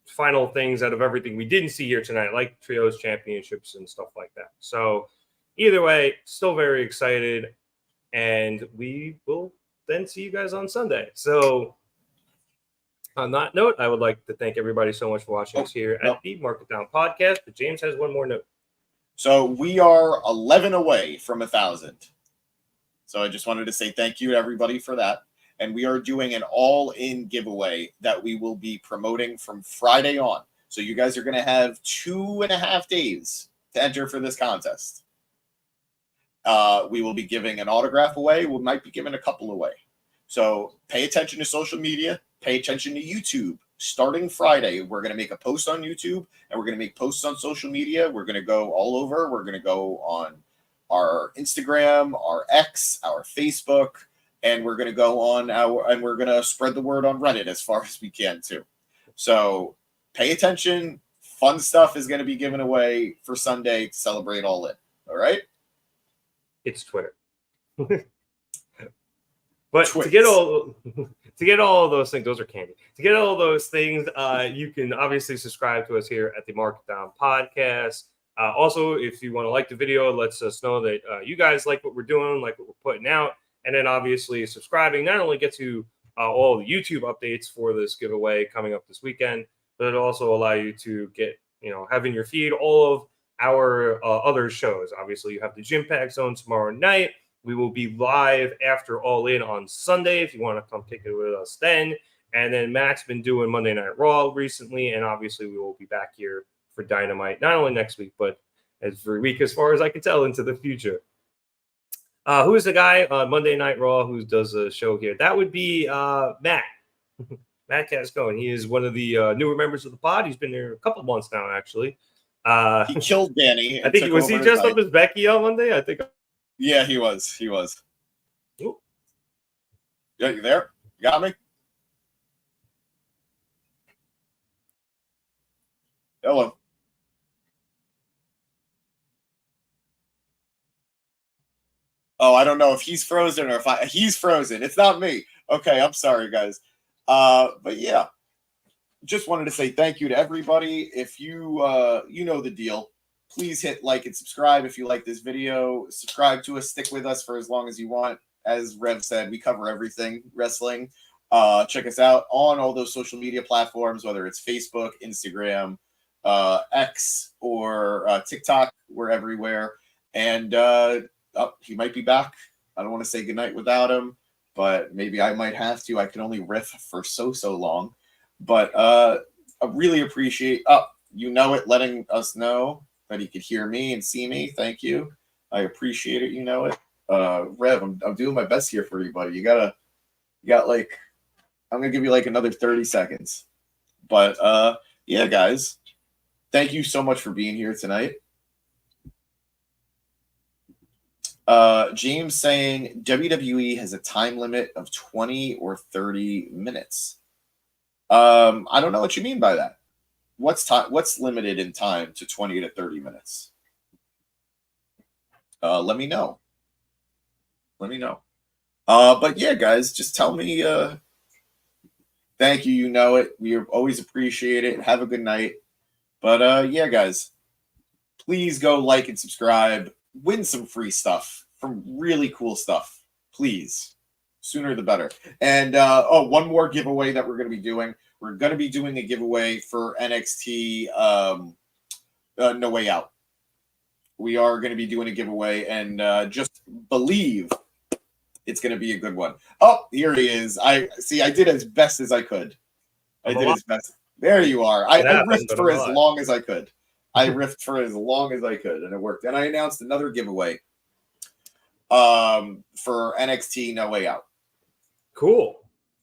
final things out of everything we didn't see here tonight, like trios, championships, and stuff like that. So either way, still very excited, and we will then see you guys on Sunday. So on that note, I would like to thank everybody so much for watching us here at the Market Down Podcast. But James has one more note. So we are 11 away from 1,000. So I just wanted to say thank you to everybody for that. And we are doing an all-in giveaway that we will be promoting from Friday on. So you guys are going to have 2.5 days to enter for this contest. We will be giving an autograph away. We might be giving a couple away. So pay attention to social media. Pay attention to YouTube. Starting Friday, we're going to make a post on YouTube, and we're going to make posts on social media. We're going to go all over. We're going to go on our Instagram, our X, our Facebook, and we're going to go on and we're going to spread the word on Reddit as far as we can too. So pay attention. Fun stuff is going to be given away for Sunday to celebrate All In. All right. It's Twitter. But to get all of those things, those are candy. To get all those things, you can obviously subscribe to us here at the Market Down Podcast. Also, if you want to like the video, it lets us know that you guys like what we're doing, like what we're putting out. And then obviously subscribing not only gets you all the YouTube updates for this giveaway coming up this weekend, but it also allow you to get, have in your feed all of our other shows. Obviously, you have the Gym Pack Zone tomorrow night. We will be live after All In on Sunday if you want to come kick it with us then. And then Matt's been doing Monday Night Raw recently, and obviously we will be back here for Dynamite, not only next week, but every week as far as I can tell into the future. Who is the guy on Monday Night Raw who does a show here? That would be Matt. Matt Cascone. He is one of the newer members of the pod. He's been there a couple months now, actually. He killed Danny. I think was he dressed up as Becky on Monday? I think. Yeah, he was. Ooh. Yeah, you there? You got me? Hello. Oh, I don't know if he's frozen or if he's frozen. It's not me. Okay, I'm sorry, guys. But yeah, just wanted to say thank you to everybody. If you you know the deal, please hit like and subscribe if you like this video. Subscribe to us, stick with us for as long as you want. As Rev said, we cover everything wrestling. Check us out on all those social media platforms, whether it's Facebook, Instagram, X, or TikTok. We're everywhere. And he might be back. I don't want to say goodnight without him, but maybe I might have to. I can only riff for so long. But I really appreciate letting us know that he could hear me and see me. Thank you. I appreciate it. You know it. Rev, I'm doing my best here for you, buddy. You got I'm gonna give you like another 30 seconds. But yeah, guys, thank you so much for being here tonight. James saying WWE has a time limit of 20 or 30 minutes. I don't know what you mean by that. What's limited in time to 20 to 30 minutes? Let me know. But yeah, guys, just tell me thank you, you know it. We always appreciate it. Have a good night. But yeah, guys, please go like and subscribe. Win some free stuff from really cool stuff. Please. Sooner the better. And one more giveaway that we're going to be doing. We're going to be doing a giveaway for NXT No Way Out. we are going to be doing a giveaway, and just believe it's going to be a good one. Oh, here he is. I did as best as I could. I did as best. There you are. I riffed for as long as I could. I riffed for as long as I could, and it worked. And I announced another giveaway for NXT No Way Out. Cool.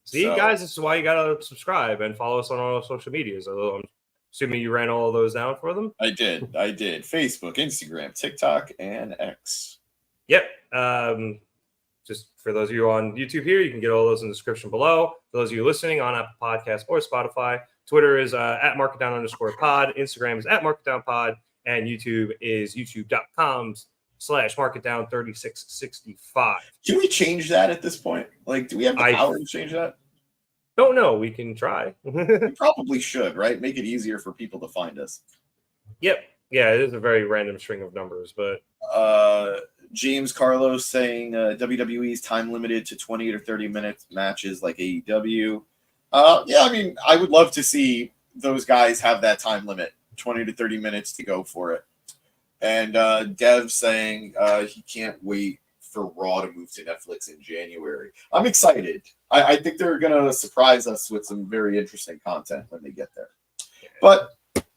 See, guys, this is why you got to subscribe and follow us on all our social medias. Although I'm assuming you ran all of those down for them. I did. Facebook, Instagram, TikTok, and X. Yep. Just for those of you on YouTube here, you can get all those in the description below. For those of you listening on Apple Podcasts or Spotify, Twitter is at marketdown_pod. Instagram is at marketdownpod. And YouTube is youtube.com/marketdown3665. Can we change that at this point? Like, do we have the power to change that? Don't know. We can try. We probably should, right? Make it easier for people to find us. Yep. Yeah, it is a very random string of numbers, but James Carlos saying WWE's time limited to 20 to 30 minute matches like AEW. Yeah, I mean, I would love to see those guys have that time limit, 20 to 30 minutes to go for it. And Dev saying he can't wait for Raw to move to Netflix in January. I'm excited. I think they're going to surprise us with some very interesting content when they get there. But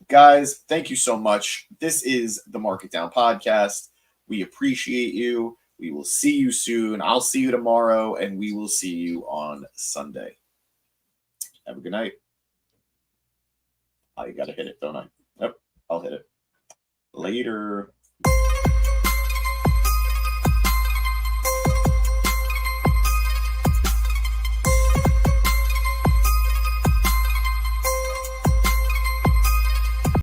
guys, thank you so much. This is the Mark It Down podcast. We appreciate you. We will see you soon. I'll see you tomorrow, and we will see you on Sunday. Have a good night. I got to hit it, don't I? Yep, I'll hit it. Later.